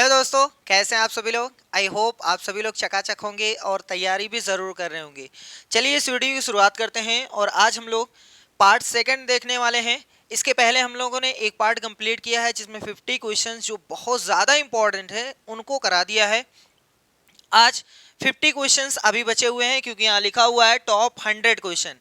Hello दोस्तों, कैसे हैं आप सभी लोग। आई होप आप सभी लोग चकाचक होंगे और तैयारी भी ज़रूर कर रहे होंगे। चलिए इस वीडियो की शुरुआत करते हैं और आज हम लोग पार्ट सेकंड देखने वाले हैं। इसके पहले हम लोगों ने एक पार्ट कंप्लीट किया है जिसमें 50 क्वेश्चंस जो बहुत ज़्यादा इंपॉर्टेंट है उनको करा दिया है। आज 50 क्वेश्चंस अभी बचे हुए हैं क्योंकि यहाँ लिखा हुआ है टॉप 100 क्वेश्चन।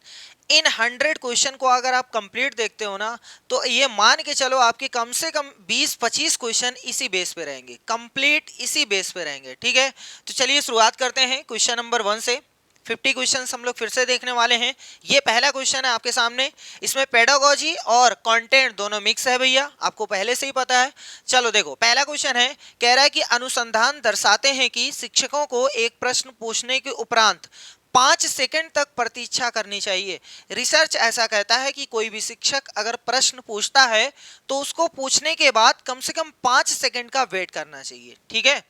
इन 100 क्वेश्चन को अगर आप कंप्लीट देखते हो ना तो ये मान के चलो आपके कम से कम 20-25 क्वेश्चन इसी बेस पे रहेंगे, कंप्लीट इसी बेस पे रहेंगे। ठीक है, तो चलिए शुरुआत करते हैं क्वेश्चन नंबर 1 से। 50 क्वेश्चन हम लोग फिर से देखने वाले हैं। ये पहला क्वेश्चन है आपके सामने। इसमें पेडागोजी और कंटेंट दोनों मिक्स है भैया, आपको पहले से ही पता है। चलो देखो, पहला क्वेश्चन है, कह रहा है कि अनुसंधान दर्शाते हैं कि शिक्षकों को एक प्रश्न पूछने के उपरांत 5 सेकंड तक प्रतीक्षा करनी चाहिए। रिसर्च ऐसा कहता है कि कोई भी शिक्षक अगर प्रश्न पूछता है तो उसको पूछने के बाद कम से कम 5 सेकंड का वेट करना चाहिए। ठीक है,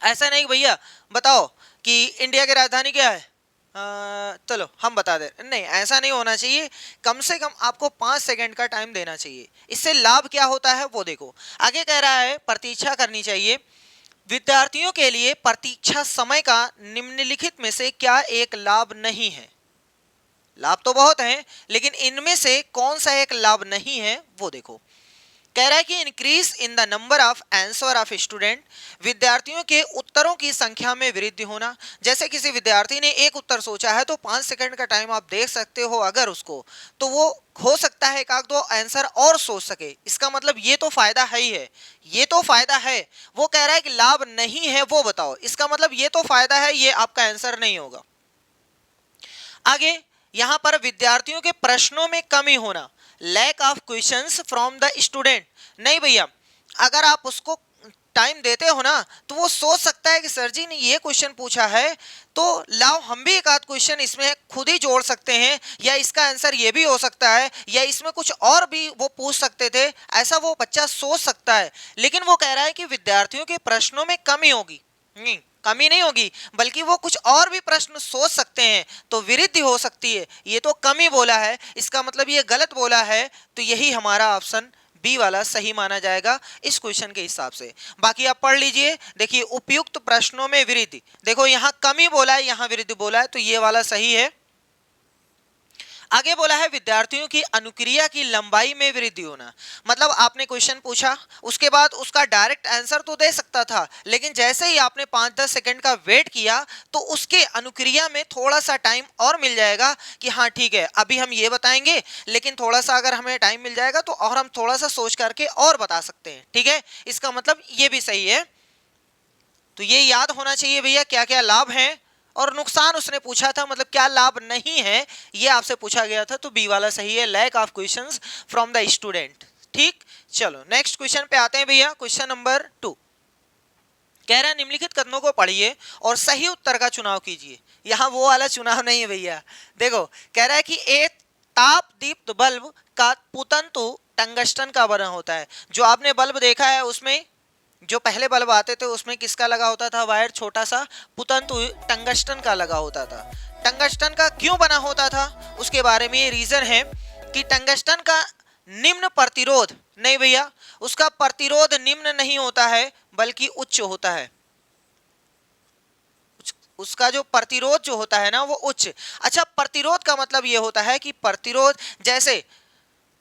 ऐसा नहीं भैया बताओ कि इंडिया की राजधानी क्या है, चलो हम बता दे, नहीं ऐसा नहीं होना चाहिए। कम से कम आपको 5 सेकंड का टाइम देना चाहिए। इससे लाभ क्या होता है वो देखो। आगे कह रहा है प्रतीक्षा करनी चाहिए। विद्यार्थियों के लिए प्रतीक्षा समय का निम्नलिखित में से क्या एक लाभ नहीं है। लाभ तो बहुत हैं लेकिन इनमें से कौन सा एक लाभ नहीं है वो देखो। कह रहा है कि increase in the number of answer of student, विद्यार्थियों के उत्तरों की संख्या में वृद्धि होना। जैसे किसी विद्यार्थी ने एक उत्तर सोचा है तो 5 सेकंड का टाइम आप देख सकते हो अगर उसको, तो वो हो सकता है एक आध दो आंसर और सोच सके। इसका मतलब ये तो फायदा है ही है, ये तो फायदा है। वो कह रहा है कि लाभ नहीं है वो बताओ। इसका मतलब ये तो फायदा है, ये आपका आंसर नहीं होगा। आगे यहां पर विद्यार्थियों के प्रश्नों में कमी होना, lack of questions from the student. नहीं भैया, अगर आप उसको टाइम देते हो ना तो वो सोच सकता है कि सर जी ने ये क्वेश्चन पूछा है तो लाओ हम भी एक आध क्वेश्चन इसमें खुद ही जोड़ सकते हैं, या इसका आंसर ये भी हो सकता है, या इसमें कुछ और भी वो पूछ सकते थे, ऐसा वो बच्चा सोच सकता है। लेकिन वो कह रहा है कि विद्यार्थियों के प्रश्नों में कमी होगी। नहीं, कमी नहीं होगी बल्कि वो कुछ और भी प्रश्न सोच सकते हैं तो वृद्धि हो सकती है। ये तो कमी बोला है, इसका मतलब ये गलत बोला है। तो यही हमारा ऑप्शन बी वाला सही माना जाएगा इस क्वेश्चन के हिसाब से। बाकी आप पढ़ लीजिए। देखिए उपयुक्त प्रश्नों में वृद्धि, देखो यहाँ कमी बोला है यहाँ वृद्धि बोला है तो ये वाला सही है। आगे बोला है विद्यार्थियों की अनुक्रिया की लंबाई में वृद्धि होना। मतलब आपने क्वेश्चन पूछा उसके बाद उसका डायरेक्ट आंसर तो दे सकता था, लेकिन जैसे ही आपने 5-10 सेकंड का वेट किया तो उसके अनुक्रिया में थोड़ा सा टाइम और मिल जाएगा कि हाँ ठीक है अभी हम ये बताएंगे, लेकिन थोड़ा सा अगर हमें टाइम मिल जाएगा तो और हम थोड़ा सा सोच करके और बता सकते हैं। ठीक है, इसका मतलब ये भी सही है। तो ये याद होना चाहिए भैया क्या क्या लाभ हैं और नुकसान उसने पूछा था, मतलब क्या लाभ नहीं है ये आपसे पूछा गया था। तो बी वाला सही है, lack of questions from the student. ठीक, चलो नेक्स्ट क्वेश्चन पे आते हैं भैया। क्वेश्चन नंबर 2 कह रहा है निम्नलिखित कथनों को पढ़िए और सही उत्तर का चुनाव कीजिए। यहाँ वो वाला चुनाव नहीं है भैया। देखो कह रहा है कि एक ताप दीप्त बल्ब का पुतंतु टंगस्टन का बना होता है। जो आपने बल्ब देखा है उसमें जो पहले बल्ब आते थे उसमें किसका लगा होता था वायर, छोटा सा पुतंतु टंगस्टन का लगा होता था। टंगस्टन का क्यों बना होता था उसके बारे में ये रीजन है कि टंगस्टन का निम्न प्रतिरोध, नहीं भैया उसका प्रतिरोध निम्न नहीं होता है बल्कि उच्च होता है। उसका जो प्रतिरोध जो होता है ना वो उच्च। अच्छा, प्रतिरोध का मतलब ये होता है कि प्रतिरोध जैसे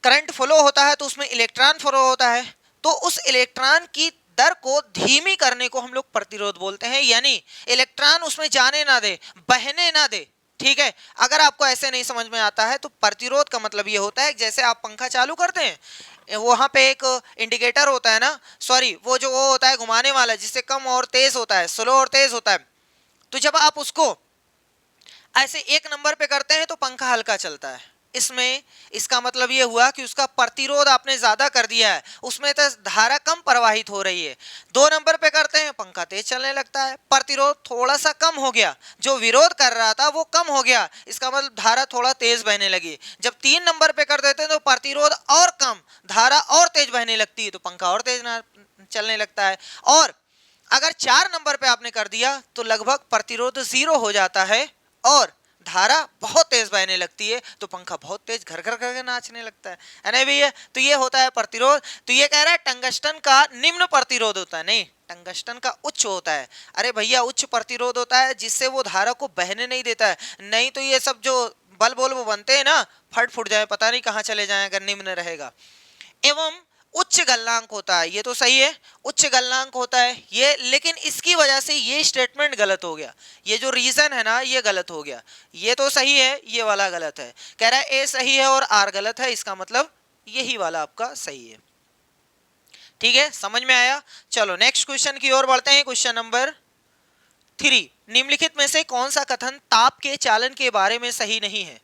करंट फ्लो होता है तो उसमें इलेक्ट्रॉन फ्लो होता है, तो उस इलेक्ट्रॉन की दर को धीमी करने को हम लोग प्रतिरोध बोलते हैं। यानी इलेक्ट्रॉन उसमें जाने ना दे, बहने ना दे। ठीक है, अगर आपको ऐसे नहीं समझ में आता है तो प्रतिरोध का मतलब ये होता है जैसे आप पंखा चालू करते हैं वहां पे एक इंडिकेटर होता है ना, सॉरी वो जो वो होता है घुमाने वाला जिससे कम और तेज होता है, स्लो और तेज होता है। तो जब आप उसको ऐसे एक नंबर पे करते हैं तो पंखा हल्का चलता है। इसमें इसका मतलब ये हुआ कि उसका प्रतिरोध आपने ज्यादा कर दिया है, उसमें तो धारा कम प्रवाहित हो रही है। 2 नंबर पे करते हैं पंखा तेज चलने लगता है, प्रतिरोध थोड़ा सा कम हो गया, जो विरोध कर रहा था वो कम हो गया, इसका मतलब धारा थोड़ा तेज बहने लगी। जब 3 नंबर पे कर देते हैं तो प्रतिरोध और कम, धारा और तेज बहने लगती है तो पंखा और तेज चलने लगता है। और अगर 4 नंबर पे आपने कर दिया तो लगभग प्रतिरोध 0 हो जाता है और धारा बहुत तेज बहने लगती है तो पंखा बहुत तेज घर घर करके नाचने लगता है ना भैया। तो ये होता है प्रतिरोध। तो ये कह रहा है टंगस्टन का निम्न प्रतिरोध होता है, नहीं टंगस्टन का उच्च होता है। अरे भैया उच्च प्रतिरोध होता है जिससे वो धारा को बहने नहीं देता है, नहीं तो ये सब जो बल्ब वो बनते हैं ना फट फुट जाए, पता नहीं कहाँ चले जाए अगर निम्न रहेगा। एवं उच्च गलनांक होता है, ये तो सही है, उच्च गलनांक होता है ये, लेकिन इसकी वजह से ये स्टेटमेंट गलत हो गया, ये जो रीजन है ना ये गलत हो गया। ये तो सही है, ये वाला गलत है। कह रहा है ए सही है और आर गलत है, इसका मतलब यही वाला आपका सही है। ठीक है, समझ में आया। चलो नेक्स्ट क्वेश्चन की ओर बढ़ते हैं। क्वेश्चन नंबर 3, निम्नलिखित में से कौन सा कथन ताप के चालन के बारे में सही नहीं है?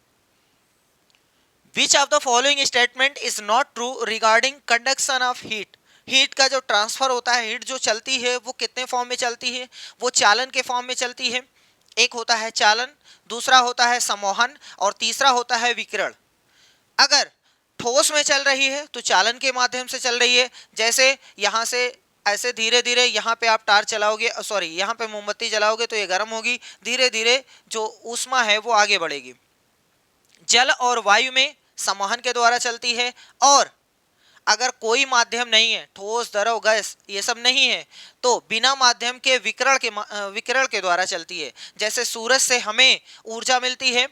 Which of the following statement is not true regarding conduction of heat? Heat का जो ट्रांसफर होता है, हीट जो चलती है वो कितने फॉर्म में चलती है? वो चालन के फॉर्म में चलती है। एक होता है चालन, दूसरा होता है सम्मोहन और तीसरा होता है विकिरण। अगर ठोस में चल रही है तो चालन के माध्यम से चल रही है, जैसे यहाँ से ऐसे धीरे धीरे यहाँ पे आप टार चलाओगे, सॉरी यहाँ पे मोमबत्ती जलाओगे तो ये गर्म होगी, धीरे धीरे जो ऊष्मा है वो आगे बढ़ेगी। जल और वायु में संवहन के द्वारा चलती है, और अगर कोई माध्यम नहीं है, ठोस द्रव गैस ये सब नहीं है, तो बिना माध्यम के विकिरण के द्वारा चलती है। जैसे सूरज से हमें ऊर्जा मिलती है,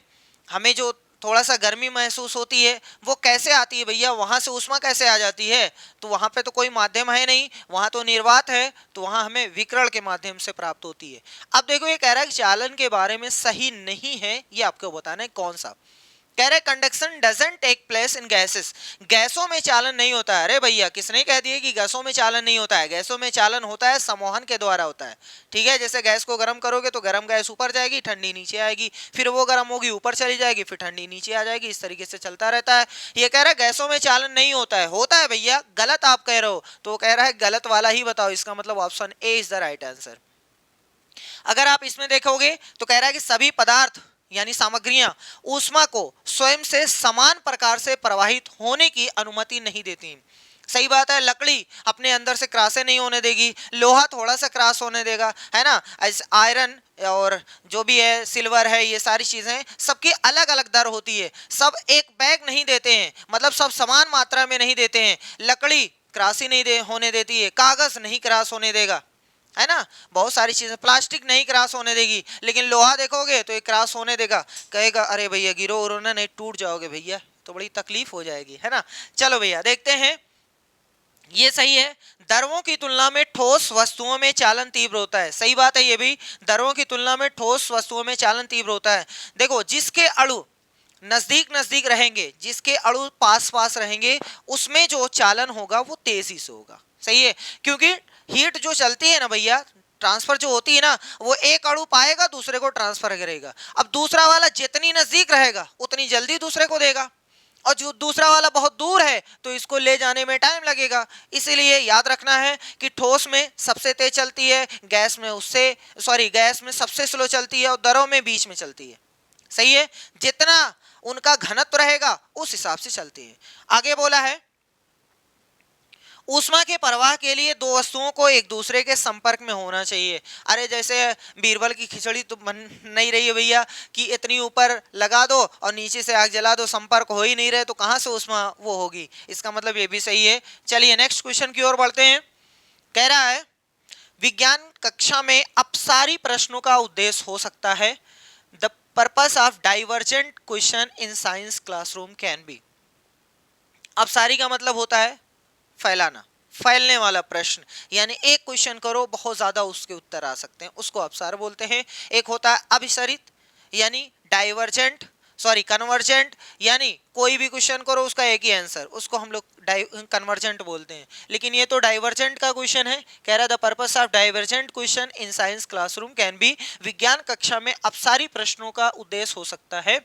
हमें जो थोड़ा सा गर्मी महसूस होती है वो कैसे आती है भैया, वहां से ऊष्मा कैसे आ जाती है? तो वहां पे तो कोई माध्यम है नहीं, वहां तो निर्वात है, तो वहां हमें विकिरण के माध्यम से प्राप्त होती है। अब देखो ये कह रहा है कि चालन के बारे में सही नहीं है, ये आपको बताना है कौन सा। कह रहे conduction doesn't take place in gases, गैसों में चालन नहीं होता है। अरे भैया किसने कह दिया कि गैसों में चालन नहीं होता है? गैसों में चालन होता है, सम्मोहन के द्वारा होता है। ठीक है, जैसे गैस को गर्म करोगे तो गर्म गैस ऊपर जाएगी, ठंडी नीचे आएगी, फिर वो गर्म होगी ऊपर चली जाएगी, फिर ठंडी नीचे आ जाएगी, इस तरीके से चलता रहता है। ये कह रहा है गैसों में चालन नहीं होता है। होता है भैया, गलत आप कह रहे हो, तो कह रहा है गलत वाला ही बताओ, इसका मतलब option A is the right answer. अगर आप इसमें देखोगे तो कह रहा है कि सभी पदार्थ यानी सामग्रियां ऊष्मा को स्वयं से समान प्रकार से प्रवाहित होने की अनुमति नहीं देती। सही बात है, लकड़ी अपने अंदर से क्रासे नहीं होने देगी, लोहा थोड़ा सा क्रास होने देगा, है ना। आयरन और जो भी है सिल्वर है, ये सारी चीजें सबकी अलग अलग दर होती है, सब एक बैग नहीं देते हैं, मतलब सब समान मात्रा में नहीं देते हैं। लकड़ी क्रासी नहीं होने देती है, कागज नहीं क्रास होने देगा, है ना। बहुत सारी चीजें, प्लास्टिक नहीं क्रॉस होने देगी, लेकिन लोहा देखोगे तो ये क्रॉस होने देगा, कहेगा अरे भैया गिरो उरो ना, नहीं टूट जाओगे भैया, तो बड़ी तकलीफ हो जाएगी, है ना। चलो भैया देखते हैं, ये सही है। द्रवों की तुलना में ठोस वस्तुओं में चालन तीव्र होता है। सही बात है ये भी, द्रवों की तुलना में ठोस वस्तुओं में चालन तीव्र होता है। देखो जिसके अणु नजदीक नजदीक रहेंगे, जिसके अणु पास पास रहेंगे, उसमें जो चालन होगा वो तेजी से होगा। सही है, क्योंकि हीट जो चलती है ना भैया, ट्रांसफर जो होती है ना, वो एक अणु पाएगा दूसरे को ट्रांसफर करेगा। अब दूसरा वाला जितनी नजदीक रहेगा उतनी जल्दी दूसरे को देगा, और जो दूसरा वाला बहुत दूर है तो इसको ले जाने में टाइम लगेगा। इसीलिए याद रखना है कि ठोस में सबसे तेज चलती है, गैस में सबसे स्लो चलती है, और द्रव में बीच में चलती है। सही है, जितना उनका घनत्व रहेगा उस हिसाब से चलती है। आगे बोला है ऊष्मा के प्रवाह के लिए दो वस्तुओं को एक दूसरे के संपर्क में होना चाहिए। अरे जैसे बीरबल की खिचड़ी तो बन नहीं रही है भैया कि इतनी ऊपर लगा दो और नीचे से आग जला दो, संपर्क हो ही नहीं रहे, तो कहाँ से ऊष्मा वो होगी? इसका मतलब ये भी सही है। चलिए नेक्स्ट क्वेश्चन की ओर बढ़ते हैं। कह रहा है विज्ञान कक्षा में अपसारी प्रश्नों का उद्देश्य हो सकता है। The purpose of divergent question in science classroom can be. अपसारी का मतलब होता है फैलाना, फैलने वाला प्रश्न, यानी एक क्वेश्चन करो बहुत ज्यादा उसके उत्तर आ सकते हैं, उसको अपसार बोलते हैं। एक होता है अभिसरित यानी डाइवर्जेंट, कन्वर्जेंट, यानी कोई भी क्वेश्चन करो उसका एक ही आंसर, उसको हम लोग कन्वर्जेंट बोलते हैं। लेकिन ये तो डाइवर्जेंट का क्वेश्चन है। कह रहा the purpose of divergent question in science classroom can be, विज्ञान कक्षा में अपसारी प्रश्नों का उद्देश्य हो सकता है।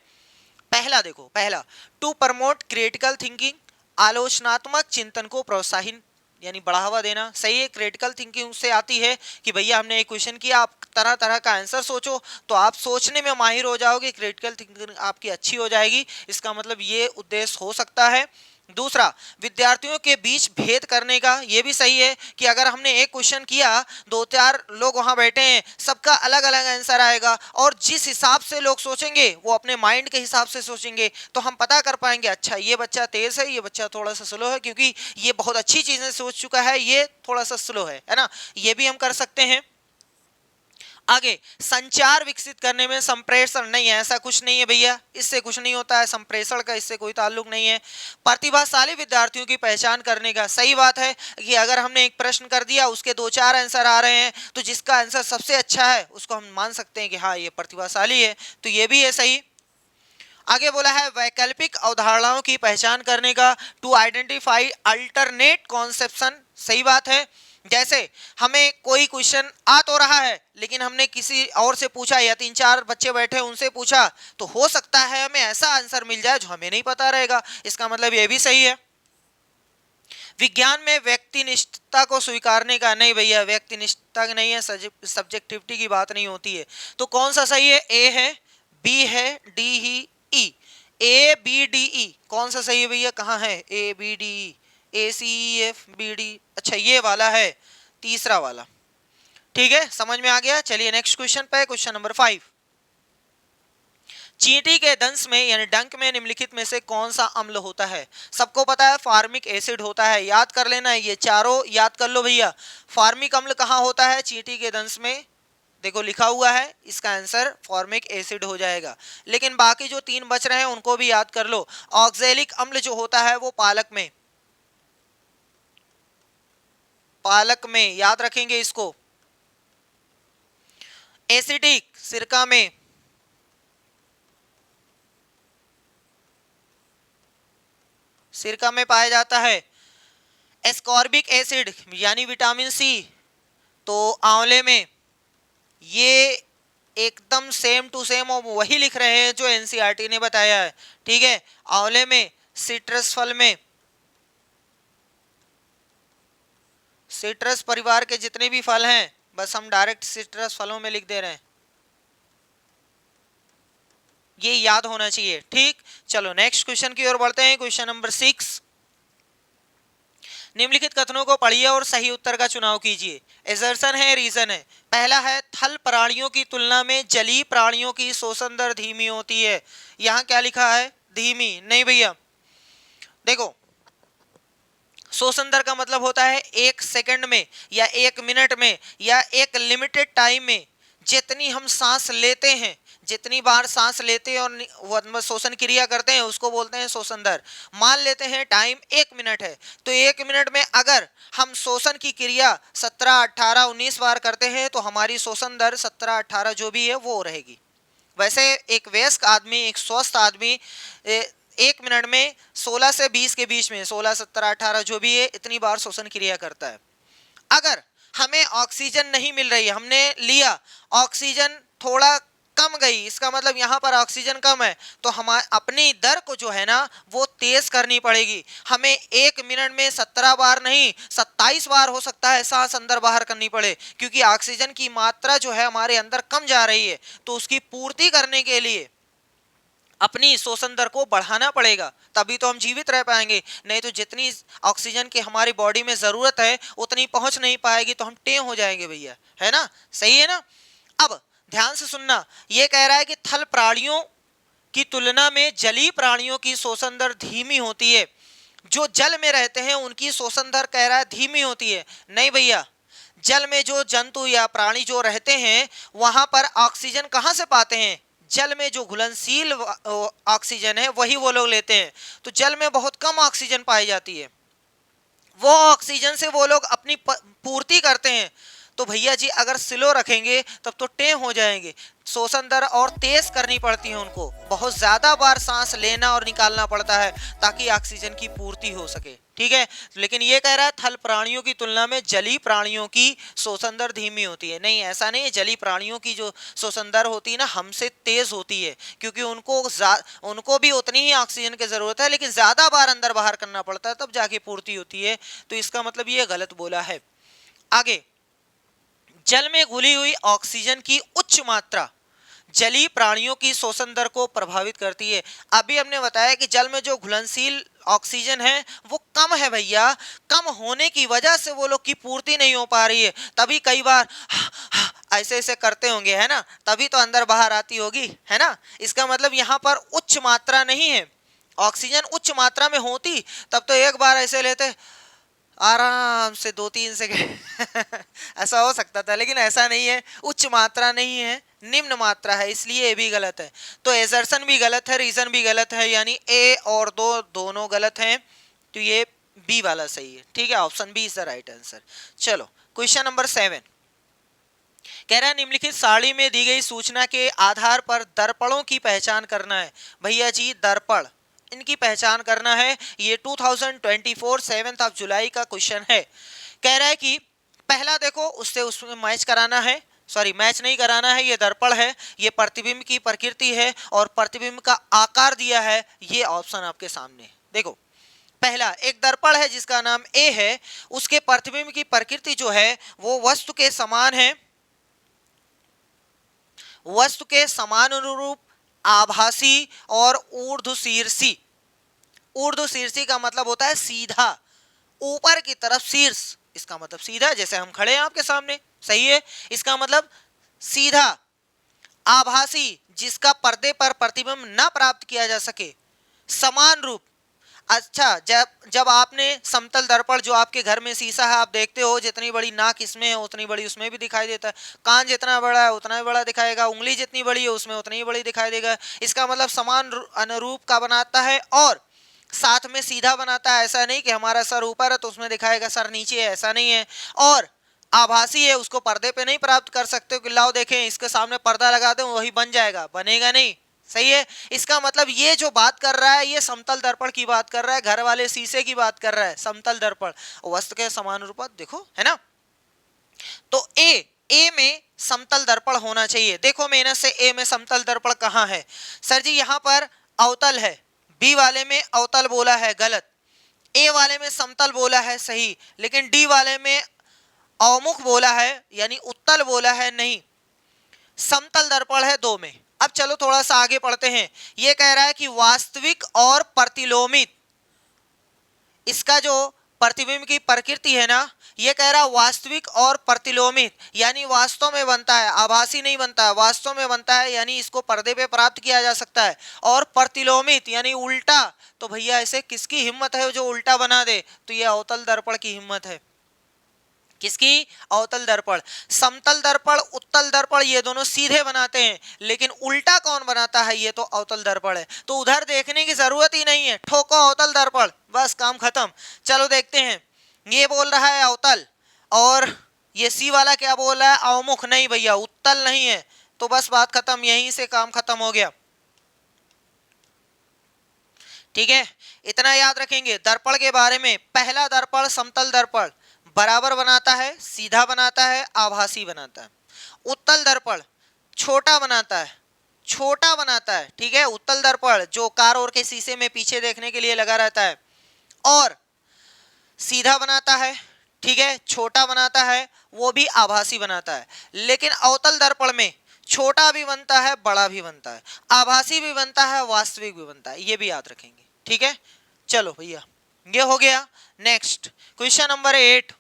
पहला देखो, पहला टू प्रमोट क्रिटिकल थिंकिंग, आलोचनात्मक चिंतन को प्रोत्साहन यानी बढ़ावा देना। सही है, क्रिटिकल थिंकिंग से आती है कि भैया हमने एक क्वेश्चन किया, आप तरह तरह का आंसर सोचो, तो आप सोचने में माहिर हो जाओगे, क्रिटिकल थिंकिंग आपकी अच्छी हो जाएगी। इसका मतलब ये उद्देश्य हो सकता है। दूसरा, विद्यार्थियों के बीच भेद करने का, ये भी सही है कि अगर हमने एक क्वेश्चन किया, दो चार लोग वहां बैठे हैं, सबका अलग अलग आंसर आएगा और जिस हिसाब से लोग सोचेंगे वो अपने माइंड के हिसाब से सोचेंगे, तो हम पता कर पाएंगे अच्छा ये बच्चा तेज है, ये बच्चा थोड़ा सा स्लो है, क्योंकि ये बहुत अच्छी चीजें सोच चुका है, ये थोड़ा सा स्लो है ना। ये भी हम कर सकते हैं। आगे, संचार विकसित करने में संप्रेषण नहीं है, ऐसा कुछ नहीं है भैया, इससे कुछ नहीं होता है, संप्रेषण का इससे कोई ताल्लुक नहीं है। प्रतिभाशाली विद्यार्थियों की पहचान करने का, सही बात है कि अगर हमने एक प्रश्न कर दिया, उसके दो चार आंसर आ रहे हैं, तो जिसका आंसर सबसे अच्छा है उसको हम मान सकते हैं कि हाँ ये प्रतिभाशाली है, तो ये भी है सही। आगे बोला है वैकल्पिक अवधारणाओं की पहचान करने का, टू आइडेंटिफाई अल्टरनेट कॉन्सेप्शन, सही बात है। जैसे हमें कोई क्वेश्चन आ तो रहा है, लेकिन हमने किसी और से पूछा या तीन चार बच्चे बैठे उनसे पूछा, तो हो सकता है हमें ऐसा आंसर मिल जाए जो हमें नहीं पता रहेगा, इसका मतलब ये भी सही है। विज्ञान में व्यक्तिनिष्ठता को स्वीकारने का, नहीं भैया व्यक्तिनिष्ठता नहीं है, सब्जेक्टिविटी की बात नहीं होती है। तो कौन सा सही है? ए है, बी है, डी ही, E. A B D E कौन सा सही है भैया? कहाँ है A B D E? A C F B D, अच्छा ये वाला है, तीसरा वाला। ठीक है, समझ में आ गया। चलिए नेक्स्ट क्वेश्चन पे, क्वेश्चन नंबर 5। चींटी के दंश में यानी डंक में निम्नलिखित में से कौन सा अम्ल होता है? सबको पता है फार्मिक एसिड होता है, याद कर लेना है, ये चारों याद कर लो भैया। फार्मिक अम्ल कहाँ होता है? चींटी के दंश में, देखो लिखा हुआ है, इसका आंसर फॉर्मिक एसिड हो जाएगा। लेकिन बाकी जो तीन बच रहे हैं उनको भी याद कर लो। ऑक्जेलिक अम्ल जो होता है वो पालक में, पालक में याद रखेंगे इसको। एसिडिक सिरका में, सिरका में पाया जाता है। एस्कॉर्बिक एसिड यानी विटामिन सी, तो आंवले में। ये एकदम सेम टू सेम वही लिख रहे हैं जो एनसीईआरटी ने बताया है, ठीक है। आंवले में, सिट्रस फल में, सिट्रस परिवार के जितने भी फल हैं बस हम डायरेक्ट सिट्रस फलों में लिख दे रहे हैं, ये याद होना चाहिए, ठीक। चलो नेक्स्ट क्वेश्चन की ओर बढ़ते हैं, क्वेश्चन नंबर 6। निम्नलिखित कथनों को पढ़िए और सही उत्तर का चुनाव कीजिए। एसर्शन है, रीजन है। पहला है थल प्राणियों की तुलना में जलीय प्राणियों की श्वसन दर धीमी होती है। यहाँ क्या लिखा है? धीमी नहीं भैया, देखो श्वसन दर का मतलब होता है एक सेकंड में या एक मिनट में या एक लिमिटेड टाइम में जितनी हम सांस लेते हैं, जितनी बार सांस लेते हैं और श्वसन क्रिया करते हैं उसको बोलते हैं श्वसन दर। मान लेते हैं टाइम एक मिनट है, तो एक मिनट में अगर हम श्वसन की क्रिया 17, 18, 19 बार करते हैं तो हमारी श्वसन दर 17, 18 जो भी है वो रहेगी। वैसे एक वयस्क आदमी, एक स्वस्थ आदमी एक मिनट में 16 से 20 के बीच में, 16, 17, 18 जो भी है इतनी बार श्वसन क्रिया करता है। अगर हमें ऑक्सीजन नहीं मिल रही है, हमने लिया ऑक्सीजन थोड़ा कम गई, इसका मतलब यहाँ पर ऑक्सीजन कम है, तो हम अपनी दर को जो है ना वो तेज करनी पड़ेगी। हमें एक मिनट में 17 बार नहीं 27 बार हो सकता है सांस अंदर बाहर करनी पड़े, क्योंकि ऑक्सीजन की मात्रा जो है हमारे अंदर कम जा रही है, तो उसकी पूर्ति करने के लिए अपनी श्वसन दर को बढ़ाना पड़ेगा, तभी तो हम जीवित रह पाएंगे। नहीं तो जितनी ऑक्सीजन की हमारी बॉडी में जरूरत है उतनी पहुंच नहीं पाएगी, तो हम टें हो जाएंगे भैया, है ना, सही है ना। अब ध्यान से सुनना, ये कह रहा है कि थल प्राणियों की तुलना में जलीय प्राणियों की श्वसन दर धीमी होती है। जो जल में रहते हैं उनकी श्वसन दर कह रहा है धीमी होती है, नहीं भैया। जल में जो जंतु या प्राणी जो रहते हैं वहां पर ऑक्सीजन कहाँ से पाते हैं? जल में जो घुलनशील ऑक्सीजन है वही वो लोग लेते हैं, तो जल में बहुत कम ऑक्सीजन पाई जाती है, वो ऑक्सीजन से वो लोग अपनी पूर्ति करते हैं। तो भैया जी अगर स्लो रखेंगे तब तो टें हो जाएंगे, श्वसन दर और तेज करनी पड़ती है, उनको बहुत ज्यादा बार सांस लेना और निकालना पड़ता है ताकि ऑक्सीजन की पूर्ति हो सके, ठीक है। लेकिन ये कह रहा है थल प्राणियों की तुलना में जलीय प्राणियों की श्वसन दर धीमी होती है। नहीं, ऐसा नहीं है, जलीय प्राणियों की जो श्वसन दर होती है ना हमसे तेज होती है, क्योंकि उनको भी उतनी ही ऑक्सीजन की जरूरत है, लेकिन ज्यादा बार अंदर बाहर करना पड़ता है तब जाके पूर्ति होती है, तो इसका मतलब ये गलत बोला है। आगे, जल में घुली हुई ऑक्सीजन की उच्च मात्रा जलीय प्राणियों की श्वसन दर को प्रभावित करती है। अभी हमने बताया कि जल में जो घुलनशील ऑक्सीजन है वो कम है भैया, कम होने की वजह से वो लोग की पूर्ति नहीं हो पा रही है, तभी कई बार ऐसे ऐसे करते होंगे, है ना, तभी तो अंदर बाहर आती होगी, है ना। इसका मतलब यहाँ पर उच्च मात्रा नहीं है, ऑक्सीजन उच्च मात्रा में होती तब तो एक बार ऐसे लेते आराम से 2-3 सेकंड ऐसा हो सकता था, लेकिन ऐसा नहीं है, उच्च मात्रा नहीं है, निम्न मात्रा है, इसलिए ये भी गलत है। तो एजर्सन भी गलत है, रीजन भी गलत है, यानी ए और दो दोनों गलत हैं, तो ये बी वाला सही है। ठीक है, option B is the right answer. चलो क्वेश्चन नंबर 7 कह रहा है निम्नलिखित सारणी में दी गई सूचना के आधार पर दर्पणों की पहचान करना है। भैया जी दर्पण, इनकी पहचान करना है, ये 2024 7 ऑफ जुलाई का क्वेश्चन है। कह रहा है कि पहला देखो उससे उसमें मैच कराना है, सॉरी मैच नहीं कराना है, ये दर्पण है, ये प्रतिबिंब की प्रकृति है और प्रतिबिंब का आकार दिया है, ये ऑप्शन आपके सामने। देखो पहला एक दर्पण है जिसका नाम ए है, उसके प्रतिबिंब की प्रकृति जो है वो वस्तु के समान है, वस्तु के समानुरूप, आभासी और ऊर्ध्वशीर्षी। ऊर्ध्वशीर्षी का मतलब होता है सीधा, ऊपर की तरफ शीर्ष, इसका मतलब सीधा, जैसे हम खड़े हैं आपके सामने, सही है, इसका मतलब सीधा। आभासी जिसका पर्दे पर प्रतिबिंब न प्राप्त किया जा सके। समान रूप, अच्छा जब जब आपने समतल दर्पण जो आपके घर में शीशा है आप देखते हो, जितनी बड़ी नाक इसमें है उतनी बड़ी उसमें भी दिखाई देता है, कान जितना बड़ा है उतना ही बड़ा दिखाएगा, उंगली जितनी बड़ी है उसमें उतनी ही बड़ी दिखाई देगा, इसका मतलब समान अनुरूप का बनाता है और साथ में सीधा बनाता है। ऐसा नहीं कि हमारा सर ऊपर है तो उसमें दिखाएगा सर नीचे है, ऐसा नहीं है। और आभासी है, उसको पर्दे पे नहीं प्राप्त कर सकते हो कि लाओ देखें इसके सामने पर्दा लगा दें वही बन जाएगा, बनेगा नहीं, सही है। इसका मतलब ये जो बात कर रहा है ये समतल दर्पण की बात कर रहा है, घर वाले शीशे की बात कर रहा है, समतल दर्पण वस्तु के समानुरूप, देखो है ना। तो ए में समतल दर्पण होना चाहिए। देखो मेहनत से ए में समतल दर्पण कहाँ है सर जी, यहाँ पर अवतल है, बी वाले में अवतल बोला है गलत, ए वाले में समतल बोला है सही, लेकिन डी वाले में अवमुख बोला है यानी उत्तल बोला है नहीं। समतल दर्पण है दो में। अब चलो थोड़ा सा आगे पढ़ते हैं, ये कह रहा है कि वास्तविक और प्रतिलोमित, इसका जो प्रतिबिंब की प्रकृति है ना, ये कह रहा है वास्तविक और प्रतिलोमित, यानी वास्तव में बनता है, आभासी नहीं बनता है, वास्तव में बनता है, यानी इसको पर्दे पे प्राप्त किया जा सकता है। और प्रतिलोमित यानी उल्टा, तो भैया ऐसे किसकी हिम्मत है जो उल्टा बना दे, तो ये अवतल दर्पण की हिम्मत है। किसकी? अवतल दर्पण। समतल दर्पण उत्तल दर्पण ये दोनों सीधे बनाते हैं, लेकिन उल्टा कौन बनाता है, ये तो अवतल दर्पण है। तो उधर देखने की जरूरत ही नहीं है, ठोको अवतल दर्पण, बस काम खत्म। चलो देखते हैं, ये बोल रहा है अवतल और ये सी वाला क्या बोल रहा है, अवमुख। नहीं भैया उत्तल नहीं है, तो बस बात खत्म, यहीं से काम खत्म हो गया। ठीक है, इतना याद रखेंगे दर्पण के बारे में। पहला दर्पण समतल दर्पण बराबर बनाता है, सीधा बनाता है, आभासी बनाता है। उत्तल दर्पण छोटा बनाता है, छोटा बनाता है, ठीक है। उत्तल दर्पण जो कार और के शीशे में पीछे देखने के लिए लगा रहता है, और सीधा बनाता है, ठीक है, छोटा बनाता है, वो भी आभासी बनाता है। लेकिन अवतल दर्पण में छोटा भी बनता है, बड़ा भी बनता है, आभासी भी बनता है, वास्तविक भी बनता है, ये भी याद रखेंगे, ठीक है। चलो भैया ये हो गया। नेक्स्ट क्वेश्चन नंबर 8,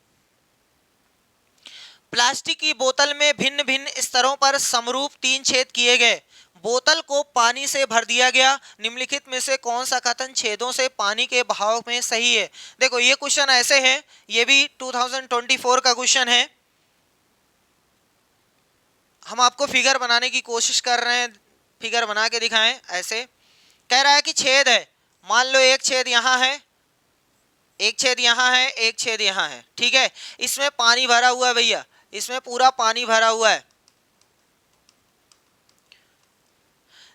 प्लास्टिक की बोतल में भिन्न भिन्न स्तरों पर समरूप 3 छेद किए गए, बोतल को पानी से भर दिया गया, निम्नलिखित में से कौन सा कथन छेदों से पानी के बहाव में सही है। देखो ये क्वेश्चन ऐसे है, ये भी 2024 का क्वेश्चन है, हम आपको फिगर बनाने की कोशिश कर रहे हैं, फिगर बना के दिखाएं। ऐसे कह रहा है कि छेद है, मान लो एक छेद यहाँ है, एक छेद यहाँ है, एक छेद यहाँ है, ठीक है। इसमें पानी भरा हुआ है भैया, इसमें पूरा पानी भरा हुआ है।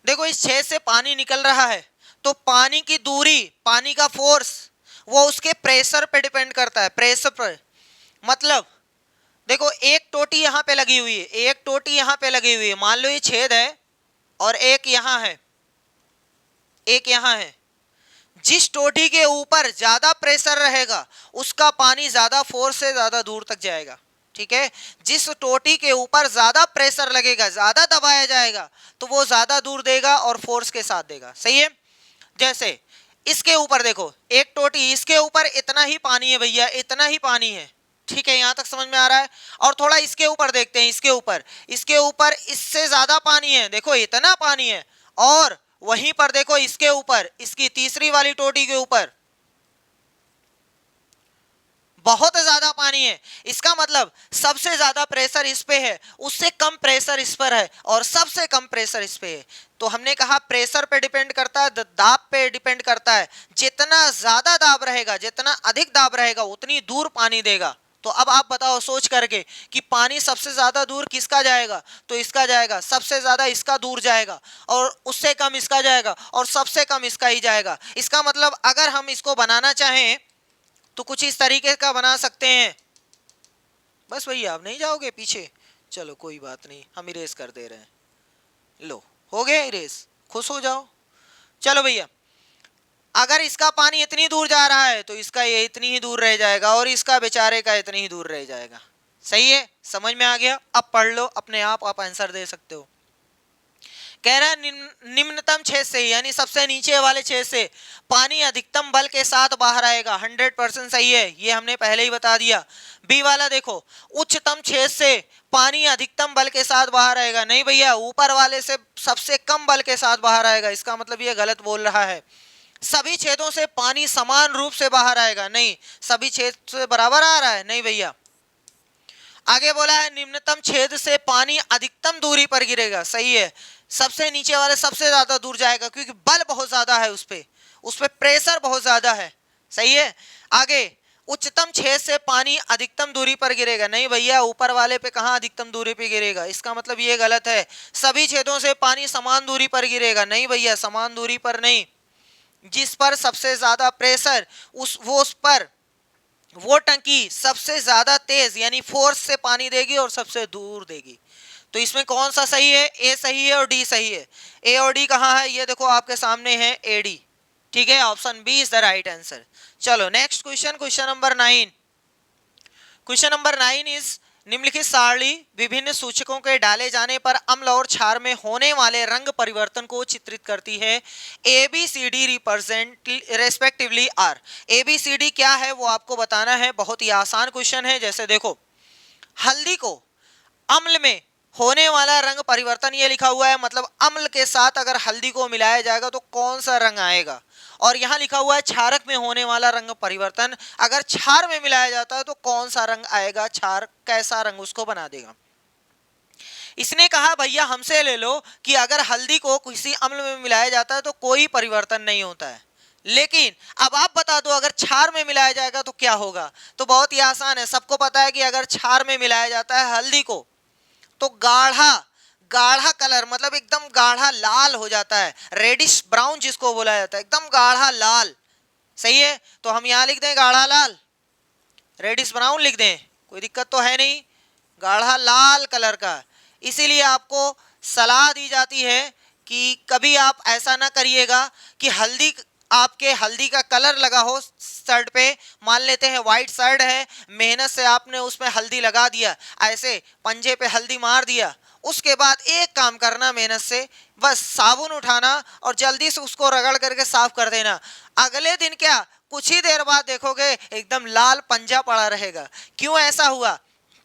देखो इस छेद से पानी निकल रहा है, तो पानी की दूरी, पानी का फोर्स वो उसके प्रेशर पे डिपेंड करता है, प्रेशर पर। मतलब देखो एक टोटी यहाँ पे लगी हुई है, एक टोटी यहाँ पे लगी हुई है, मान लो ये छेद है और एक यहाँ है, एक यहाँ है। जिस टोटी के ऊपर ज्यादा प्रेशर रहेगा उसका पानी ज्यादा फोर्स से ज्यादा दूर तक जाएगा, ठीक है। जिस टोटी के ऊपर ज्यादा प्रेशर लगेगा, ज्यादा दबाया जाएगा, तो वो ज्यादा दूर देगा और फोर्स के साथ देगा, सही है। जैसे इसके ऊपर देखो एक टोटी, इसके ऊपर इतना ही पानी है भैया, इतना ही पानी है। ठीक है, यहां तक समझ में आ रहा है। और थोड़ा इसके ऊपर देखते हैं, इसके ऊपर इससे ज्यादा पानी है, देखो इतना पानी है। और वहीं पर देखो इसके ऊपर, इसकी तीसरी वाली टोटी के ऊपर बहुत ज्यादा पानी है। इसका मतलब सबसे ज्यादा प्रेशर इस पे है, उससे कम प्रेशर इस पर है, और सबसे कम प्रेशर इस पे है। तो हमने कहा प्रेशर पे डिपेंड करता है, दाब पे डिपेंड करता है। जितना ज्यादा दाब रहेगा, जितना अधिक दाब रहेगा, उतनी दूर पानी देगा। तो अब आप बताओ सोच करके कि पानी सबसे ज्यादा दूर किसका जाएगा, तो इसका जाएगा, सबसे ज्यादा इसका दूर जाएगा, और उससे कम इसका जाएगा, और सबसे कम इसका ही जाएगा। इसका मतलब अगर हम इसको बनाना चाहें तो कुछ इस तरीके का बना सकते हैं। बस भैया आप नहीं जाओगे पीछे, चलो कोई बात नहीं, हम इरेज कर दे रहे हैं। लो हो गया इरेज, खुश हो जाओ। चलो भैया, अगर इसका पानी इतनी दूर जा रहा है तो इसका ये इतनी ही दूर रह जाएगा, और इसका बेचारे का इतनी ही दूर रह जाएगा। सही है, समझ में आ गया। अब पढ़ लो अपने आप आंसर दे सकते हो। कह रहा है निम्नतम छेद से, यानी सबसे नीचे वाले छेद से पानी अधिकतम बल के साथ बाहर आएगा। 100% सही है, ये हमने पहले ही बता दिया। बी वाला देखो, उच्चतम छेद से पानी अधिकतम बल के साथ बाहर आएगा। नहीं भैया, ऊपर वाले से सबसे कम बल के साथ बाहर आएगा, इसका मतलब ये गलत बोल रहा है। सभी छेदों से पानी समान रूप से बाहर आएगा, नहीं, सभी छेद से बराबर आ रहा है, नहीं भैया। आगे बोला है निम्नतम छेद से पानी अधिकतम दूरी पर गिरेगा। सही है, सबसे नीचे वाले सबसे ज्यादा दूर जाएगा, क्योंकि बल बहुत ज्यादा है उस पे प्रेशर बहुत ज्यादा है। सही है। आगे, उच्चतम छेद से पानी अधिकतम दूरी पर गिरेगा। नहीं भैया, ऊपर वाले पे कहां अधिकतम दूरी पे गिरेगा, इसका मतलब ये गलत है। सभी छेदों से पानी समान दूरी पर गिरेगा। नहीं भैया, समान दूरी पर नहीं, जिस पर सबसे ज्यादा प्रेशर उस पर वो टंकी सबसे ज्यादा तेज यानी फोर्स से पानी देगी और सबसे दूर देगी। तो इसमें कौन सा सही है, ए सही है और डी सही है। ए और डी कहाँ है, ये देखो आपके सामने है, ए डी। ठीक है, option B is the right answer. चलो next question, question number 9। Question number 9 is निम्नलिखित सारणी विभिन्न सूचकों के डाले जाने पर अम्ल और क्षार में होने वाले रंग परिवर्तन को चित्रित करती है। A B C D represent respectively are. A B C D क्या है वो आपको बताना है, बहुत ही आसान क्वेश्चन है। जैसे देखो, हल्दी को अम्ल में होने वाला रंग परिवर्तन ये लिखा हुआ है, मतलब अम्ल के साथ अगर हल्दी को मिलाया जाएगा तो कौन सा रंग आएगा। और यहाँ लिखा हुआ है क्षारक में होने वाला रंग परिवर्तन, अगर क्षार में मिलाया जाता है तो कौन सा रंग आएगा, क्षार कैसा रंग उसको बना देगा। इसने कहा भैया हमसे ले लो कि अगर हल्दी को किसी अम्ल में मिलाया जाता है तो कोई परिवर्तन नहीं होता है, लेकिन अब आप बता दो अगर क्षार में मिलाया जाएगा तो क्या होगा। तो बहुत ही आसान है, सबको पता है कि अगर क्षार में मिलाया जाता है हल्दी को तो गाढ़ा गाढ़ा कलर, मतलब एकदम गाढ़ा लाल हो जाता है, रेडिश ब्राउन जिसको बोला जाता है, एकदम गाढ़ा लाल। सही है, तो हम यहाँ लिख दें गाढ़ा लाल, रेडिश ब्राउन लिख दें, कोई दिक्कत तो है नहीं, गाढ़ा लाल कलर का। इसीलिए आपको सलाह दी जाती है कि कभी आप ऐसा ना करिएगा कि आपके हल्दी का कलर लगा हो शर्ट पे, मान लेते हैं व्हाइट शर्ट है, मेहनत से आपने उसमें हल्दी लगा दिया, ऐसे पंजे पे हल्दी मार दिया, उसके बाद एक काम करना मेहनत से, बस साबुन उठाना और जल्दी से उसको रगड़ करके साफ कर देना। अगले दिन क्या, कुछ ही देर बाद देखोगे एकदम लाल पंजा पड़ा रहेगा। क्यों ऐसा हुआ,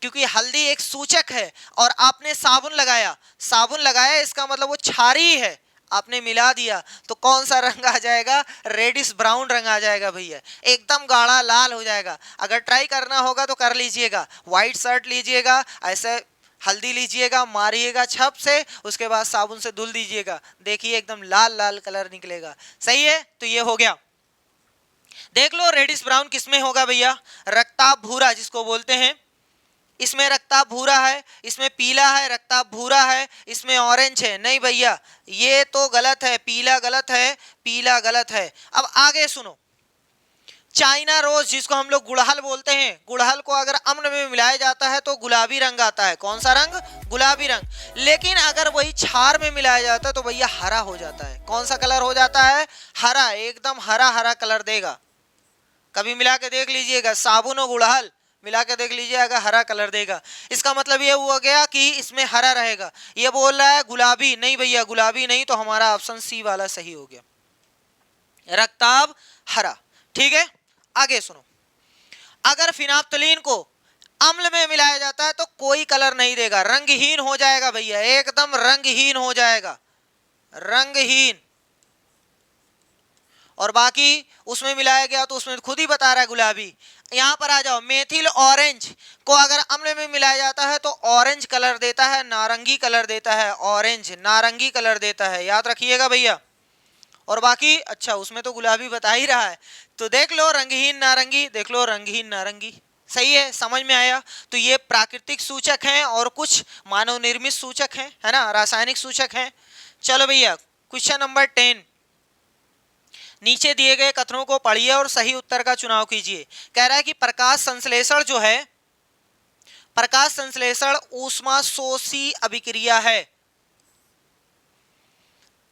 क्योंकि हल्दी एक सूचक है और आपने साबुन लगाया इसका मतलब वो क्षारीय है, आपने मिला दिया तो कौन सा रंग आ जाएगा, रेडिश ब्राउन रंग आ जाएगा भैया, एकदम गाढ़ा लाल हो जाएगा। अगर ट्राई करना होगा तो कर लीजिएगा, व्हाइट शर्ट लीजिएगा, ऐसे हल्दी लीजिएगा, मारिएगा छप से, उसके बाद साबुन से धुल दीजिएगा, देखिए एकदम लाल लाल कलर निकलेगा। सही है, तो ये हो गया। देख लो रेडिश ब्राउन किसमें होगा भैया, रक्ताभ भूरा जिसको बोलते हैं, इसमें रक्ताभ भूरा है, इसमें पीला है, रक्ताभ भूरा है, इसमें ऑरेंज है। नहीं भैया, ये तो गलत है, पीला गलत है, पीला गलत है। अब आगे सुनो, चाइना रोज जिसको हम लोग गुड़हल बोलते हैं, गुड़हल को अगर अम्ल में मिलाया जाता है तो गुलाबी रंग आता है। कौन सा रंग, गुलाबी रंग। लेकिन अगर वही क्षार में मिलाया जाता है तो भैया हरा हो जाता है। कौन सा कलर हो जाता है, हरा, एकदम हरा हरा कलर देगा। कभी मिला के देख लीजिएगा, साबुन और गुड़हल मिला के देख लीजिए, अगर हरा कलर देगा इसका मतलब ये हुआ गया कि इसमें हरा रहेगा। ये बोल रहा है गुलाबी, नहीं भैया गुलाबी नहीं, तो हमारा ऑप्शन सी वाला सही हो गया। रक्ताब हरा। ठीक है, आगे सुनो। अगर फिनाप्थलीन को अम्ल में मिलाया जाता है तो कोई कलर नहीं देगा, रंगहीन हो जाएगा भैया, एकदम रंगहीन हो जाएगा, रंगहीन। और बाकी उसमें मिलाया गया तो उसमें खुद ही बता रहा है गुलाबी। यहां पर आ जाओ, मेथिल ऑरेंज को अगर अम्ल में मिलाया जाता है तो ऑरेंज कलर देता है, नारंगी कलर देता है, ऑरेंज नारंगी कलर देता है, याद रखिएगा भैया। और बाकी अच्छा उसमें तो गुलाबी बता ही रहा है, तो देख लो रंगहीन नारंगी, देख लो रंगहीन नारंगी। सही है, समझ में आया। तो ये प्राकृतिक सूचक हैं और कुछ मानव निर्मित सूचक हैं, है ना, रासायनिक सूचक हैं। चलो भैया, क्वेश्चन नंबर 10। नीचे दिए गए कथनों को पढ़िए और सही उत्तर का चुनाव कीजिए। कह रहा है कि प्रकाश संश्लेषण जो है, प्रकाश संश्लेषण ऊष्माशोषी अभिक्रिया है।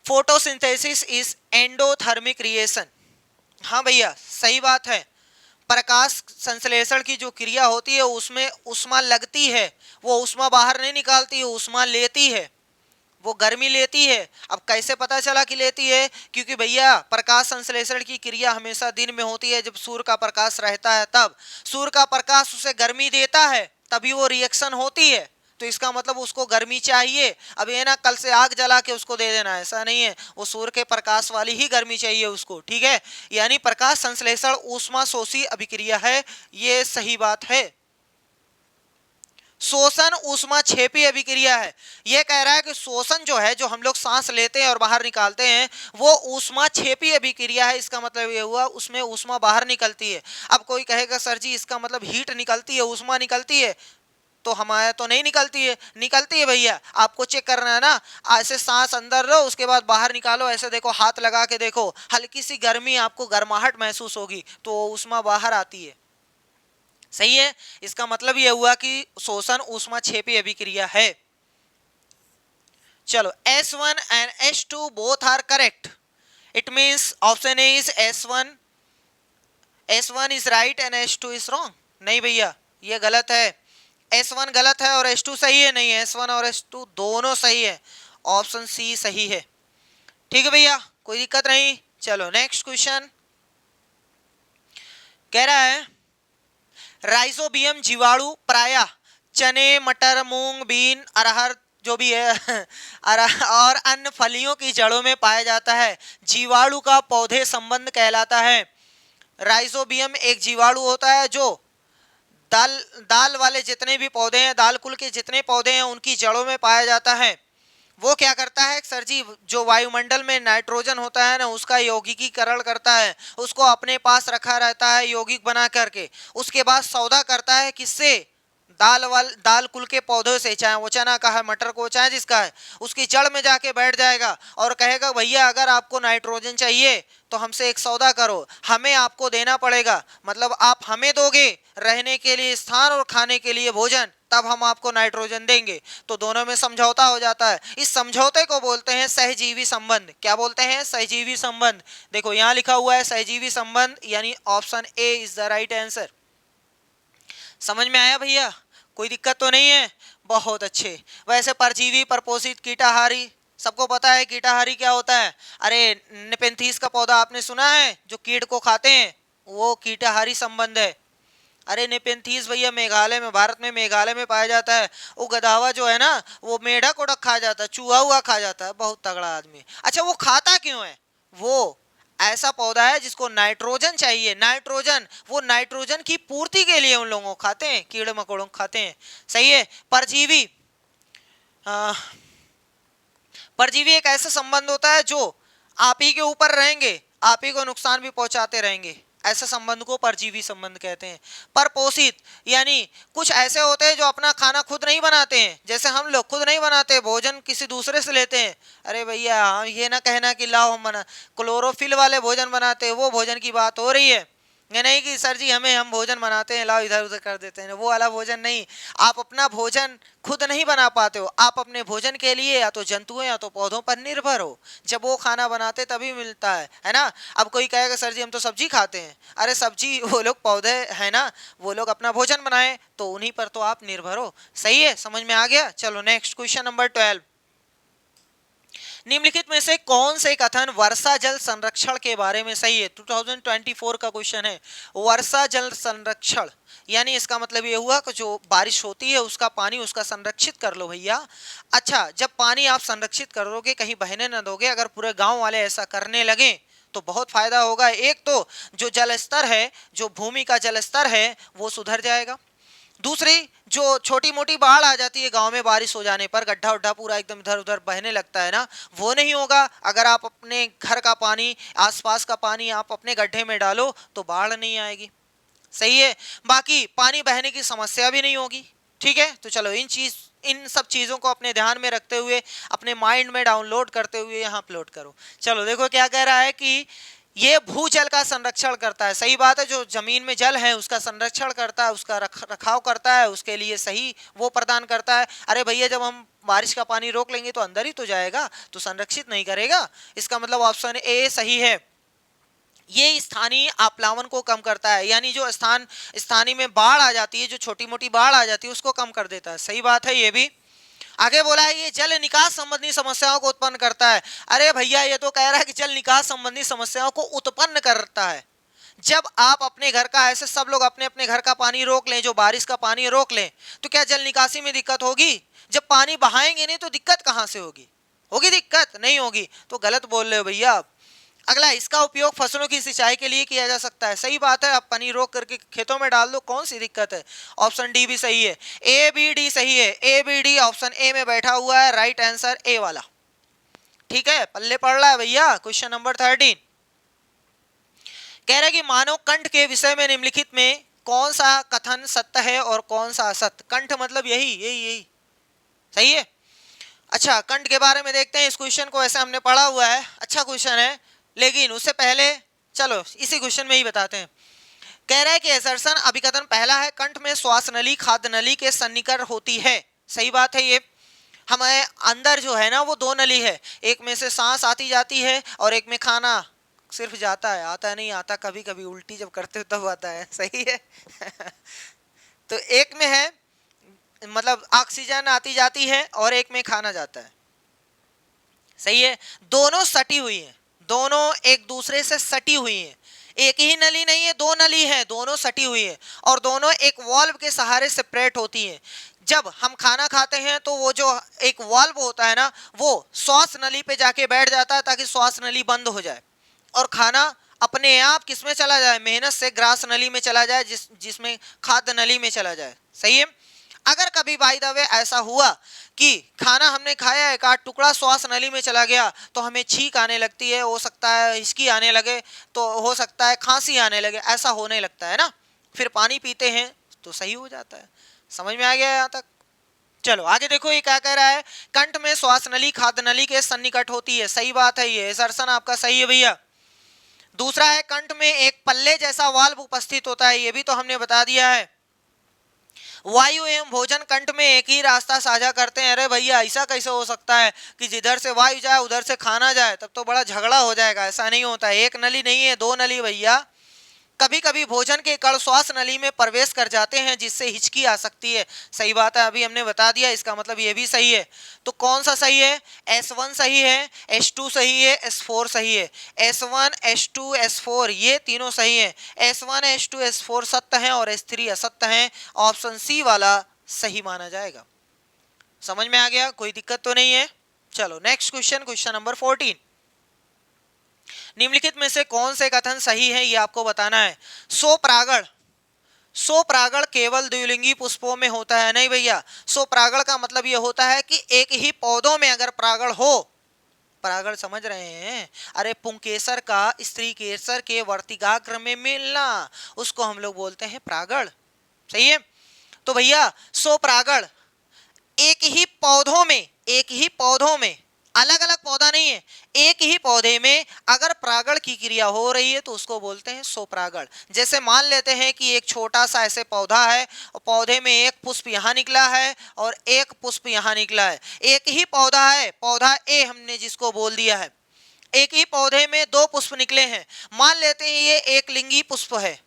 Photosynthesis is endothermic reaction. हाँ भैया, सही बात है। प्रकाश संश्लेषण की जो क्रिया होती है उसमें ऊष्मा लगती है, वो ऊष्मा बाहर नहीं निकालती है, ऊष्मा लेती है, वो गर्मी लेती है। अब कैसे पता चला कि लेती है? क्योंकि भैया प्रकाश संश्लेषण की क्रिया हमेशा दिन में होती है, जब सूर्य का प्रकाश रहता है तब सूर्य का प्रकाश उसे गर्मी देता है, तभी वो रिएक्शन होती है। तो इसका मतलब उसको गर्मी चाहिए। अब ये ना कल से आग जला के उसको दे देना, ऐसा नहीं है, वो सूर्य के प्रकाश वाली ही गर्मी चाहिए उसको। ठीक है, यानी प्रकाश संश्लेषण ऊष्माशोषी अभिक्रिया है, ये सही बात है। शोषण ऊष्माक्षेपी अभिक्रिया है। यह कह रहा है कि शोषण जो है, जो हम लोग सांस लेते हैं और बाहर निकालते हैं, वो ऊष्माक्षेपी अभिक्रिया है। इसका मतलब ये हुआ उसमें ऊष्मा बाहर निकलती है। अब कोई कहेगा सर जी इसका मतलब हीट निकलती है, ऊष्मा निकलती है, तो हमारे तो नहीं निकलती है। निकलती है भैया, आपको चेक करना है ना। ऐसे सांस अंदर लो, उसके बाद बाहर निकालो, ऐसे देखो, हाथ लगा के देखो, हल्की सी गर्मी, आपको गर्माहट महसूस होगी, तो ऊष्मा बाहर आती है। सही है, इसका मतलब यह हुआ कि शोषण ऊष्माक्षेपी अभिक्रिया है। चलो, S1 and S2 both are correct. It means option A is S1 is right and S2 is wrong. नहीं भैया, ये गलत है। S1 गलत है और S2 सही है। नहीं, S1 और S2 दोनों सही है, ऑप्शन सी सही है। ठीक है भैया, कोई दिक्कत नहीं। चलो नेक्स्ट क्वेश्चन। कह रहा है राइजोबियम जीवाणु प्रायः चने, मटर, मूंग, बीन, अरहर जो भी है और अन्य फलियों की जड़ों में पाया जाता है। जीवाणु का पौधे संबंध कहलाता है। राइजोबियम एक जीवाणु होता है जो दाल वाले जितने भी पौधे हैं, दाल कुल के जितने पौधे हैं, उनकी जड़ों में पाया जाता है। वो क्या करता है सर जी, जो वायुमंडल में नाइट्रोजन होता है ना, उसका यौगिकीकरण करता है, उसको अपने पास रखा रहता है यौगिक बना करके। उसके बाद सौदा करता है किससे? दाल कुल के पौधों से, चाहे वो चना का है, मटर को, चाहे जिसका है, उसकी जड़ में जाके बैठ जाएगा और कहेगा भैया अगर आपको नाइट्रोजन चाहिए तो हमसे एक सौदा करो, हमें आपको देना पड़ेगा, मतलब आप हमें दोगे रहने के लिए स्थान और खाने के लिए भोजन, तब हम आपको नाइट्रोजन देंगे। तो दोनों में समझौता हो जाता है। इस समझौते को बोलते हैं सहजीवी संबंध। क्या बोलते हैं? सहजीवी संबंध। देखो यहाँ लिखा हुआ है सहजीवी संबंध, यानी option A is the right answer. समझ में आया भैया? कोई दिक्कत तो नहीं है? बहुत अच्छे। वैसे परजीवी, परपोषित, कीटाहारी, सबको पता है कीटाहारी क्या होता है। अरे नेपेंथीस का पौधा आपने सुना है, जो कीट को खाते हैं, वो कीटाहारी संबंध है। अरे नेपेंथीस भैया मेघालय में, भारत में मेघालय में पाया जाता है। वो गधावा जो है ना, वो मेढक उड़क खा जाता है, चूहा हुआ खा जाता है, बहुत तगड़ा आदमी। अच्छा वो खाता क्यों है? वो ऐसा पौधा है जिसको नाइट्रोजन चाहिए, नाइट्रोजन, वो नाइट्रोजन की पूर्ति के लिए उन लोगों को खाते हैं, कीड़े मकोड़ों को खाते हैं। सही है। परजीवी, परजीवी एक ऐसा संबंध होता है जो आप ही के ऊपर रहेंगे, आप ही को नुकसान भी पहुंचाते रहेंगे, ऐसे संबंध को परजीवी संबंध कहते हैं। परपोषित यानी कुछ ऐसे होते हैं जो अपना खाना खुद नहीं बनाते हैं, जैसे हम लोग खुद नहीं बनाते, भोजन किसी दूसरे से लेते हैं। अरे भैया हम ये ना कहना कि लाओ हम बना, क्लोरोफिल वाले भोजन बनाते हैं, वो भोजन की बात हो रही है। ये नहीं कि सर जी हम भोजन बनाते हैं, लाओ इधर उधर कर देते हैं, वो वाला भोजन नहीं। आप अपना भोजन खुद नहीं बना पाते हो, आप अपने भोजन के लिए या तो जंतुओं या तो पौधों पर निर्भर हो, जब वो खाना बनाते तभी मिलता है ना। अब कोई कहेगा सर जी हम तो सब्जी खाते हैं, अरे सब्जी वो लोग पौधे है ना, वो लोग अपना भोजन बनाए तो उन्हीं पर तो आप निर्भर हो। सही है, समझ में आ गया। चलो नेक्स्ट क्वेश्चन नंबर 12। निम्नलिखित में से कौन से कथन वर्षा जल संरक्षण के बारे में सही है? 2024 का क्वेश्चन है। वर्षा जल संरक्षण यानी इसका मतलब ये हुआ कि जो बारिश होती है उसका पानी उसका संरक्षित कर लो भैया। अच्छा, जब पानी आप संरक्षित करोगे, कहीं बहने न दोगे, अगर पूरे गांव वाले ऐसा करने लगे तो बहुत फायदा होगा। एक तो जो जल स्तर है, जो भूमि का जल स्तर है वो सुधर जाएगा। दूसरी, जो छोटी मोटी बाढ़ आ जाती है गांव में बारिश हो जाने पर, गड्ढा उड्ढा पूरा एकदम इधर उधर बहने लगता है ना, वो नहीं होगा। अगर आप अपने घर का पानी, आसपास का पानी आप अपने गड्ढे में डालो तो बाढ़ नहीं आएगी। सही है। बाकी पानी बहने की समस्या भी नहीं होगी। ठीक है, तो चलो इन सब चीजों को अपने ध्यान में रखते हुए, अपने माइंड में डाउनलोड करते हुए यहाँ अपलोड करो। चलो देखो क्या कह रहा है कि ये भूजल का संरक्षण करता है। सही बात है, जो जमीन में जल है उसका संरक्षण करता है, उसका रखाव करता है, उसके लिए सही वो प्रदान करता है। अरे भैया, जब हम बारिश का पानी रोक लेंगे तो अंदर ही तो जाएगा, तो संरक्षित नहीं करेगा। इसका मतलब ऑप्शन ए सही है। ये स्थानीय आप्लावन को कम करता है, यानी जो स्थानीय में बाढ़ आ जाती है, जो छोटी मोटी बाढ़ आ जाती है उसको कम कर देता है। सही बात है ये भी। आगे बोला है ये जल निकास संबंधी समस्याओं को उत्पन्न करता है। अरे भैया, ये तो कह रहा है कि जल निकास संबंधी समस्याओं को उत्पन्न करता है। जब आप अपने घर का, ऐसे सब लोग अपने अपने घर का पानी रोक लें, जो बारिश का पानी रोक लें, तो क्या जल निकासी में दिक्कत होगी? जब पानी बहाएंगे नहीं तो दिक्कत कहां से होगी? होगी दिक्कत? नहीं होगी। तो गलत बोल रहे हो भैया आप। अगला, इसका उपयोग फसलों की सिंचाई के लिए किया जा सकता है। सही बात है, आप पानी रोक करके खेतों में डाल दो, कौन सी दिक्कत है। ऑप्शन डी भी सही है। ए बी डी सही है। A B D option A में बैठा हुआ है, राइट आंसर ए वाला। ठीक है, पल्ले पड़ रहा है भैया। क्वेश्चन नंबर 13 कह रहा है कि मानव कंठ के विषय में निम्नलिखित में कौन सा कथन सत्य है और कौन सा असत्य? कंठ मतलब यही यही यही सही है। अच्छा, कंठ के बारे में देखते हैं। इस क्वेश्चन को ऐसे हमने पढ़ा हुआ है, अच्छा क्वेश्चन है, लेकिन उससे पहले चलो इसी क्वेश्चन में ही बताते हैं। कह रहा है कि असर्शन अभिकथन पहला है, कंठ में श्वास नली खाद्य नली के सन्निकट होती है। सही बात है। ये हमारे अंदर जो है ना वो दो नली है, एक में से सांस आती जाती है और एक में खाना सिर्फ जाता है, आता नहीं। आता कभी कभी उल्टी जब करते हो तब आता है। सही है। तो एक में है मतलब ऑक्सीजन आती जाती है और एक में खाना जाता है। सही है। दोनों सटी हुई हैं, दोनों एक दूसरे से सटी हुई हैं। एक ही नली नहीं है, दो नली है, दोनों सटी हुई है और दोनों एक वाल्व के सहारे सेपरेट होती हैं। जब हम खाना खाते हैं तो वो जो एक वाल्व होता है ना, वो श्वास नली पे जाके बैठ जाता है ताकि श्वास नली बंद हो जाए और खाना अपने आप किसमें चला जाए, मेहनत से ग्रास नली में चला जाए, जिसमें खाद्य नली में चला जाए। सही है। अगर कभी बाय द वे ऐसा हुआ कि खाना हमने खाया, एक आध टुकड़ा श्वास नली में चला गया तो हमें छींक आने लगती है, हो सकता है हिचकी आने लगे, तो हो सकता है खांसी आने लगे, ऐसा होने लगता है ना। फिर पानी पीते हैं तो सही हो जाता है। समझ में आ गया यहाँ तक? चलो आगे देखो, ये क्या कह रहा है। कंठ में श्वास नली खाद्य नली के सन्निकट होती है। सही बात है, ये असर्शन आपका सही है भैया। दूसरा है, कंठ में एक पल्ले जैसा वाल्व उपस्थित होता है। ये भी तो हमने बता दिया है। वायु एवं भोजन कंठ में एक ही रास्ता साझा करते हैं। अरे भैया, ऐसा कैसे हो सकता है कि जिधर से वायु जाए उधर से खाना जाए? तब तो बड़ा झगड़ा हो जाएगा। ऐसा नहीं होता है, एक नली नहीं है, दो नली भैया। कभी कभी भोजन के कण श्वास नली में प्रवेश कर जाते हैं जिससे हिचकी आ सकती है। सही बात है, अभी हमने बता दिया, इसका मतलब ये भी सही है। तो कौन सा सही है? S1 सही है, S2 सही है, S4 सही है। S1 S2 S4 ये तीनों सही है। S1 S2 S4 सत्य है और S3 असत्य है। ऑप्शन सी वाला सही माना जाएगा। समझ में आ गया? कोई दिक्कत तो नहीं है। चलो नेक्स्ट क्वेश्चन, क्वेश्चन नंबर 14 निम्नलिखित में से कौन से कथन सही है ये आपको बताना है। स्वपरागण केवल द्विलिंगी पुष्पों में होता है? नहीं भैया, स्वपरागण का मतलब ये होता है कि एक ही पौधों में अगर परागण हो, परागण समझ रहे हैं? अरे पुंकेसर का स्त्री केसर के वर्तिकाग्र में मिलना, उसको हम लोग बोलते हैं परागण। सही है। तो भैया स्वपरागण एक ही पौधों में अलग अलग पौधा नहीं है, एक ही पौधे में अगर परागण की क्रिया हो रही है तो उसको बोलते हैं स्वपरागण। जैसे मान लेते हैं कि एक छोटा सा ऐसे पौधा है और पौधे में एक पुष्प यहाँ निकला है और एक पुष्प यहाँ निकला है। एक ही पौधा है, पौधा ए हमने जिसको बोल दिया है। एक ही पौधे में दो पुष्प निकले हैं, मान लेते हैं ये एक लिंगी पुष्प है,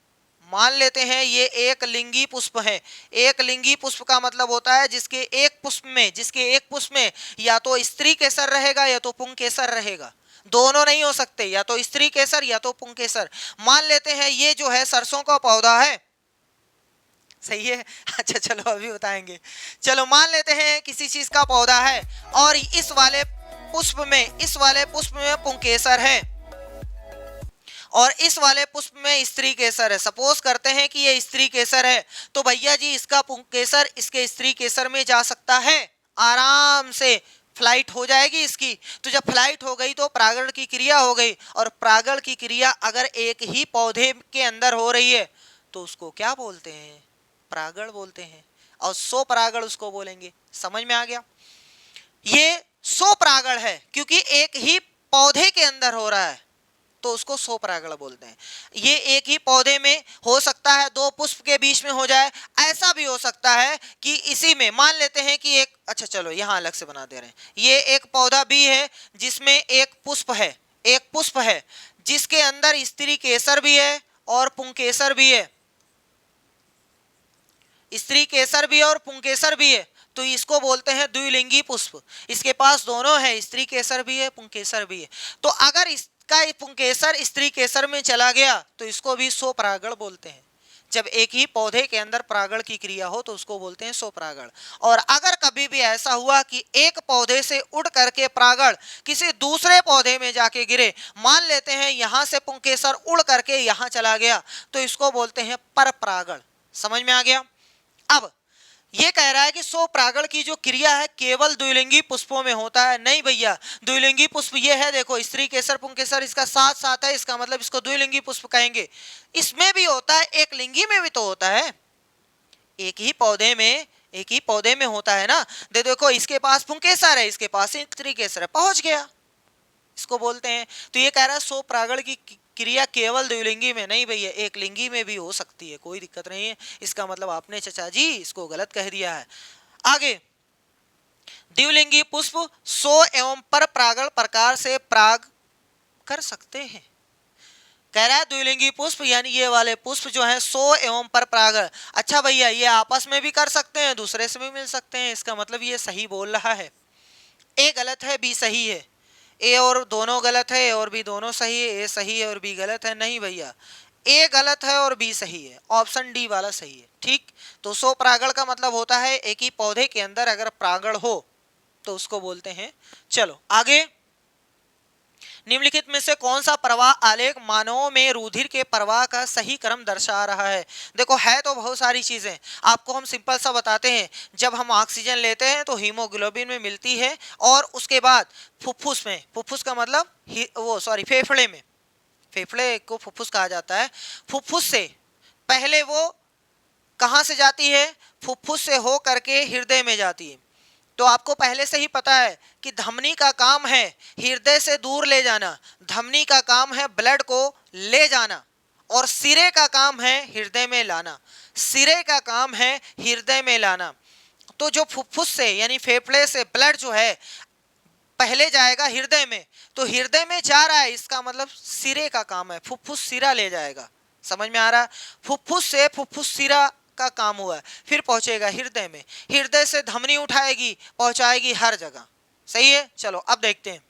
मान लेते हैं ये एक लिंगी पुष्प है। एक लिंगी पुष्प का मतलब होता है जिसके एक पुष्प में या तो स्त्री केसर रहेगा या तो पुंकेसर रहेगा, दोनों नहीं हो सकते, या तो स्त्री केसर या तो पुंकेसर। मान लेते हैं ये जो है सरसों का पौधा है, सही है। अच्छा चलो अभी बताएंगे। चलो मान लेते हैं किसी चीज का पौधा है और इस वाले पुष्प में पुंकेसर है और इस वाले पुष्प में स्त्री केसर है। सपोज करते हैं कि ये स्त्री केसर है, तो भैया जी इसका पुंकेसर इसके स्त्री केसर में जा सकता है, आराम से फ्लाइट हो जाएगी इसकी। तो जब फ्लाइट हो गई तो परागण की क्रिया हो गई, और परागण की क्रिया अगर एक ही पौधे के अंदर हो रही है तो उसको क्या बोलते हैं? परागण बोलते हैं। और सो परागण उसको बोलेंगे। समझ में आ गया? ये सो परागण है क्योंकि एक ही पौधे के अंदर हो रहा है तो उसको सो परागण बोलते हैं। ये एक ही पौधे में हो सकता है, दो पुष्प के बीच में हो जाए, ऐसा भी हो सकता है कि इसी में मान लेते हैं कि एक, अच्छा चलो यहां अलग से बना दे रहे हैं, ये एक पौधा भी है जिसमें एक पुष्प है जिसके अंदर स्त्री केसर भी है और पुंकेसर भी है, स्त्री केसर भी है और पुंकेसर भी है, तो इसको बोलते हैं द्विलिंगी पुष्प। इसके पास दोनों है, स्त्री केसर भी है पुंकेसर भी है। तो अगर इसका पुंकेसर स्त्री केसर में चला गया तो इसको भी सो परागण बोलते हैं। जब एक ही पौधे के अंदर परागण की क्रिया हो तो उसको बोलते हैं सो परागण। और अगर कभी भी ऐसा हुआ कि एक पौधे से उड़ करके परागण किसी दूसरे पौधे में जाके गिरे, मान लेते हैं यहां से पुंकेसर उड़ करके यहां चला गया, तो इसको बोलते हैं पर परागण। समझ में आ गया? अब ये कह रहा है कि सो परागण की जो क्रिया है केवल द्विलिंगी पुष्पों में होता है। नहीं भैया, द्विलिंगी पुष्प ये है, देखो स्त्री केसर पुंकेसर इसका साथ साथ है, इसका मतलब इसको द्विलिंगी पुष्प कहेंगे। इसमें भी होता है, एक लिंगी में भी तो होता है, एक ही पौधे में होता है ना। देखो इसके पास पुंकेसर है, इसके पास स्त्री केसर है, पहुंच गया, इसको बोलते हैं। तो ये कह रहा है सो परागण की क्रिया केवल द्विलिंगी में नहीं भैया, एक लिंगी में भी हो सकती है, कोई दिक्कत नहीं है। इसका मतलब आपने चाचा जी इसको गलत कह दिया है। आगे, द्विलिंगी पुष्प सो एवं पर परागण प्रकार से पराग कर सकते हैं। कह रहा है द्विलिंगी पुष्प यानी ये वाले पुष्प जो है सो एवं पर परागण। अच्छा भैया, ये आपस में भी कर सकते हैं, दूसरे से भी मिल सकते हैं, इसका मतलब ये सही बोल रहा है। ए गलत है, बी सही है। ए और दोनों गलत है, ए और बी दोनों सही है। ए सही है और बी गलत है? नहीं भैया, ए गलत है और बी सही है, ऑप्शन डी वाला सही है। ठीक, तो सो परागण का मतलब होता है एक ही पौधे के अंदर अगर परागण हो तो उसको बोलते हैं। चलो आगे, निम्नलिखित में से कौन सा प्रवाह आलेख मानवों में रुधिर के प्रवाह का सही क्रम दर्शा रहा है? देखो है तो बहुत सारी चीजें, आपको हम सिंपल सा बताते हैं। जब हम ऑक्सीजन लेते हैं तो हीमोग्लोबिन में मिलती है, और उसके बाद फुफ्फुस में, फुफ्फुस का मतलब फेफड़े में, फेफड़े को फुफ्फुस कहा जाता है। फुफ्फुस से पहले वो कहाँ से जाती है? फुफ्फुस से हो करके हृदय में जाती है। तो आपको पहले से ही पता है कि धमनी का काम है हृदय से दूर ले जाना, धमनी का काम है ब्लड को ले जाना, और सिरे का काम है हृदय में लाना, सिरे का काम है हृदय में लाना। तो जो फुफ्फुस से यानी फेफड़े से ब्लड जो है पहले जाएगा हृदय में, तो हृदय में जा रहा है, इसका मतलब सिरे का काम है, फुफ्फुस सिरा ले जाएगा। समझ में आ रहा है? फुफ्फुस से फुफ्फुस सिरा का काम हुआ, फिर पहुंचेगा हृदय में, हृदय से धमनी उठाएगी, पहुंचाएगी हर जगह। सही है? चलो अब देखते हैं,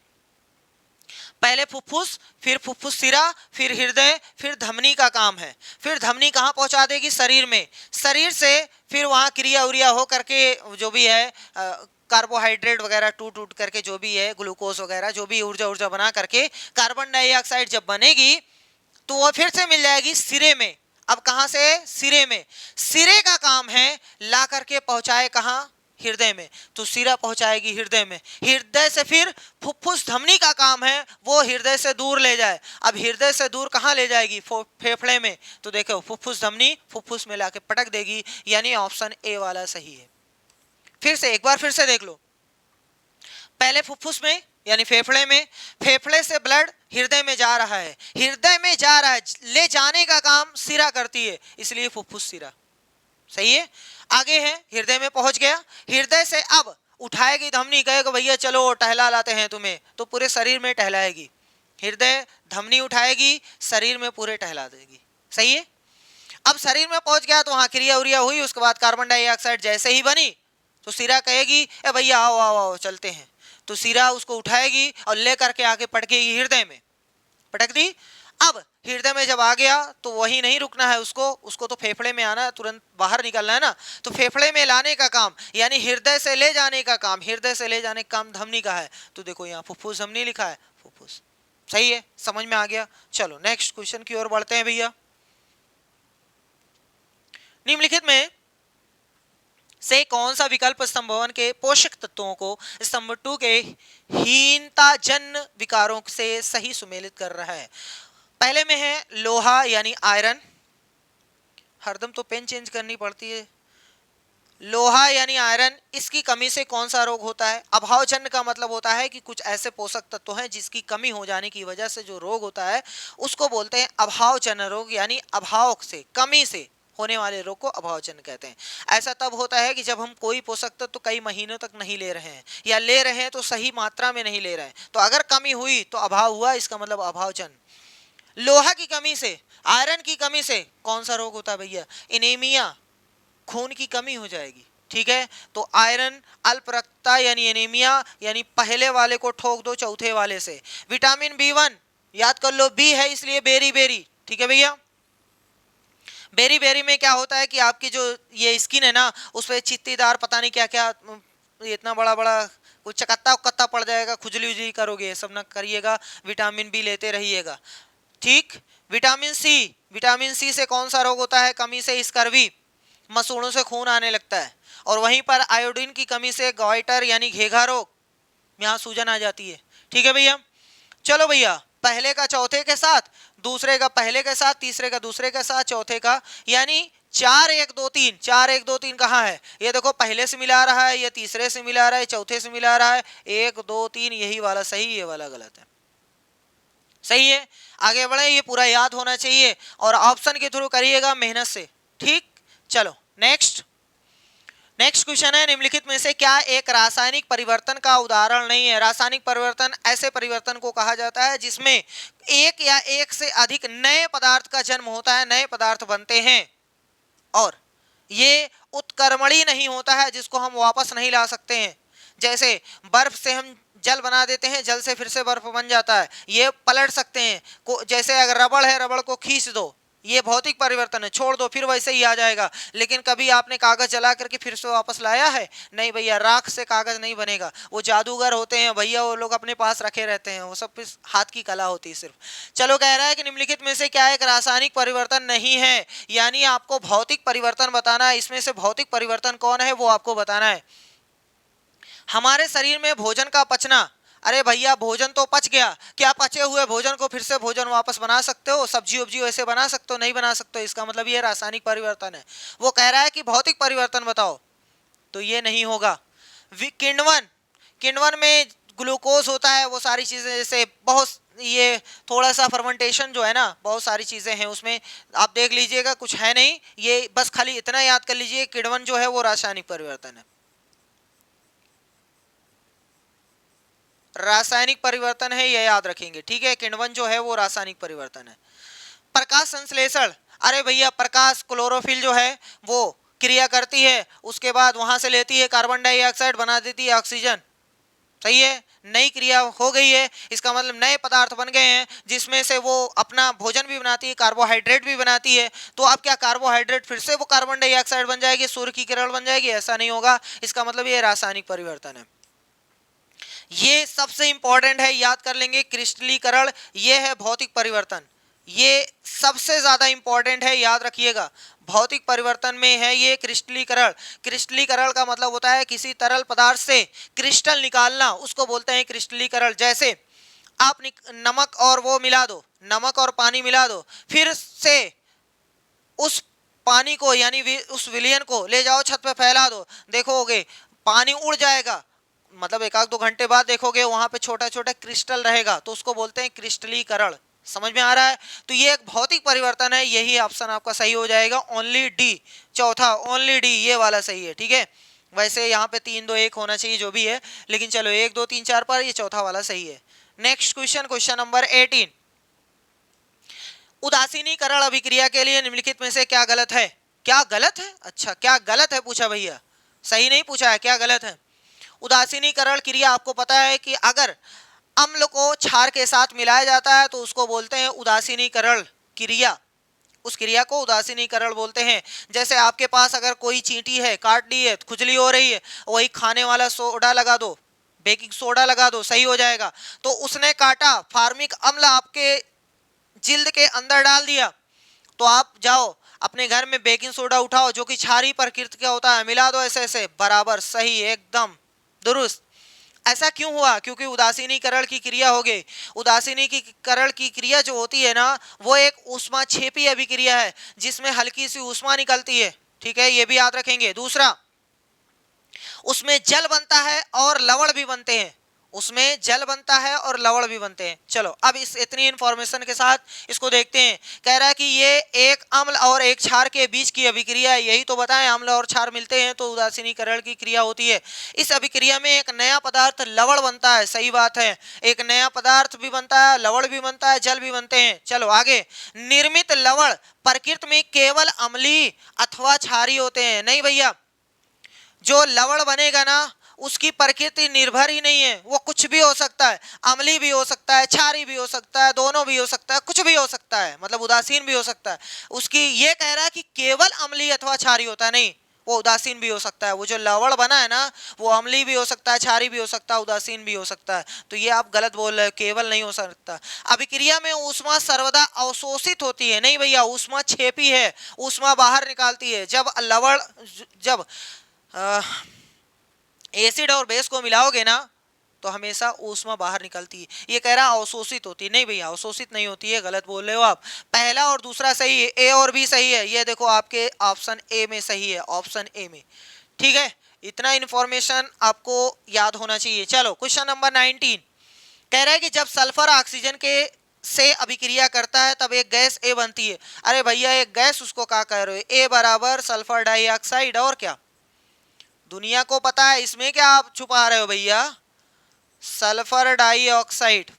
पहले फुफ्फुस, फिर फुफ्फुस सिरा, फिर हृदय, फिर धमनी का काम है। फिर धमनी कहाँ पहुंचा देगी? शरीर में, शरीर से फिर वहां क्रिया उरिया हो करके जो भी है कार्बोहाइड्रेट वगैरह टूट टूट करके जो भी है ग्लूकोज वगैरह जो भी ऊर्जा बना करके कार्बन डाइऑक्साइड जब बनेगी तो वह फिर से मिल जाएगी सिरे में। अब कहां से? सिरे में। सिरे का काम है ला करके पहुंचाए कहां? हृदय में, तो सिरा पहुंचाएगी हृदय में। हृदय से फिर फुफ्फुस धमनी का काम है वो हृदय से दूर ले जाए। अब हृदय से दूर कहां ले जाएगी? फेफड़े में। तो देखो फुफ्फुस धमनी फुफ्फुस में लाके पटक देगी, यानी ऑप्शन ए वाला सही है। फिर से एक बार फिर से देख लो, पहले फुफ्फुस में यानी फेफड़े में, फेफड़े से ब्लड हृदय में जा रहा है, हृदय में जा रहा है, ले जाने का काम सिरा करती है, इसलिए फुफ्फुस सिरा। सही है? आगे है, हृदय में पहुंच गया, हृदय से अब उठाएगी धमनी, कहेगा भैया चलो टहला लाते हैं तुम्हें, तो पूरे शरीर में टहलाएगी। हृदय धमनी उठाएगी, शरीर में पूरे टहला देगी। सही है? अब शरीर में पहुंच गया तो वहां क्रिया उरिया हुई, उसके बाद कार्बन डाइऑक्साइड जैसे ही बनी तो सिरा कहेगी ए भैया आओ आओ आओ चलते हैं, तो सिरा उसको उठाएगी और ले करके आके पटकेगी हृदय में, पटक दी। अब हृदय में जब आ गया तो वही नहीं रुकना है उसको, उसको तो फेफड़े में आना है, तुरंत बाहर निकलना है ना, तो फेफड़े में लाने का काम यानी हृदय से ले जाने का काम, हृदय से ले जाने का काम धमनी का है, तो देखो यहाँ फुफ्फुस धमनी लिखा है, फुफ्फुस। सही है, समझ में आ गया। चलो नेक्स्ट क्वेश्चन की ओर बढ़ते हैं भैया। निम्नलिखित में से कौन सा विकल्प स्तंभ वन के पोषक तत्वों को स्तंभ टू के हीनताजन्य विकारों से सही सुमेलित कर रहा है? पहले में है लोहा यानी आयरन, हरदम तो पेन चेंज करनी पड़ती है। लोहा यानी आयरन, इसकी कमी से कौन सा रोग होता है? अभावजन्य का मतलब होता है कि कुछ ऐसे पोषक तत्व हैं जिसकी कमी हो जाने की वजह से जो रोग होता है उसको बोलते हैं अभावजन्य रोग, यानी अभाव से, कमी से होने वाले रोग को अभावजन्य कहते हैं। ऐसा तब होता है कि जब हम कोई पोषक तत्व तो कई महीनों तक नहीं ले रहे हैं, या ले रहे हैं तो सही मात्रा में नहीं ले रहे हैं, तो अगर कमी हुई तो अभाव हुआ, इसका मतलब अभावजन्य। लोहा की कमी से, आयरन की कमी से कौन सा रोग होता है भैया? एनीमिया, खून की कमी हो जाएगी। ठीक है, तो आयरन अल्प रक्तता यानी एनीमिया, यानी पहले वाले को ठोक दो चौथे वाले से। विटामिन बी1 याद कर लो, बी है इसलिए बेरी बेरी। ठीक है भैया, बेरी बेरी में क्या होता है कि आपकी जो ये स्किन है ना उस पर चित्तीदार पता नहीं क्या क्या, इतना बड़ा बड़ा कुछ चकत्ता उकत्ता पड़ जाएगा, खुजली उजली करोगे, सब ना करिएगा, विटामिन बी लेते रहिएगा। ठीक, विटामिन सी, विटामिन सी से कौन सा रोग होता है? कमी से स्कर्वी, मसूड़ों से खून आने लगता है। और वहीं पर आयोडीन की कमी से गॉइटर यानी घेघा रोग, यहाँ सूजन आ जाती है। ठीक है भैया, चलो भैया, पहले का चौथे के साथ, दूसरे का पहले के साथ, तीसरे का दूसरे के साथ, चौथे का, यानी 4 1 2 3, 4 1 2 3 कहाँ है? ये देखो पहले से मिला रहा है, ये तीसरे से मिला रहा है, चौथे से मिला रहा है, 1 2 3 यही वाला सही, ये वाला गलत है। सही है, आगे बढ़े, ये पूरा याद होना चाहिए और ऑप्शन के थ्रू करिएगा मेहनत से। ठीक, चलो नेक्स्ट। नेक्स्ट क्वेश्चन है, निम्नलिखित में से क्या एक रासायनिक परिवर्तन का उदाहरण नहीं है? रासायनिक परिवर्तन ऐसे परिवर्तन को कहा जाता है जिसमें एक या एक से अधिक नए पदार्थ का जन्म होता है, नए पदार्थ बनते हैं, और ये उत्क्रमणीय नहीं होता है जिसको हम वापस नहीं ला सकते हैं। जैसे बर्फ से हम जल बना देते हैं, जल से फिर से बर्फ बन जाता है, ये पलट सकते हैं। जैसे अगर रबड़ है, रबड़ को खींच दो, ये भौतिक परिवर्तन है, छोड़ दो फिर वैसे ही आ जाएगा। लेकिन कभी आपने कागज जला करके फिर से वापस लाया है? नहीं भैया, राख से कागज नहीं बनेगा। वो जादूगर होते हैं भैया, वो लोग अपने पास रखे रहते हैं, वो सब हाथ की कला होती है सिर्फ। चलो, कह रहा है कि निम्नलिखित में से क्या एक रासायनिक परिवर्तन नहीं है, यानी आपको भौतिक परिवर्तन बताना है। इसमें से भौतिक परिवर्तन कौन है वो आपको बताना है। हमारे शरीर में भोजन का पचना, अरे भैया भोजन तो पच गया, क्या पचे हुए भोजन को फिर से भोजन वापस बना सकते हो? सब्जी उब्जी वैसे बना सकते हो? नहीं बना सकते हो, इसका मतलब ये रासायनिक परिवर्तन है। वो कह रहा है कि भौतिक परिवर्तन बताओ, तो ये नहीं होगा। किण्वन, किण्वन में ग्लूकोज होता है, वो सारी चीजें, जैसे बहुत ये थोड़ा सा फर्मेंटेशन जो है ना, बहुत सारी चीजें हैं उसमें, आप देख लीजिएगा, कुछ है नहीं, ये बस खाली इतना याद कर लीजिए, किण्वन जो है वो रासायनिक परिवर्तन है। रासायनिक परिवर्तन है, यह याद रखेंगे। ठीक है, किण्वन जो है वो रासायनिक परिवर्तन है। प्रकाश संश्लेषण, अरे भैया प्रकाश, क्लोरोफिल जो है वो क्रिया करती है, उसके बाद वहां से लेती है कार्बन डाइऑक्साइड, बना देती है ऑक्सीजन। सही है, नई क्रिया हो गई है, इसका मतलब नए पदार्थ बन गए हैं जिसमें से वो अपना भोजन भी बनाती है, कार्बोहाइड्रेट भी बनाती है। तो अब क्या कार्बोहाइड्रेट फिर से वो कार्बन डाइऑक्साइड बन जाएगी, सूर्य की किरण बन जाएगी? ऐसा नहीं होगा, इसका मतलब ये रासायनिक परिवर्तन है। ये सबसे इंपॉर्टेंट है, याद कर लेंगे। क्रिस्टलीकरण, ये है भौतिक परिवर्तन, ये सबसे ज्यादा इंपॉर्टेंट है, याद रखिएगा। भौतिक परिवर्तन में है ये क्रिस्टलीकरण। क्रिस्टलीकरण का मतलब होता है किसी तरल पदार्थ से क्रिस्टल निकालना, उसको बोलते हैं क्रिस्टलीकरण। जैसे आप नमक और वो मिला दो, नमक और पानी मिला दो, फिर से उस पानी को यानी उस विलयन को ले जाओ छत पे फैला दो, देखोगे पानी उड़ जाएगा, मतलब एक आध 2 घंटे बाद देखोगे वहां पे छोटा छोटा क्रिस्टल रहेगा, तो उसको बोलते हैं क्रिस्टलीकरण। समझ में आ रहा है? तो ये एक भौतिक परिवर्तन है, यही ऑप्शन आपका सही हो जाएगा, ओनली डी, चौथा ओनली डी, ये वाला सही है। ठीक है, वैसे यहाँ पे 3 2 1 होना चाहिए जो भी है, लेकिन चलो 1 2 3 4 पर ये चौथा वाला सही है। Next question, question number 18। उदासीनीकरण अभिक्रिया के लिए निम्नलिखित में से क्या गलत है? क्या गलत है? अच्छा, क्या गलत है पूछा भैया, सही नहीं पूछा है, क्या गलत है? उदासीनीकरण क्रिया आपको पता है कि अगर अम्ल को क्षार के साथ मिलाया जाता है तो उसको बोलते हैं उदासीनीकरण क्रिया, उस क्रिया को उदासीनीकरण बोलते हैं। जैसे आपके पास अगर कोई चींटी है, काट ली है, खुजली हो रही है, वही खाने वाला सोडा लगा दो, बेकिंग सोडा लगा दो, सही हो जाएगा। तो उसने काटा, फार्मिक अम्ल आपके जिल्द के अंदर डाल दिया, तो आप जाओ अपने घर में बेकिंग सोडा उठाओ जो कि क्षारीय प्रकृति का होता है, मिला दो, ऐसे ऐसे बराबर सही, एकदम दुरुस्त। ऐसा क्यों हुआ? क्योंकि उदासीनीकरण की क्रिया हो गई। उदासीनीकरण की क्रिया जो होती है ना, वो एक ऊष्माक्षेपी अभिक्रिया है जिसमें हल्की सी ऊष्मा निकलती है, ठीक है, ये भी याद रखेंगे। दूसरा, उसमें जल बनता है और लवण भी बनते हैं, उसमें जल बनता है और लवण भी बनते हैं। चलो अब इस इतनी इंफॉर्मेशन के साथ इसको देखते हैं। कह रहा है कि ये एक अम्ल और एक क्षार के बीच की अभिक्रिया है, यही तो बताएं, अम्ल और क्षार मिलते हैं तो उदासीनीकरण की क्रिया होती है। इस अभिक्रिया में एक नया पदार्थ लवण बनता है, सही बात है, एक नया पदार्थ भी बनता है, लवण भी बनता है, जल भी बनते हैं। चलो आगे, निर्मित लवण प्रकृति में केवल अम्लीय अथवा क्षारीय होते हैं। नहीं भैया, जो लवण बनेगा ना उसकी प्रकृति निर्भर ही नहीं है, वो कुछ भी हो सकता है, अम्लीय भी हो सकता है, क्षारीय भी हो सकता है, दोनों भी हो सकता है, कुछ भी हो सकता है, मतलब उदासीन भी हो सकता है। उसकी ये कह रहा है कि केवल अम्लीय अथवा क्षारीय होता है, नहीं, वो उदासीन भी हो सकता है। वो जो लवण बना है ना, वो अम्लीय भी हो सकता है, क्षारीय भी हो सकता है, उदासीन भी हो सकता है। तो ये आप गलत बोल रहे हो, केवल नहीं हो सकता। अभिक्रिया में ऊष्मा सर्वदा अवशोषित होती है, नहीं भैया, ऊष्मा क्षेपी है, ऊष्मा बाहर निकालती है। जब एसिड और बेस को मिलाओगे ना तो हमेशा ऊष्मा बाहर निकलती है। ये कह रहा अवशोषित होती है, नहीं भैया, अवशोषित नहीं होती है, गलत बोल रहे हो आप। पहला और दूसरा सही है, ए और बी सही है, ये देखो आपके ऑप्शन ए में सही है, ऑप्शन ए में, ठीक है। इतना इंफॉर्मेशन आपको याद होना चाहिए। चलो क्वेश्चन नंबर 19 कह रहा है कि जब सल्फर ऑक्सीजन के से अभिक्रिया करता है तब एक गैस ए बनती है। अरे भैया, एक गैस, उसको क्या कह रहे हो? ए बराबर सल्फर डाइऑक्साइड, और क्या, दुनिया को पता है, इसमें क्या आप छुपा रहे हो भैया? Sulphur dioxide.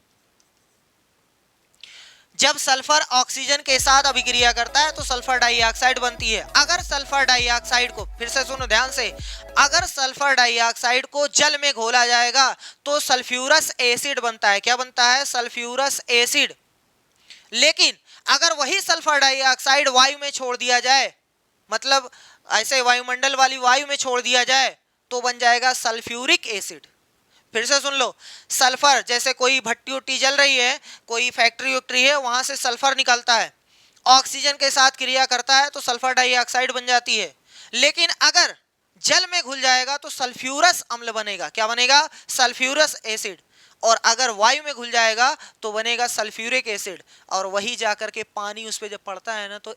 जब सल्फर ऑक्सीजन के साथ अभिक्रिया करता है तो सल्फर डाइऑक्साइड बनती है। अगर सल्फर डाइऑक्साइड को, फिर से सुनो ध्यान से, अगर सल्फर डाइऑक्साइड को जल में घोला जाएगा तो सल्फ्यूरस एसिड बनता है। क्या बनता है? Sulphurous acid. लेकिन अगर वही सल्फर डाइऑक्साइड वायु में छोड़ दिया जाए, मतलब ऐसे वायुमंडल वाली वायु में छोड़ दिया जाए, तो बन जाएगा सल्फ्यूरिक एसिड। फिर से सुन लो, सल्फर, जैसे कोई भट्टी उट्टी जल रही है, कोई फैक्ट्री वैक्ट्री है, वहां से सल्फर निकलता है, ऑक्सीजन के साथ क्रिया करता है तो सल्फर डाइऑक्साइड बन जाती है। लेकिन अगर जल में घुल जाएगा तो सल्फ्यूरस अम्ल बनेगा। क्या बनेगा? Sulphurous acid. और अगर वायु में घुल जाएगा तो बनेगा सल्फ्यूरिक एसिड। और वही जाकर के पानी उस पर जब पड़ता है ना, तो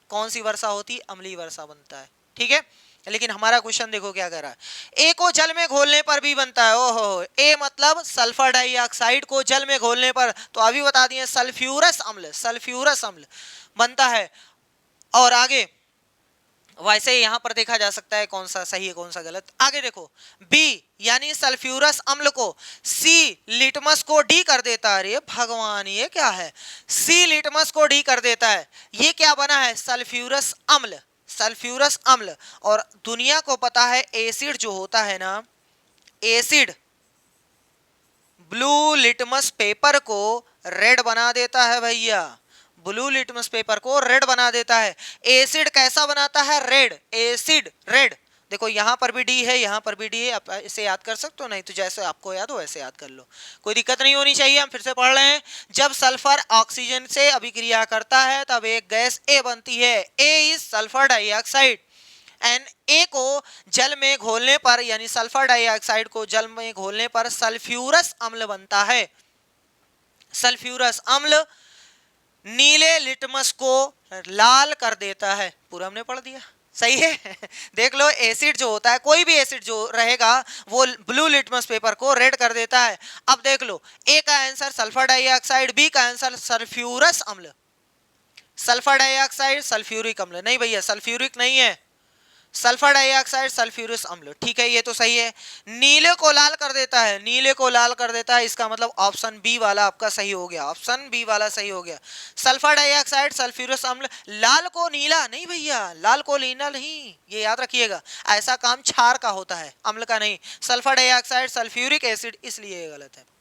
कौन सी वर्षा होती है? अम्लीय वर्षा बनता है, ठीक है। लेकिन हमारा क्वेश्चन देखो क्या कर रहा है, ए को जल में घोलने पर भी बनता है। ओहो, ए मतलब सल्फर डाइऑक्साइड को जल में घोलने पर, तो अभी बता दिए सल्फ्यूरस अम्ल, सल्फ्यूरस अम्ल बनता है। और आगे वैसे यहां पर देखा जा सकता है कौन सा सही है कौन सा गलत। आगे देखो, बी यानी सल्फ्यूरस अम्ल को सी लिटमस को डी कर देता है। अरे भगवान, ये क्या है? सी लिटमस को डी कर देता है, ये क्या बना है? सल्फ्यूरस अम्ल, सल्फ्यूरस अम्ल। और दुनिया को पता है एसिड जो होता है ना, एसिड ब्लू लिटमस पेपर को रेड बना देता है भैया, ब्लू लिटमस पेपर को रेड बना देता है। एसिड कैसा बनाता है? Red, acid red. देखो यहाँ पर भी डी है, यहाँ पर भी डी है, आप इसे याद कर सकते हो, नहीं तो जैसे आपको याद हो वैसे याद कर लो, कोई दिक्कत नहीं होनी चाहिए। हम फिर से पढ़ रहे हैं, जब सल्फर ऑक्सीजन से अभिक्रिया करता है तब एक गैस ए बनती है। ए इज सल्फर डाइऑक्साइड एंड ए को जल में घोलने पर, यानी सल्फर डाइऑक्साइड को जल में घोलने पर सल्फ्यूरस अम्ल बनता है। सल्फ्यूरस अम्ल नीले लिटमस को लाल कर देता है। पूरा हमने पढ़ दिया, सही है। देख लो, एसिड जो होता है, कोई भी एसिड जो रहेगा वो ब्लू लिटमस पेपर को रेड कर देता है। अब देख लो, ए का आंसर सल्फर डाइऑक्साइड, बी का आंसर सल्फ्यूरस अम्ल। सल्फर डाइऑक्साइड सल्फ्यूरिक अम्ल, नहीं भैया, सल्फ्यूरिक नहीं है, सल्फर डाइऑक्साइड सल्फ्यूरस अम्ल, ठीक है ये तो सही है। नीले को लाल कर देता है, नीले को लाल कर देता है, इसका मतलब ऑप्शन बी वाला आपका सही हो गया, ऑप्शन बी वाला सही हो गया। सल्फर डाइऑक्साइड सल्फ्यूरस अम्ल, लाल को नीला नहीं भैया, लाल को नीला नहीं, ये याद रखिएगा, ऐसा काम क्षार का होता है, अम्ल का नहीं। सल्फर डाइऑक्साइड सल्फ्यूरिक एसिड, इसलिए ये गलत है।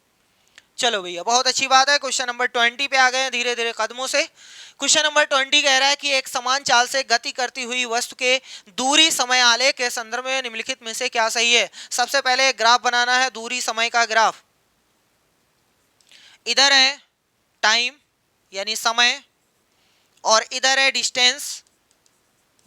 चलो भैया बहुत अच्छी बात है। क्वेश्चन नंबर 20 पे आ गए धीरे धीरे कदमों से। क्वेश्चन नंबर 20 कह रहा है कि एक समान चाल से गति करती हुई वस्तु के दूरी समय आलेख के संदर्भ में निम्नलिखित में से क्या सही है। सबसे पहले ग्राफ बनाना है, दूरी समय का ग्राफ। इधर है टाइम यानी समय, और इधर है डिस्टेंस,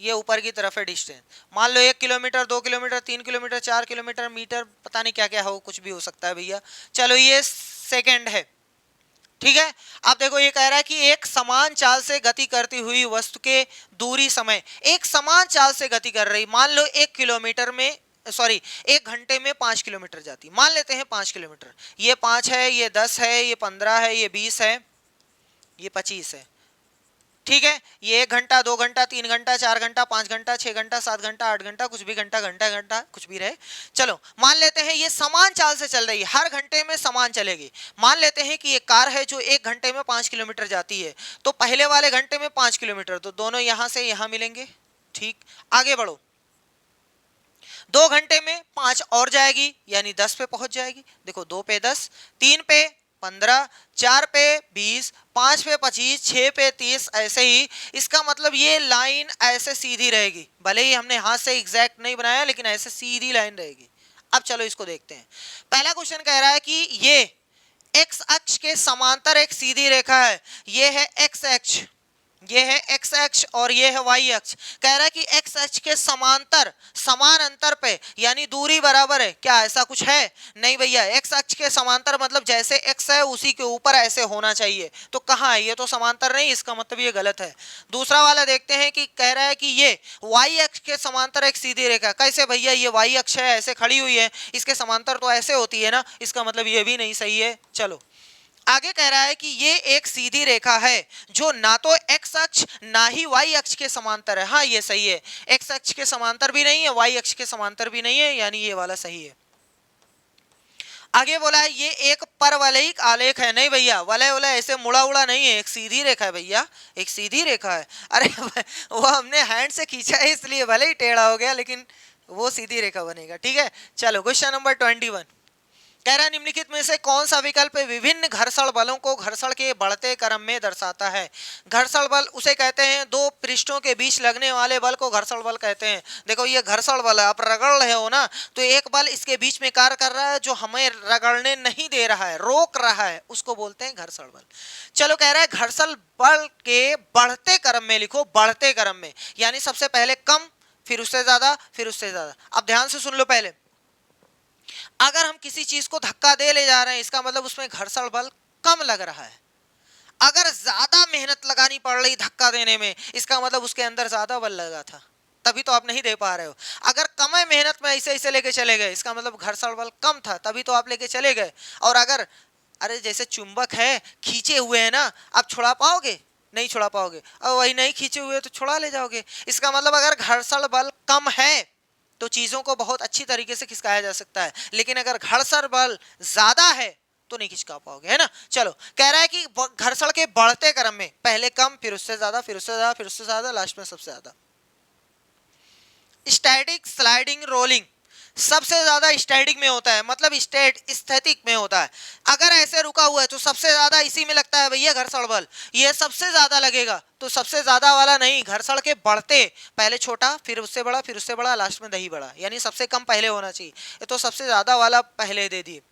ये ऊपर की तरफ है डिस्टेंस। मान लो 1 kilometre, 2 kilometre, 3 kilometre, 4 kilometre, metre, पता नहीं क्या क्या हो, कुछ भी हो सकता है भैया। चलो ये सेकंड है, ठीक है। अब देखो ये कह रहा है कि एक समान चाल से गति करती हुई वस्तु के दूरी समय, एक समान चाल से गति कर रही, मान लो 1 किलोमीटर में, सॉरी 1 घंटे में 5 किलोमीटर जाती, मान लेते हैं 5 किलोमीटर। ये 5 है, ये 10 है, ये 15 है, ये 20 है, ये 25 है, ठीक है। ये 1 घंटा, 2 घंटा, 3 घंटा, 4 घंटा, 5 घंटा, 6 घंटा, 7 घंटा, 8 घंटा, कुछ भी घंटा, घंटा घंटा कुछ भी रहे। चलो मान लेते हैं ये समान चाल से चल रही है, हर घंटे में समान चलेगी। मान लेते हैं कि ये कार है जो 1 घंटे में 5 किलोमीटर जाती है, तो पहले वाले घंटे में 5 किलोमीटर, तो दोनों यहां से यहां मिलेंगे, ठीक। आगे बढ़ो, 2 घंटे में 5 और जाएगी यानी 10 पे पहुंच जाएगी। देखो 2 पे 10, 3 पे 15, 4 पे 20, 5 पे 25, 6 पे 30, ऐसे ही। इसका मतलब ये लाइन ऐसे सीधी रहेगी, भले ही हमने हाथ से एग्जैक्ट नहीं बनाया, लेकिन ऐसे सीधी लाइन रहेगी। अब चलो इसको देखते हैं। पहला क्वेश्चन कह रहा है कि ये एक्स अक्ष के समांतर एक सीधी रेखा है, ये है एक्स अक्ष, ये है एक्स अक्ष और ये है वाई अक्ष। कह रहा है कि एक्स अक्ष के समांतर समान अंतर पे यानी दूरी बराबर है, क्या ऐसा कुछ है? नहीं भैया, एक्स अक्ष के समांतर मतलब जैसे एक्स है उसी के ऊपर ऐसे होना चाहिए, तो कहाँ है? ये तो समांतर नहीं, इसका मतलब ये गलत है। दूसरा वाला देखते हैं कि कह रहा है कि ये वाई अक्ष के समांतर एक सीधी रेखा, कैसे भैया? ये वाई अक्ष है, ऐसे खड़ी हुई है, इसके समांतर तो ऐसे होती है ना, इसका मतलब ये भी नहीं सही है। चलो आगे कह रहा है कि ये एक सीधी रेखा है जो ना तो एक्स अक्ष ना ही वाई अक्ष के समांतर है। हाँ ये सही है, एक्स अक्ष के समांतर भी नहीं है, वाई अक्ष के समांतर भी नहीं है, यानी ये वाला सही है। आगे बोला है ये एक परवलयिक आलेख है। नहीं भैया, वलय वलय ऐसे मुड़ा उड़ा नहीं है, एक सीधी रेखा है भैया, एक सीधी रेखा है। अरे वो हमने हैंड से खींचा है इसलिए भले ही टेढ़ा हो गया, लेकिन वो सीधी रेखा बनेगा, ठीक है। चलो क्वेश्चन नंबर 21 कह रहा है निम्नलिखित में से कौन सा विकल्प विभिन्न घर्षण बलों को घर्षण के बढ़ते क्रम में दर्शाता है। घर्षण बल उसे कहते हैं, दो पृष्ठों के बीच लगने वाले बल को घर्षण बल कहते हैं। देखो ये घर्षण बल है, आप रगड़ रहे हो ना, तो एक बल इसके बीच में कार्य कर रहा है जो हमें रगड़ने नहीं दे रहा है, रोक रहा है, उसको बोलते हैं घर्षण बल। चलो कह रहा है घर्षण बल के बढ़ते क्रम में लिखो, बढ़ते क्रम में यानी सबसे पहले कम, फिर उससे ज्यादा, फिर उससे ज्यादा। अब ध्यान से सुन लो, पहले अगर हम किसी चीज को धक्का दे ले जा रहे हैं, इसका मतलब उसमें घर्षण बल कम लग रहा है। अगर ज्यादा मेहनत लगानी पड़ रही धक्का देने में, इसका मतलब उसके अंदर ज्यादा बल लगा था, तभी तो आप नहीं दे पा रहे हो। अगर कम मेहनत में ऐसे ऐसे लेके चले गए, इसका मतलब घर्षण बल कम था, तभी तो आप लेके चले गए। और अगर अरे जैसे चुंबक है, खींचे हुए है ना, आप छुड़ा पाओगे? नहीं छुड़ा पाओगे। और वही नहीं खींचे हुए तो छुड़ा ले जाओगे। इसका मतलब अगर घर्षण बल कम है तो चीजों को बहुत अच्छी तरीके से खिसकाया जा सकता है, लेकिन अगर घर्षण बल ज्यादा है तो नहीं खिसका पाओगे, है ना। चलो कह रहा है कि घर्षण के बढ़ते क्रम में पहले कम, फिर उससे ज्यादा, फिर उससे ज्यादा, फिर उससे ज्यादा, लास्ट में सबसे ज्यादा। स्टैटिक स्लाइडिंग रोलिंग सबसे ज्यादा स्टैटिक में होता है, मतलब स्थैतिक में होता है। अगर ऐसे रुका हुआ है तो सबसे ज्यादा इसी में लगता है भैया घर्षण बल, ये सबसे ज्यादा लगेगा। तो सबसे ज्यादा वाला नहीं, घर्षण के बढ़ते, पहले छोटा, फिर उससे बड़ा, फिर उससे बड़ा, लास्ट में दही बड़ा, यानी सबसे कम पहले होना चाहिए, ये तो सबसे ज्यादा वाला पहले दे दिए।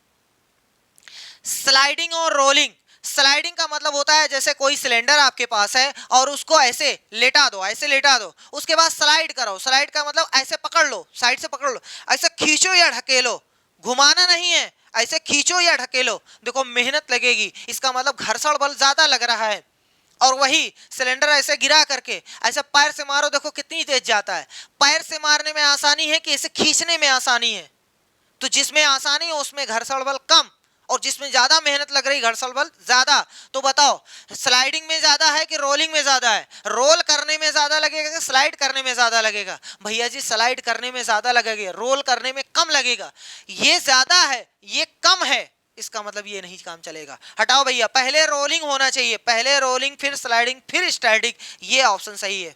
स्लाइडिंग और रोलिंग, स्लाइडिंग का मतलब होता है जैसे कोई सिलेंडर आपके पास है और उसको ऐसे लेटा दो, ऐसे लेटा दो, उसके बाद स्लाइड करो। स्लाइड का मतलब ऐसे पकड़ लो, साइड से पकड़ लो, ऐसे खींचो या ढकेलो, घुमाना नहीं है, ऐसे खींचो या ढकेलो। देखो मेहनत लगेगी, इसका मतलब घर्षण बल ज्यादा लग रहा है। और वही सिलेंडर ऐसे गिरा करके ऐसे पैर से मारो, देखो कितनी तेज जाता है। पैर से मारने में आसानी है कि इसे खींचने में आसानी है? तो जिसमें आसानी हो उसमें घर्षण बल कम, और जिसमें ज्यादा मेहनत लग रही, घर्षण बल ज्यादा, तो बताओ स्लाइडिंग में ज्यादा है कि रोलिंग में ज्यादा है? रोल करने में ज्यादा लगेगा कि स्लाइड करने में ज्यादा लगेगा? भैया जी स्लाइड करने में ज्यादा लगेगा, रोल करने में कम लगेगा। ये ज्यादा है, ये कम है, इसका मतलब ये नहीं काम चलेगा। हटाओ भैया, पहले रोलिंग होना चाहिए, पहले रोलिंग फिर स्लाइडिंग फिर स्टैटिक, ये ऑप्शन सही है।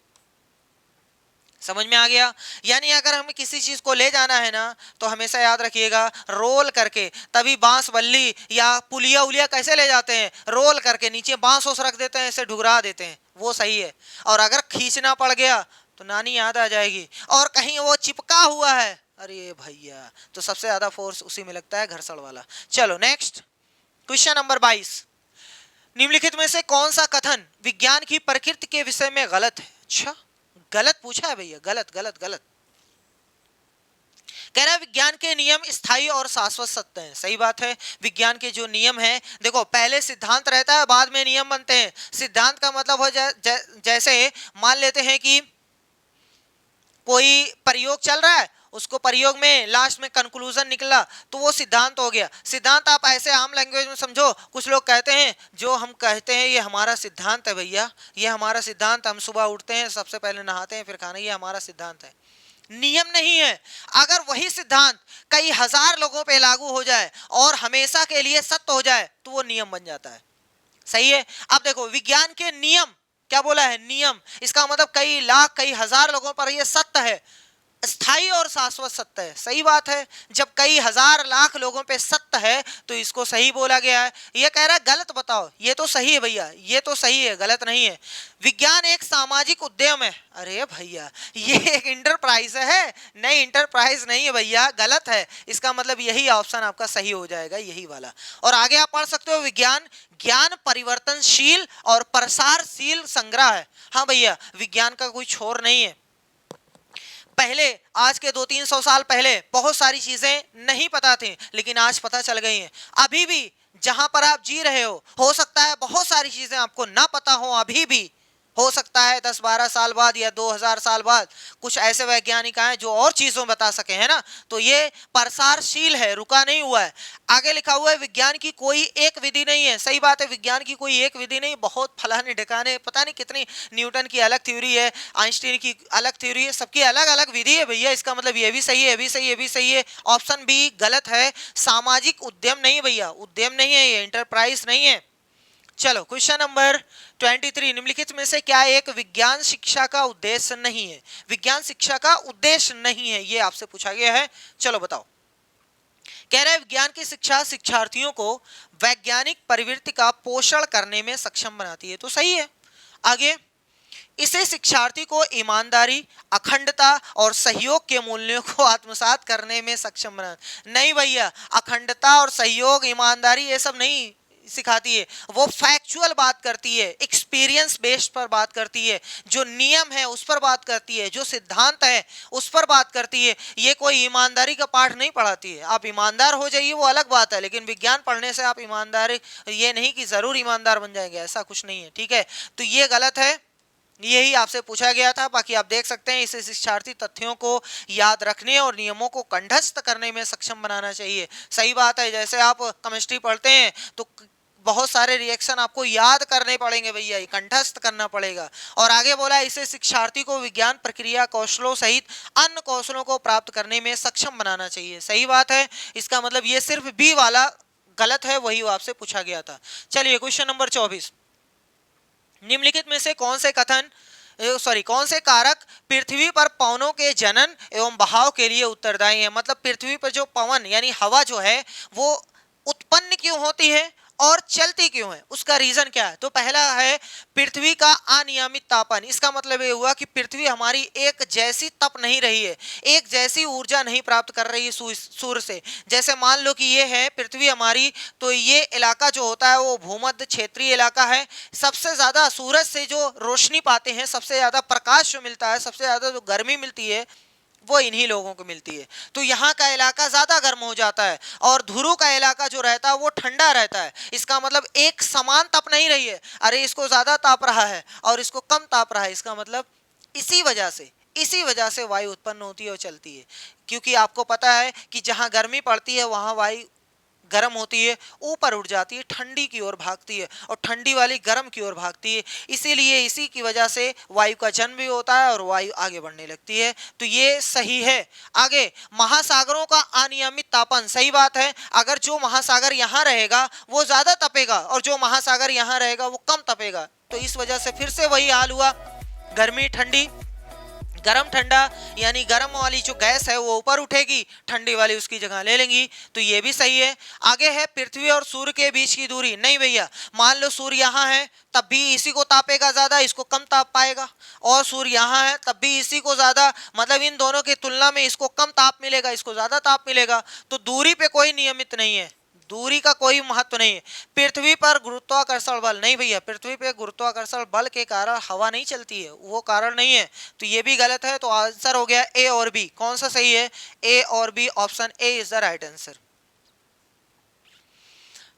समझ में आ गया? यानी अगर हमें किसी चीज को ले जाना है ना, तो हमेशा याद रखिएगा रोल करके, तभी बांस बल्ली या पुलिया उलिया कैसे ले जाते हैं? रोल करके नीचे बांस ओस रख देते हैं, ऐसे ढुकरा देते हैं, वो सही है। और अगर खींचना पड़ गया तो नानी याद आ जाएगी। और कहीं वो चिपका हुआ है, अरे भैया, तो सबसे ज्यादा फोर्स उसी में लगता है, घर्षण वाला। चलो नेक्स्ट क्वेश्चन नंबर 22, निम्नलिखित में से कौन सा कथन विज्ञान की प्रकृति के विषय में गलत है? अच्छा, गलत पूछा है भैया, गलत गलत गलत। कह रहा है विज्ञान के नियम स्थायी और शाश्वत सत्य हैं। सही बात है, विज्ञान के जो नियम हैं, देखो पहले सिद्धांत रहता है, बाद में नियम बनते हैं। सिद्धांत का मतलब हो जैसे मान लेते हैं कि कोई प्रयोग चल रहा है, उसको प्रयोग में लास्ट में कंक्लूजन निकला, तो वो सिद्धांत हो गया। सिद्धांत आप ऐसे आम लैंग्वेज में समझो, कुछ लोग कहते हैं जो हम कहते हैं ये हमारा सिद्धांत है भैया, ये हमारा सिद्धांत, हम सुबह उठते हैं सबसे पहले नहाते हैं फिर खाना, ये हमारा सिद्धांत है। नियम नहीं है। अगर वही सिद्धांत कई हजार लोगों पे लागू हो जाए और हमेशा के लिए सत्य हो जाए तो वो नियम बन जाता है। सही है। अब देखो विज्ञान के नियम, क्या बोला है? नियम। इसका मतलब कई लाख कई हजार लोगों पर ये सत्य है, स्थायी और शाश्वत सत्य है। सही बात है, जब कई हजार लाख लोगों पे सत्य है तो इसको सही बोला गया है। ये कह रहा है गलत, बताओ। ये तो सही है भैया, ये तो सही है, गलत नहीं है। विज्ञान एक सामाजिक उद्यम है। अरे भैया, ये एक इंटरप्राइज है। नहीं, इंटरप्राइज नहीं है भैया, गलत है। इसका मतलब यही ऑप्शन आपका सही हो जाएगा, यही वाला। और आगे आप पढ़ सकते हो, विज्ञान ज्ञान परिवर्तनशील और प्रसारशील संग्रह है। हाँ भैया, विज्ञान का कोई छोर नहीं है। पहले, आज के 200-300 साल पहले बहुत सारी चीजें नहीं पता थी, लेकिन आज पता चल गई हैं। अभी भी जहां पर आप जी रहे हो सकता है बहुत सारी चीजें आपको ना पता हो, अभी भी हो सकता है 10-12 साल बाद या 2000 साल बाद कुछ ऐसे वैज्ञानिक आए जो और चीजों बता सके, है ना। तो ये प्रसारशील है, रुका नहीं हुआ है। आगे लिखा हुआ है विज्ञान की कोई एक विधि नहीं है। सही बात है, विज्ञान की कोई एक विधि नहीं, बहुत फलाने ढिकाने, पता नहीं कितनी, न्यूटन की अलग थ्योरी है, आइंस्टीन की अलग थ्योरी है, सबकी अलग अलग विधि है भैया। इसका मतलब ये भी सही है, ये भी सही है, ये भी सही है। ऑप्शन बी गलत है। सामाजिक उद्यम नहीं भैया, उद्यम नहीं है ये, इंटरप्राइज नहीं है। चलो क्वेश्चन नंबर 23, निम्नलिखित में से क्या एक विज्ञान शिक्षा का उद्देश्य नहीं है? विज्ञान शिक्षा का उद्देश्य नहीं है, ये आपसे पूछा गया है। चलो बताओ। कह रहे हैं विज्ञान की शिक्षा शिक्षार्थियों को वैज्ञानिक प्रवृत्ति का पोषण करने में सक्षम बनाती है, तो सही है। आगे, इसे शिक्षार्थी को ईमानदारी, अखंडता और सहयोग के मूल्यों को आत्मसात करने में सक्षम बना। नहीं भैया, अखंडता और सहयोग, ईमानदारी ये सब नहीं सिखाती है। वो फैक्चुअल बात करती है, एक्सपीरियंस बेस्ड पर बात करती है, जो नियम है उस पर बात करती है, जो सिद्धांत है उस पर बात करती है। ये कोई ईमानदारी का पाठ नहीं पढ़ाती है। आप ईमानदार हो जाइए वो अलग बात है, लेकिन विज्ञान पढ़ने से आप ईमानदारी, ये नहीं कि जरूर ईमानदार बन जाएंगे, ऐसा कुछ नहीं है। ठीक है, तो ये गलत है, यही आपसे पूछा गया था। बाकी आप देख सकते हैं, इसे शिक्षार्थी तथ्यों को याद रखने और नियमों को कंठस्थ करने में सक्षम बनाना चाहिए। सही बात है, जैसे आप केमिस्ट्री पढ़ते हैं तो बहुत सारे रिएक्शन आपको याद करने पड़ेंगे भैया, कंठस्थ करना पड़ेगा। और आगे बोला इसे शिक्षार्थी को विज्ञान प्रक्रिया कौशलों सहित अन्य कौशलों को प्राप्त करने में सक्षम बनाना चाहिए। सही बात है, इसका मतलब ये सिर्फ बी वाला गलत है, वही आपसे पूछा गया था। चलिए क्वेश्चन नंबर 24, निम्नलिखित में से कौन से कारक पृथ्वी पर पवनों के जनन एवं बहाव के लिए उत्तरदायी है? मतलब पृथ्वी पर जो पवन यानी हवा जो है वो उत्पन्न क्यों होती है और चलती क्यों है, उसका रीजन क्या है? तो पहला है पृथ्वी का अनियमित तापन। इसका मतलब ये हुआ कि पृथ्वी हमारी एक जैसी तप नहीं रही है, एक जैसी ऊर्जा नहीं प्राप्त कर रही है सूर्य से। जैसे मान लो कि ये है पृथ्वी हमारी, तो ये इलाका जो होता है वो भूमध्य क्षेत्रीय इलाका है। सबसे ज्यादा सूरज से जो रोशनी पाते हैं, सबसे ज्यादा प्रकाश जो मिलता है, सबसे ज्यादा जो गर्मी मिलती है वो इन्हीं लोगों को मिलती है। तो यहाँ का इलाका ज्यादा गर्म हो जाता है और ध्रुव का इलाका जो रहता है वो ठंडा रहता है। इसका मतलब एक समान ताप नहीं रही है, अरे इसको ज्यादा ताप रहा है और इसको कम ताप रहा है। इसका मतलब इसी वजह से वायु उत्पन्न होती है और चलती है। क्योंकि आपको पता है कि जहाँ गर्मी पड़ती है वहाँ वायु गर्म होती है ऊपर उठ जाती है, ठंडी की ओर भागती है, और ठंडी वाली गर्म की ओर भागती है। इसीलिए इसी की वजह से वायु का जन्म भी होता है और वायु आगे बढ़ने लगती है। तो ये सही है। आगे, महासागरों का अनियमित तापन, सही बात है। अगर जो महासागर यहाँ रहेगा वो ज्यादा तपेगा और जो महासागर यहाँ रहेगा वो कम तपेगा, तो इस वजह से फिर से वही हाल हुआ, गर्मी ठंडी, गरम ठंडा, यानी गरम वाली जो गैस है वो ऊपर उठेगी, ठंडी वाली उसकी जगह ले लेंगी। तो ये भी सही है। आगे है पृथ्वी और सूर्य के बीच की दूरी, नहीं भैया, मान लो सूर्य यहाँ है तब भी इसी को तापेगा ज्यादा, इसको कम ताप पाएगा, और सूर्य यहाँ है तब भी इसी को ज्यादा, मतलब इन दोनों की तुलना में इसको कम ताप मिलेगा, इसको ज्यादा ताप मिलेगा। तो दूरी पे कोई नियमित नहीं है, दूरी का कोई महत्व नहीं है। पृथ्वी पर गुरुत्वाकर्षण बल, नहीं भैया, पृथ्वी पे गुरुत्वाकर्षण बल के कारण हवा नहीं चलती है, वो कारण नहीं है। तो ये भी गलत है। तो आंसर हो गया ए और बी। कौन सा सही है? ए और B, option A is the right answer.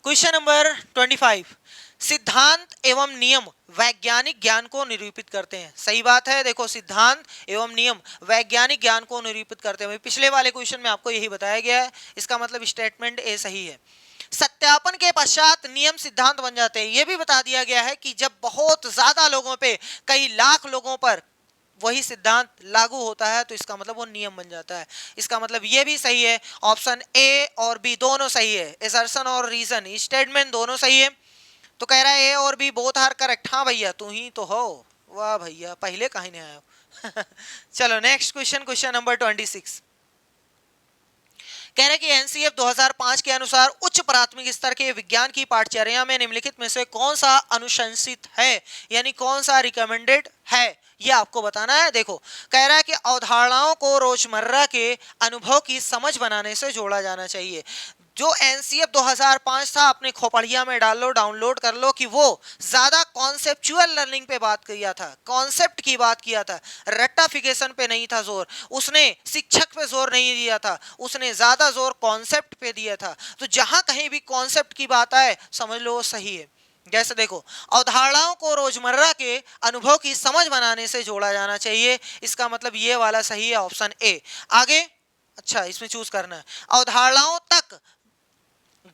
Question number 25, सिद्धांत एवं नियम वैज्ञानिक ज्ञान को निरूपित करते हैं। सही बात है। देखो, सिद्धांत एवं नियम वैज्ञानिक ज्ञान को निरूपित करते हैं। पिछले वाले क्वेश्चन में आपको यही बताया गया है, इसका मतलब स्टेटमेंट ए सही है। सत्यापन के पश्चात नियम सिद्धांत बन जाते हैं। यह भी बता दिया गया है कि जब बहुत ज्यादा लोगों पे, कई लाख लोगों पर वही सिद्धांत लागू होता है तो इसका मतलब वो नियम बन जाता है। इसका मतलब ये भी सही है। ऑप्शन ए और बी दोनों सही है। असर्शन और रीजन, स्टेटमेंट दोनों सही है। तो कह रहा है ए और बी बोथ आर करेक्ट। हाँ भैया, तू ही तो हो। वाह भैया, पहले कहीं नहीं आया। चलो नेक्स्ट क्वेश्चन, क्वेश्चन नंबर 26। कह रहे कि एनसीएफ 2005 के अनुसार उच्च प्राथमिक स्तर के विज्ञान की पाठ्यचर्या में निम्नलिखित में से कौन सा अनुशंसित है, यानी कौन सा रिकमेंडेड है, ये आपको बताना है। देखो, कह रहा है कि अवधारणाओं को रोजमर्रा के अनुभव की समझ बनाने से जोड़ा जाना चाहिए। जो एनसीएफ 2005 था, अपने खोपड़िया में डाल लो, डाउनलोड कर लो, कि वो ज्यादा कॉन्सेप्चुअल लर्निंग पे बात किया था, कॉन्सेप्ट की बात किया था, रट्टाफिकेशन पे नहीं था जोर, उसने शिक्षक पे जोर नहीं दिया था, उसने ज्यादा जोर कॉन्सेप्ट पे दिया था। तो जहां कहीं भी कॉन्सेप्ट की बात आए, समझ लो सही है। जैसे देखो, अवधारणाओं को रोजमर्रा के अनुभव की समझ बनाने से जोड़ा जाना चाहिए, इसका मतलब ये वाला सही है, ऑप्शन ए। आगे, अच्छा, इसमें चूज करना है। अवधारणाओं तक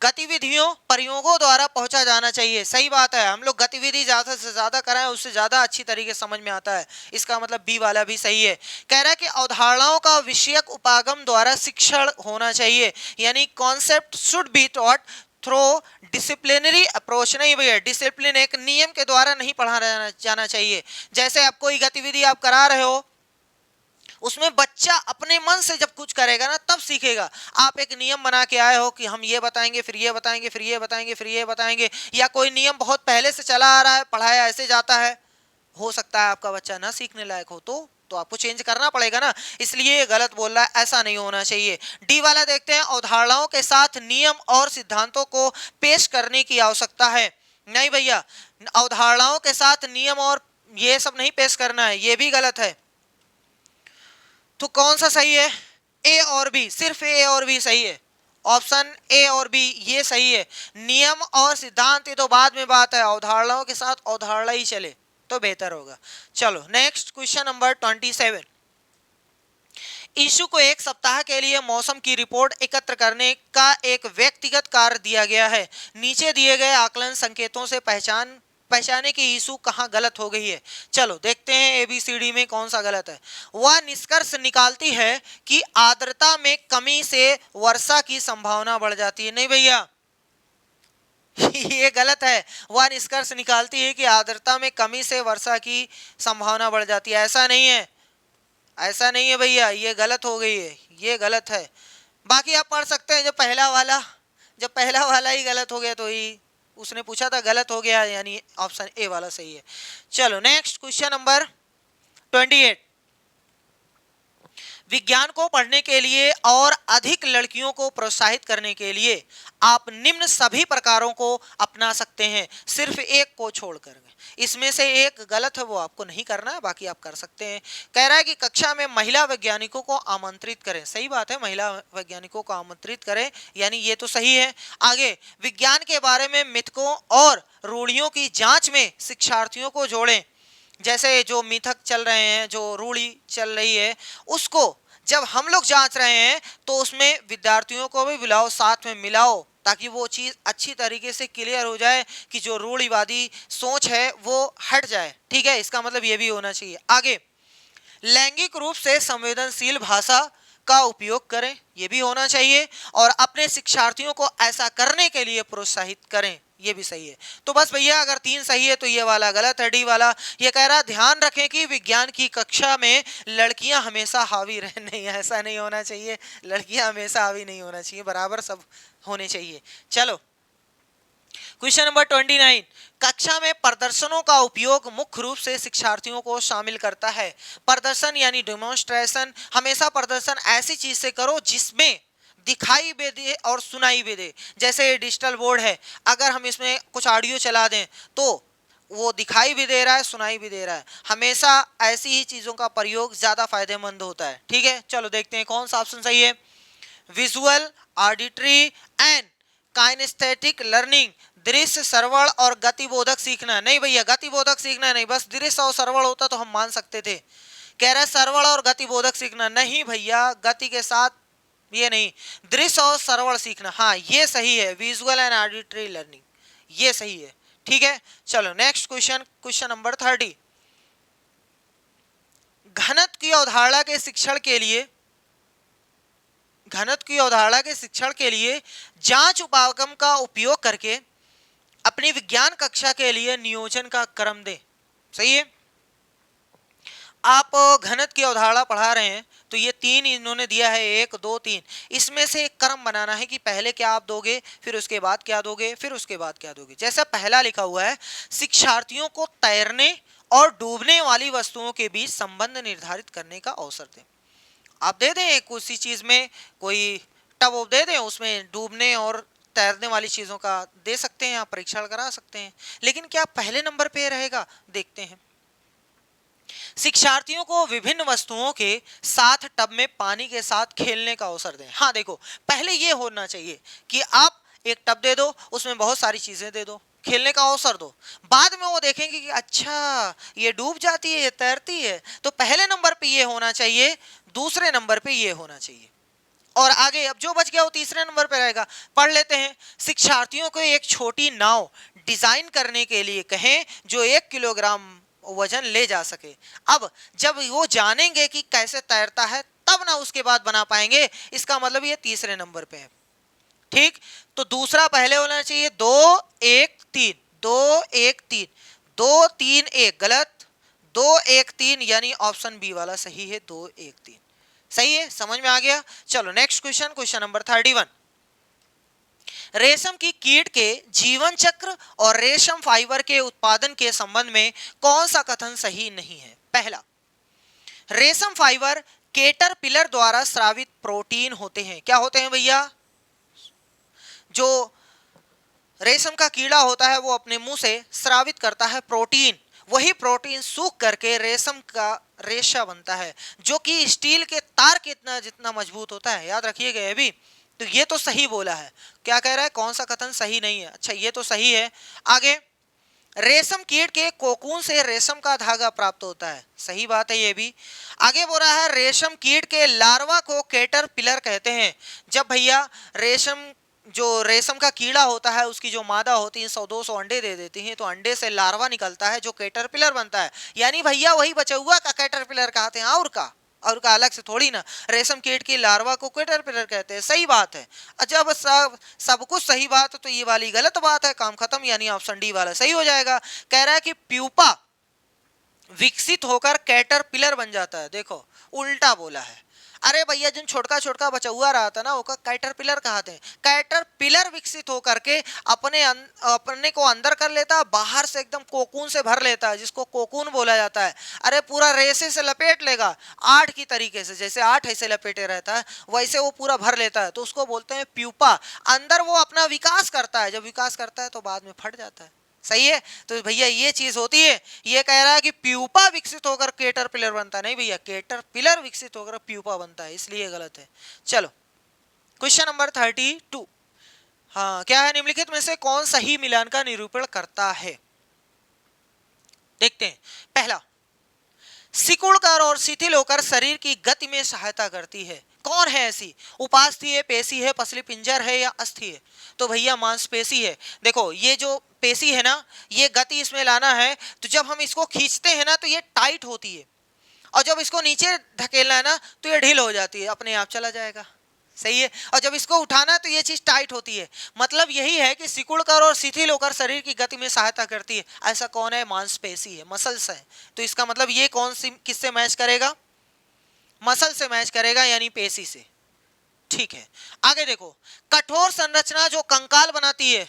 गतिविधियों प्रयोगों द्वारा पहुंचा जाना चाहिए। सही बात है, हम लोग गतिविधि ज्यादा से ज्यादा कराएं, उससे ज्यादा अच्छी तरीके से समझ में आता है। इसका मतलब बी वाला भी सही है। कह रहा है कि अवधारणाओं का विषयक उपागम द्वारा शिक्षण होना चाहिए, यानी concept should be taught through disciplinary approach. नहीं भैया, डिसिप्लिन एक नियम के द्वारा नहीं पढ़ाना जाना चाहिए। जैसे आप कोई गतिविधि आप करा रहे हो, उसमें बच्चा अपने मन से जब कुछ करेगा ना तब सीखेगा। आप एक नियम बना के आए हो कि हम ये बताएंगे, फिर ये बताएंगे, फिर ये बताएंगे, फिर ये बताएंगे, या कोई नियम बहुत पहले से चला आ रहा है, पढ़ाया ऐसे जाता है, हो सकता है आपका बच्चा ना सीखने लायक हो, तो आपको चेंज करना पड़ेगा ना। इसलिए ये गलत बोल रहा है, ऐसा नहीं होना चाहिए। डी वाला देखते हैं, अवधारणाओं के साथ नियम और सिद्धांतों को पेश करने की आवश्यकता है। नहीं भैया, अवधारणाओं के साथ नियम और ये सब नहीं पेश करना है, ये भी गलत है। तो कौन सा सही है? ए और बी, सिर्फ ए और बी सही है। ऑप्शन ए और बी ये सही है। नियम और सिद्धांत ये तो बाद में बात है, अवधारणाओं के साथ अवधारणा ही चले तो बेहतर होगा। चलो नेक्स्ट क्वेश्चन नंबर 27। ईशु को एक सप्ताह के लिए मौसम की रिपोर्ट एकत्र करने का एक व्यक्तिगत कार्य दिया गया है। नीचे दिए गए आकलन संकेतों से पहचाने कि यीशु कहाँ गलत हो गई है। चलो देखते हैं एबीसीडी में कौन सा गलत है। वह निष्कर्ष निकालती है कि आर्द्रता में कमी से वर्षा की संभावना बढ़ जाती है। नहीं भैया, ये गलत है। वह निष्कर्ष निकालती है कि आर्द्रता में कमी से वर्षा की संभावना बढ़ जाती है, ऐसा नहीं है, ऐसा नहीं है भैया, ये गलत हो गई है, ये गलत है। बाकी आप पढ़ सकते हैं, जब पहला वाला ही गलत हो गया तो ही उसने पूछा था गलत हो गया, यानी ऑप्शन ए वाला सही है। चलो नेक्स्ट क्वेश्चन नंबर 28। विज्ञान को पढ़ने के लिए और अधिक लड़कियों को प्रोत्साहित करने के लिए आप निम्न सभी प्रकारों को अपना सकते हैं, सिर्फ एक को छोड़कर। इसमें से एक गलत है, वो आपको नहीं करना है, बाकी आप कर सकते हैं। कह रहा है कि कक्षा में महिला वैज्ञानिकों को आमंत्रित करें। सही बात है, महिला वैज्ञानिकों को आमंत्रित करें, यानी ये तो सही है। आगे, विज्ञान के बारे में मिथकों और रूढ़ियों की जांच में शिक्षार्थियों को जोड़ें। जैसे जो मिथक चल रहे हैं, जो रूढ़ी चल रही है, उसको जब हम लोग जांच रहे हैं तो उसमें विद्यार्थियों को भी बुलाओ, साथ में मिलाओ, ताकि वो चीज अच्छी तरीके से क्लियर हो जाए कि जो रूढ़िवादी सोच है वो हट जाए। ठीक है, इसका मतलब ये भी होना चाहिए। आगे, लैंगिक रूप से संवेदनशील भाषा का उपयोग करें, ये भी होना चाहिए, और अपने शिक्षार्थियों को ऐसा करने के लिए प्रोत्साहित करें, ये भी सही है। तो बस भैया अगर 3 सही है तो ये वाला गलत है, डी वाला। ये कह रहा है ध्यान रखें कि विज्ञान की कक्षा में लड़कियां हमेशा हावी रहे। नहीं, ऐसा नहीं होना चाहिए, लड़कियां हमेशा हावी नहीं होना चाहिए, बराबर सब होने चाहिए। चलो क्वेश्चन नंबर 29, कक्षा में प्रदर्शनों का उपयोग मुख्य रूप से शिक्षार्थियों को शामिल करता है। प्रदर्शन यानी डेमोन्स्ट्रेशन, हमेशा प्रदर्शन ऐसी चीज से करो जिसमें दिखाई भी दे और सुनाई भी दे। जैसे डिजिटल बोर्ड है, अगर हम इसमें कुछ ऑडियो चला दें तो वो दिखाई भी दे रहा है, सुनाई भी दे रहा है। हमेशा ऐसी ही चीजों का प्रयोग ज्यादा फायदेमंद होता है। ठीक है, चलो देखते हैं कौन सा ऑप्शन सही है। Visual, auditory and kinaesthetic learning, दृश्य, श्रवण और गतिबोधक सीखना। नहीं भैया, गतिबोधक सीखना नहीं, बस दृश्य और श्रवण होता तो हम मान सकते थे। कह रहा है श्रवण और गतिबोधक सीखना, नहीं भैया, गति के साथ ये नहीं, दृश्य और श्रवण सीखना। हाँ ये सही है, विजुअल एंड ऑडिटरी लर्निंग, ये सही है। ठीक है, चलो नेक्स्ट क्वेश्चन, क्वेश्चन नंबर 30, घनत्व की अवधारणा के शिक्षण के लिए, घनत्व की अवधारणा के शिक्षण के लिए जांच उपागम का उपयोग करके अपनी विज्ञान कक्षा के लिए नियोजन का क्रम दें। सही है, आप घनत्व की अवधारणा पढ़ा रहे हैं तो ये 3 इन्होंने दिया है, 1 2 3, इसमें से एक क्रम बनाना है कि पहले क्या आप दोगे, फिर उसके बाद क्या दोगे, फिर उसके बाद क्या दोगे। जैसा पहला लिखा हुआ है, शिक्षार्थियों को तैरने और डूबने वाली वस्तुओं के बीच संबंध निर्धारित करने का अवसर दें। आप दे दें किसी चीज में, कोई टब दे दें, उसमें डूबने और तैरने वाली चीजों का दे सकते हैं, आप परीक्षण करा सकते हैं। लेकिन क्या पहले नंबर पे रहेगा, देखते हैं। शिक्षार्थियों को विभिन्न वस्तुओं के साथ टब में पानी के साथ खेलने का अवसर दें। हाँ देखो, पहले ये होना चाहिए कि आप एक टब दे दो, उसमें बहुत सारी चीजें दे दो, खेलने का अवसर दो। बाद में वो देखेंगे कि अच्छा ये डूब जाती है, ये तैरती है। तो पहले नंबर पे ये होना चाहिए, दूसरे नंबर पे ये होना चाहिए, और आगे अब जो बच गया वो तीसरे नंबर पे रहेगा। पढ़ लेते हैं। शिक्षार्थियों को एक छोटी नाव डिजाइन करने के लिए कहें जो 1 किलोग्राम वजन ले जा सके। अब जब वो जानेंगे कि कैसे तैरता है तब ना उसके बाद बना पाएंगे, इसका मतलब ये तीसरे नंबर पे है। ठीक, तो दूसरा पहले होना चाहिए, 2 1 3, 2 1 3, 2 3 1 गलत, 2 1 3 यानी ऑप्शन बी वाला सही है, 2 1 3 सही है। समझ में आ गया। चलो नेक्स्ट क्वेश्चन, क्वेश्चन नंबर 31, रेशम की कीट के जीवन चक्र और रेशम फाइबर के उत्पादन के संबंध में कौन सा कथन सही नहीं है। पहला, रेशम फाइबर कैटरपिलर द्वारा स्रावित प्रोटीन होते हैं। क्या होते हैं भैया, जो रेशम का कीड़ा होता है वो अपने मुंह से स्रावित करता है प्रोटीन, वही प्रोटीन सूख करके रेशम का रेशा बनता है, जो कि स्टील के तार के इतना जितना मजबूत होता है। याद रखिएगा ये भी। तो ये तो सही बोला है। क्या कह रहा है, कौन सा कथन सही नहीं है। अच्छा ये तो सही है। आगे, रेशम कीट के कोकून से रेशम का धागा प्राप्त होता है, सही बात है ये भी। आगे बोल रहा है रेशम कीट के लार्वा को कैटरपिलर कहते हैं। जब भैया रेशम, जो रेशम का कीड़ा होता है उसकी जो मादा होती है 100-200 अंडे दे देती हैं, तो अंडे से लार्वा निकलता है जो कैटरपिलर बनता है। यानी भैया वही बचा हुआ का कैटरपिलर कहते हैं, और का अलग से थोड़ी ना। रेशम कीट की लार्वा को कैटरपिलर कहते हैं, सही बात है। अच्छा बस सब कुछ सही बात है तो ये वाली गलत बात है, काम खत्म, यानी ऑप्शन डी वाला सही हो जाएगा। कह रहा है कि प्यूपा विकसित होकर कैटरपिलर बन जाता है। देखो उल्टा बोला है। अरे भैया जिन छोटका छोटका बचा हुआ रहा था ना वो कैटरपिलर कहते हैं। कैटरपिलर विकसित होकर के अपने को अंदर कर लेता है, बाहर से एकदम कोकून से भर लेता है, जिसको कोकून बोला जाता है। अरे पूरा रेशे से लपेट लेगा, आठ की तरीके से, जैसे आठ ऐसे लपेटे रहता है वैसे वो पूरा भर लेता है, तो उसको बोलते हैं प्यूपा। अंदर वो अपना विकास करता है, जब विकास करता है तो बाद में फट जाता है। सही है, तो भैया ये चीज होती है। ये कह रहा है कि प्यूपा विकसित होकर कैटरपिलर बनता, नहीं भैया कैटरपिलर विकसित होकर प्यूपा बनता है, इसलिए गलत है। चलो क्वेश्चन नंबर 32, हाँ क्या है, निम्नलिखित में से कौन सही मिलान का निरूपण करता है। देखते हैं। पहला, सिकुड़कर और शिथिल होकर शरीर की गति में सहायता करती है। कौन है ऐसी? उपास्थि है, पेशी है, पसली पिंजर है या अस्थि है? तो भैया मांसपेशी है। देखो ये जो पेशी है ना, ये गति इसमें लाना है, तो जब हम इसको खींचते हैं ना तो ये टाइट होती है, और जब इसको नीचे धकेलना है ना तो ये ढील हो जाती है, अपने आप चला जाएगा। सही है। और जब इसको उठाना है तो ये चीज टाइट होती है। मतलब यही है कि सिकुड़कर और शिथिल होकर शरीर की गति में सहायता करती है। ऐसा कौन है? मांसपेशी है, मसल्स है। तो इसका मतलब ये कौन सी किससे मैच करेगा? मसल से मैच करेगा, यानी पेशी से। ठीक है, आगे देखो, कठोर संरचना जो कंकाल बनाती है,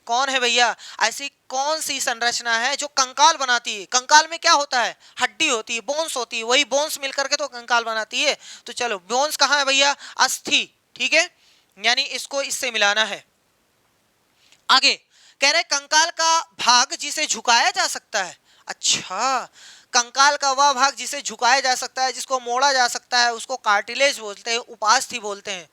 कौन है भैया? ऐसी कौन सी संरचना है जो कंकाल बनाती है? कंकाल में क्या होता है? हड्डी होती है, बोन्स होती है, वही बोन्स मिलकर के तो कंकाल बनाती है। तो चलो, बोन्स कहाँ है भैया? अस्थि। ठीक है, यानी इसको इससे मिलाना है। आगे कह रहे कंकाल का भाग जिसे झुकाया जा सकता है। अच्छा, कंकाल का वह भाग जिसे झुकाया जा सकता है, जिसको मोड़ा जा सकता है, उसको कार्टिलेज बोलते हैं, उपास्थि बोलते हैं।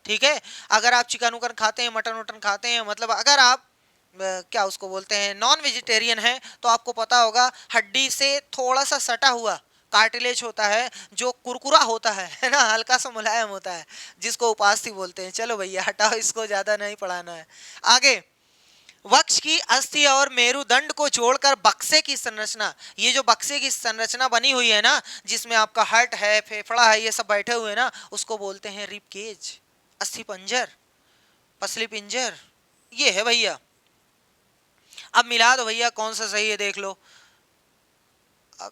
ठीक है, अगर आप चिकन उकन खाते हैं, मटन वटन खाते हैं, मतलब अगर आप क्या उसको बोलते हैं, नॉन वेजिटेरियन है, तो आपको पता होगा हड्डी से थोड़ा सा सटा हुआ कार्टिलेज होता है, जो कुरकुरा होता है ना, हल्का सा मुलायम होता है, जिसको उपास्थि बोलते हैं। चलो भैया हटाओ, इसको ज्यादा नहीं पढ़ाना है। आगे, वक्ष की अस्थि और मेरुदंड को जोड़कर बक्से की संरचना, ये जो बक्से की संरचना बनी हुई है ना, जिसमें आपका हार्ट है, फेफड़ा है, ये सब बैठे हुए हैं ना, उसको बोलते हैं रिब केज, अस्थि पंजर, पसली पिंजर। ये है भैया। अब मिला दो भैया, कौन सा सही है देख लो। अब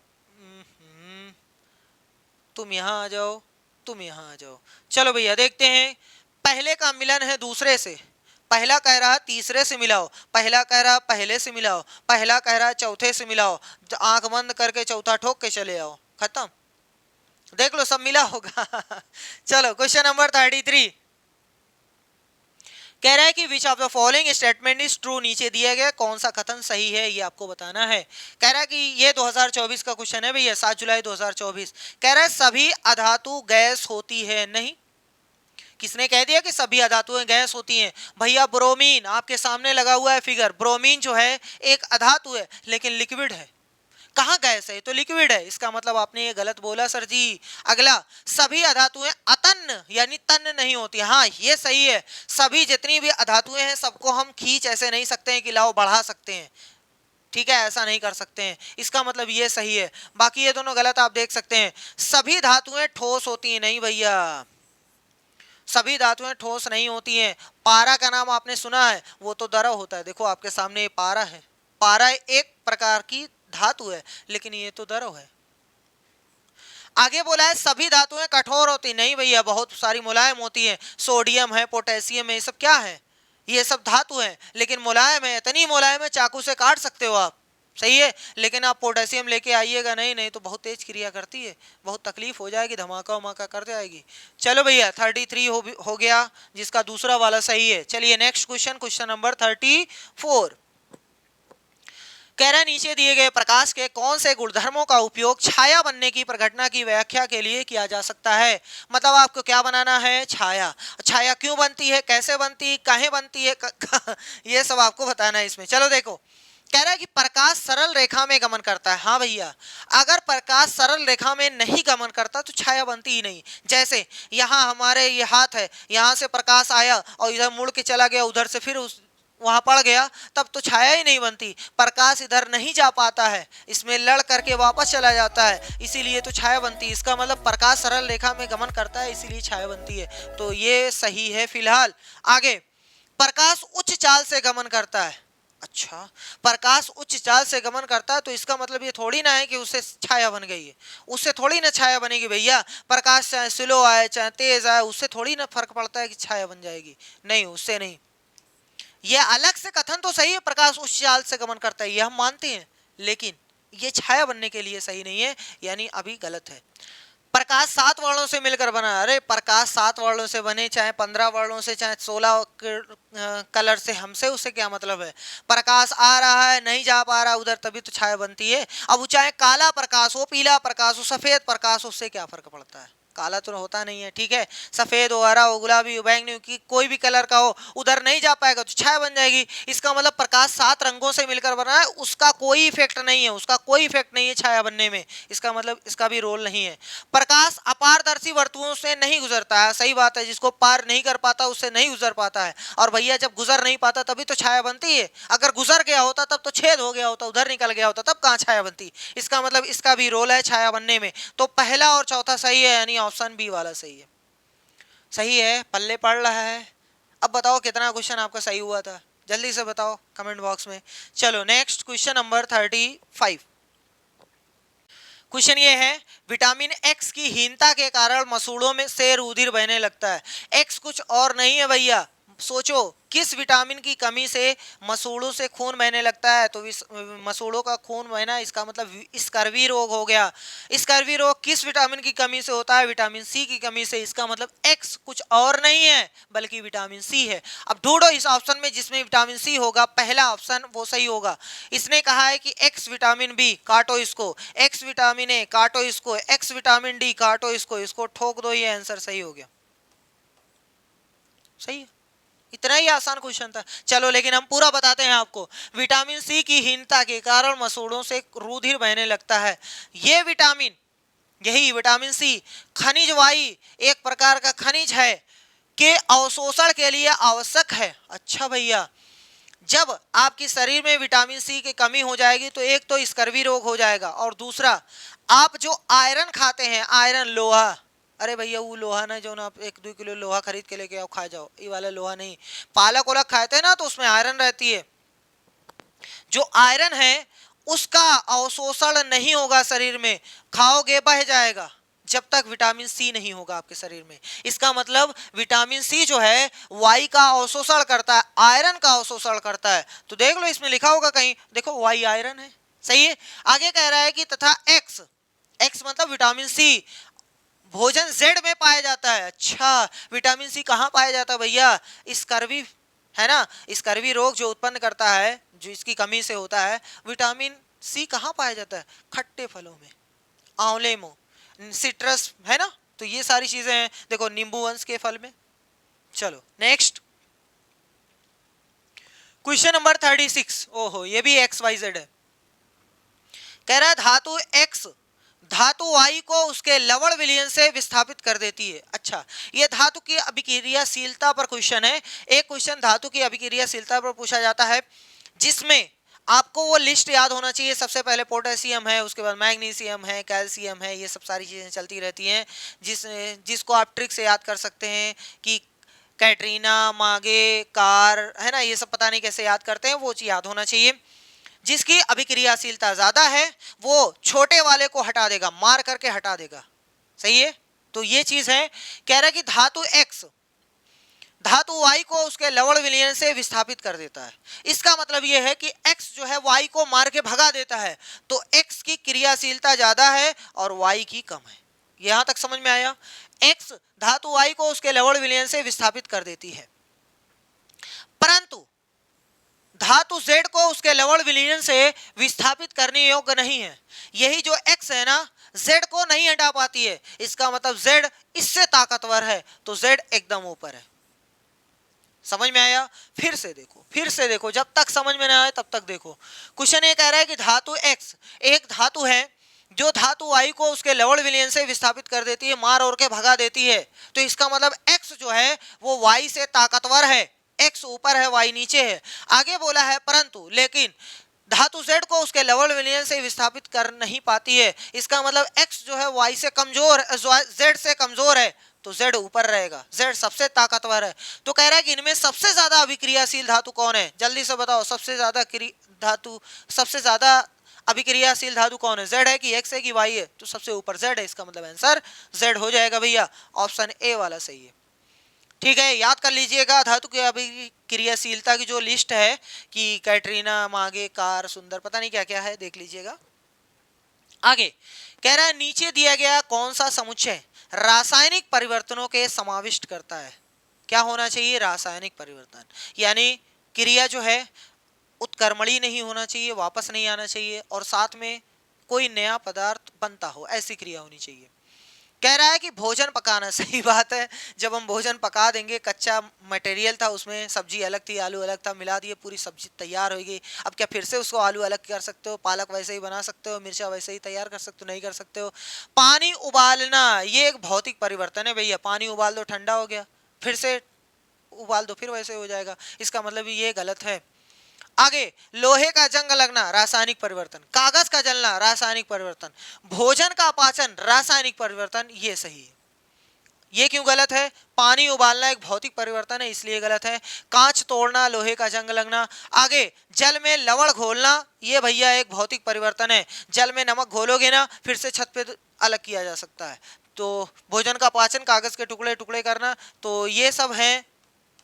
तुम यहां आ जाओ, तुम यहां आ जाओ। चलो भैया देखते हैं, पहले का मिलन है दूसरे से, पहला कह रहा तीसरे से मिलाओ, पहला कह रहा पहले से मिलाओ, पहला कह रहा चौथे से मिलाओ, आंख बंद करके चौथा ठोक के चले आओ, खत्म। देख लो सब मिला होगा। चलो क्वेश्चन नंबर 33 कह रहा है कि which of the following statement is true, नीचे दिया गया कौन सा कथन सही है, ये आपको बताना है। कह रहा है कि ये 2024 का क्वेश्चन है भैया, 7 जुलाई 2024। कह रहा है सभी अधातु गैस होती है, नहीं। किसने कह दिया कि सभी अधातुएं गैस होती हैं? भैया ब्रोमीन, आपके सामने लगा हुआ है फिगर, ब्रोमीन जो है एक अधातु है, लेकिन लिक्विड है। कहाँ गैस है? तो लिक्विड है। इसका मतलब आपने ये गलत बोला सर जी। अगला, सभी अधातुएं अतन्न यानी तन्न नहीं होती। हाँ ये सही है, सभी जितनी भी अधातुएं हैं सबको हम खींच ऐसे नहीं सकते हैं कि लाओ बढ़ा सकते हैं, ठीक है, ऐसा नहीं कर सकते हैं। इसका मतलब ये सही है, बाकी ये दोनों गलत आप देख सकते हैं। सभी धातुएं ठोस होती हैं, नहीं भैया, सभी धातुएं ठोस नहीं होती हैं। पारा का नाम आपने सुना है, वो तो द्रव होता है। देखो आपके सामने ये पारा है, पारा एक प्रकार की धातु है, लेकिन ये तो द्रव है। आगे बोला है सभी धातुएं कठोर होती, नहीं भैया, बहुत सारी मुलायम होती हैं। सोडियम है, पोटेशियम है, ये सब क्या है? ये सब धातु है, लेकिन मुलायम है, इतनी मुलायम है चाकू से काट सकते हो आप, सही है। लेकिन आप पोटेशियम लेके आइएगा नहीं, नहीं तो बहुत तेज क्रिया करती है, बहुत तकलीफ हो जाएगी, धमाका वमाका कर जाएगी। चलो भैया 33 हो गया, जिसका दूसरा वाला सही है। चलिए नेक्स्ट क्वेश्चन, क्वेश्चन नंबर 34 कह रहा है नीचे दिए गए प्रकाश के कौन से गुणधर्मों का उपयोग छाया बनने की प्रघटना की व्याख्या के लिए किया जा सकता है। मतलब आपको क्या बनाना है? छाया। छाया क्यों बनती है, कैसे बनती, काहे बनती है, ये सब आपको बताना है इसमें। चलो देखो, कह रहा है कि प्रकाश सरल रेखा में गमन करता है। हाँ भैया, अगर प्रकाश सरल रेखा में नहीं गमन करता तो छाया बनती ही नहीं। जैसे यहाँ हमारे ये हाथ है, यहाँ से प्रकाश आया और इधर मुड़ के चला गया, उधर से फिर उस वहां पड़ गया, तब तो छाया ही नहीं बनती। प्रकाश इधर नहीं जा पाता है, इसमें लड़ करके वापस चला जाता है, इसीलिए तो छाया बनती है। इसका मतलब प्रकाश सरल रेखा में गमन करता है, इसीलिए छाया बनती है। तो ये सही है फिलहाल। आगे, प्रकाश उच्च चाल से गमन करता है। अच्छा, प्रकाश उच्च चाल से गमन करता है, तो इसका मतलब ये थोड़ी ना है कि उससे छाया बन गई है, उससे थोड़ी ना छाया बनेगी भैया। प्रकाश चाहे स्लो आए चाहे तेज आए, उससे थोड़ी ना फर्क पड़ता है कि छाया बन जाएगी, नहीं, उससे नहीं। ये अलग से कथन तो सही है, प्रकाश उच्च चाल से गमन करता है, ये हम मानते हैं, लेकिन ये छाया बनने के लिए सही नहीं है, यानी अभी गलत है। प्रकाश 7 वर्णों से मिलकर बना। अरे प्रकाश 7 वर्णों से बने, चाहे 15 वर्णों से, चाहे 16 कलर से, हमसे उससे क्या मतलब है? प्रकाश आ रहा है, नहीं जा पा रहा उधर, तभी तो छाया बनती है। अब वो चाहे काला प्रकाश हो, पीला प्रकाश हो, सफेद प्रकाश हो, उससे क्या फर्क पड़ता है? काला तो होता नहीं है, ठीक है। सफेद हो, हरा हो, गुलाबी हो, बैंगनी हो, कि कोई भी कलर का हो, उधर नहीं जा पाएगा तो छाया बन जाएगी। इसका मतलब प्रकाश 7 रंगों से मिलकर बना है, उसका कोई इफेक्ट नहीं है, उसका कोई इफेक्ट नहीं है छाया बनने में। इसका मतलब इसका भी रोल नहीं है। प्रकाश अपारदर्शी वस्तुओं से नहीं गुजरता है, सही बात है, जिसको पार नहीं कर पाता उससे नहीं गुजर पाता है। और भैया जब गुजर नहीं पाता तभी तो छाया बनती है। अगर गुजर गया होता तब तो छेद हो गया होता, उधर निकल गया होता, तब कहाँ छाया बनती। इसका मतलब इसका भी रोल है छाया बनने में। तो पहला और चौथा सही है, यानी ऑप्शन बी वाला सही है। सही है, पल्ले पड़ रहा है। अब बताओ कितना क्वेश्चन आपका सही हुआ था, जल्दी से बताओ कमेंट बॉक्स में। चलो नेक्स्ट क्वेश्चन नंबर 35। क्वेश्चन ये है, विटामिन एक्स की हीनता के कारण मसूड़ों में से रुधिर बहने लगता है। एक्स कुछ और नहीं है भैया, सोचो किस विटामिन की कमी से मसूड़ों से खून बहने लगता है। तो मसूड़ों का खून बहना, इसका मतलब स्कर्वी रोग हो गया। स्कर्वी रोग किस विटामिन की कमी से होता है? विटामिन सी की कमी से। इसका मतलब एक्स कुछ और नहीं है बल्कि विटामिन सी है। अब ढूंढो इस ऑप्शन में जिसमें विटामिन सी होगा, पहला ऑप्शन वो सही होगा। इसने कहा है कि एक्स विटामिन बी, काटो इसको। एक्स विटामिन ए, काटो इसको। एक्स विटामिन डी, काटो इसको। इसको ठोक दो, ये आंसर सही हो गया। सही है, इतना ही आसान क्वेश्चन था। चलो लेकिन हम पूरा बताते हैं आपको। विटामिन सी की हीनता के कारण मसूड़ों से रुधिर बहने लगता है। ये विटामिन, यही विटामिन सी खनिज वाई, एक प्रकार का खनिज है, के अवशोषण के लिए आवश्यक है। अच्छा भैया, जब आपके शरीर में विटामिन सी की कमी हो जाएगी तो एक तो स्कर्वी रोग हो जाएगा, और दूसरा आप जो आयरन खाते हैं, आयरन लोहा, अरे भैया वो लोहा ना जो ना आप 1-2 किलो लोहा खरीद के लेके आओ खा जाओ, ये वाला लोहा नहीं। पालक वालक खाते हैं ना तो उसमें आयरन रहती है। जो आयरन है उसका अवशोषण नहीं होगा शरीर में, खाओगे बह जाएगा जब तक विटामिन सी नहीं होगा आपके शरीर में। इसका मतलब विटामिन सी जो है वाई का अवशोषण करता है, आयरन का अवशोषण करता है। तो देख लो इसमें लिखा होगा कहीं, देखो वाई आयरन है, सही है। आगे कह रहा है कि तथा एक्स, एक्स मतलब विटामिन सी भोजन जेड में पाया जाता है। अच्छा, विटामिन सी कहाँ पाया जाता है भैया? स्कर्वी है ना, स्कर्वी रोग जो उत्पन्न करता है, जो इसकी कमी से होता है, विटामिन सी कहाँ पाया जाता है? खट्टे फलों में, आंवले में, सिट्रस है ना। तो ये सारी चीजें हैं, देखो नींबू वंश के फल में। चलो नेक्स्ट क्वेश्चन नंबर 36। ओहो, ये भी एक्स वाई जेड है। कह रहा है धातु एक्स धातु वाई को उसके लवण विलयन से विस्थापित कर देती है। अच्छा, ये धातु की अभिक्रियाशीलता पर क्वेश्चन है। एक क्वेश्चन धातु की अभिक्रियाशीलता पर पूछा जाता है, जिसमें आपको वो लिस्ट याद होना चाहिए। सबसे पहले पोटेशियम है, उसके बाद मैग्नीशियम है, कैल्शियम है, ये सब सारी चीजें चलती रहती हैं, जिसको आप ट्रिक से याद कर सकते हैं कि कैटरीना, मागे, कार, है ना, ये सब पता नहीं कैसे याद करते हैं, वो चीज याद होना चाहिए। जिसकी अभिक्रियाशीलता ज्यादा है वो छोटे वाले को हटा देगा, मार करके हटा देगा, सही है। तो ये चीज है। कह रहा है कि धातु एक्स धातु वाई को उसके लवण विलयन से विस्थापित कर देता है। इसका मतलब यह है कि एक्स जो है वाई को मार के भगा देता है, तो एक्स की क्रियाशीलता ज्यादा है और वाई की कम है। यहां तक समझ में आया? एक्स धातु वाई को उसके लवण विलयन से विस्थापित कर देती है, परंतु धातु Z को उसके लवण विलीन से विस्थापित करने योग्य नहीं है। यही जो X है ना, Z को नहीं हटा पाती है। इसका मतलब Z इससे ताकतवर है, तो Z एकदम ऊपर है। समझ में आया? फिर से देखो, फिर से देखो, जब तक समझ में ना आए तब तक देखो। क्वेश्चन ये कह रहा है कि धातु X एक धातु है जो धातु वायु को उसके लवण विलयन से विस्थापित कर देती है, मार और के भगा देती है। तो इसका मतलब X जो है वो वाई से ताकतवर है, एक्स ऊपर है वाई नीचे है। आगे बोला है परंतु लेकिन धातु Z को उसके लवण विलयन से विस्थापित कर नहीं पाती है। इसका मतलब X जो है वाई से कमजोर, Z से कमजोर है, तो Z ऊपर रहेगा, Z सबसे ताकतवर है। तो कह रहा है कि इनमें सबसे ज्यादा अभिक्रियाशील धातु कौन है? जल्दी से बताओ, सबसे ज्यादा धातु, सबसे ज्यादा अभिक्रियाशील धातु कौन है? Z है कि X है कि Y है? तो सबसे ऊपर Z है, इसका मतलब आंसर Z हो जाएगा भैया, ऑप्शन ए वाला सही है। ठीक है, याद कर लीजिएगा धातु की अभिक्रियाशीलता की जो लिस्ट है कि कैटरीना, मागे, कार, सुंदर, पता नहीं क्या क्या है, देख लीजिएगा। आगे कह रहा है नीचे दिया गया कौन सा समुच्चय रासायनिक परिवर्तनों के समाविष्ट करता है? क्या होना चाहिए? रासायनिक परिवर्तन, यानी क्रिया जो है उत्क्रमणीय नहीं होना चाहिए, वापस नहीं आना चाहिए, और साथ में कोई नया पदार्थ बनता हो, ऐसी क्रिया होनी चाहिए। कह रहा है कि भोजन पकाना। सही बात है, जब हम भोजन पका देंगे, कच्चा मटेरियल था उसमें, सब्जी अलग थी, आलू अलग था, मिला दिए, पूरी सब्जी तैयार हो गई। अब क्या फिर से उसको आलू अलग कर सकते हो? पालक वैसे ही बना सकते हो, मिर्चा वैसे ही तैयार कर सकते हो? नहीं कर सकते हो। पानी उबालना ये एक भौतिक परिवर्तन है भैया। पानी उबाल दो, ठंडा हो गया, फिर से उबाल दो, फिर वैसे हो जाएगा। इसका मतलब ये गलत है। आगे, लोहे का जंग लगना रासायनिक परिवर्तन, कागज का जलना रासायनिक परिवर्तन, भोजन का पाचन रासायनिक परिवर्तन, ये सही है। ये क्यों गलत है? पानी उबालना एक भौतिक परिवर्तन है, इसलिए गलत है। कांच तोड़ना, लोहे का जंग लगना। आगे, जल में लवण घोलना, ये भैया एक भौतिक परिवर्तन है। जल में नमक घोलोगे ना, फिर से छत पे अलग किया जा सकता है। तो भोजन का पाचन, कागज के टुकड़े टुकड़े करना, तो ये सब है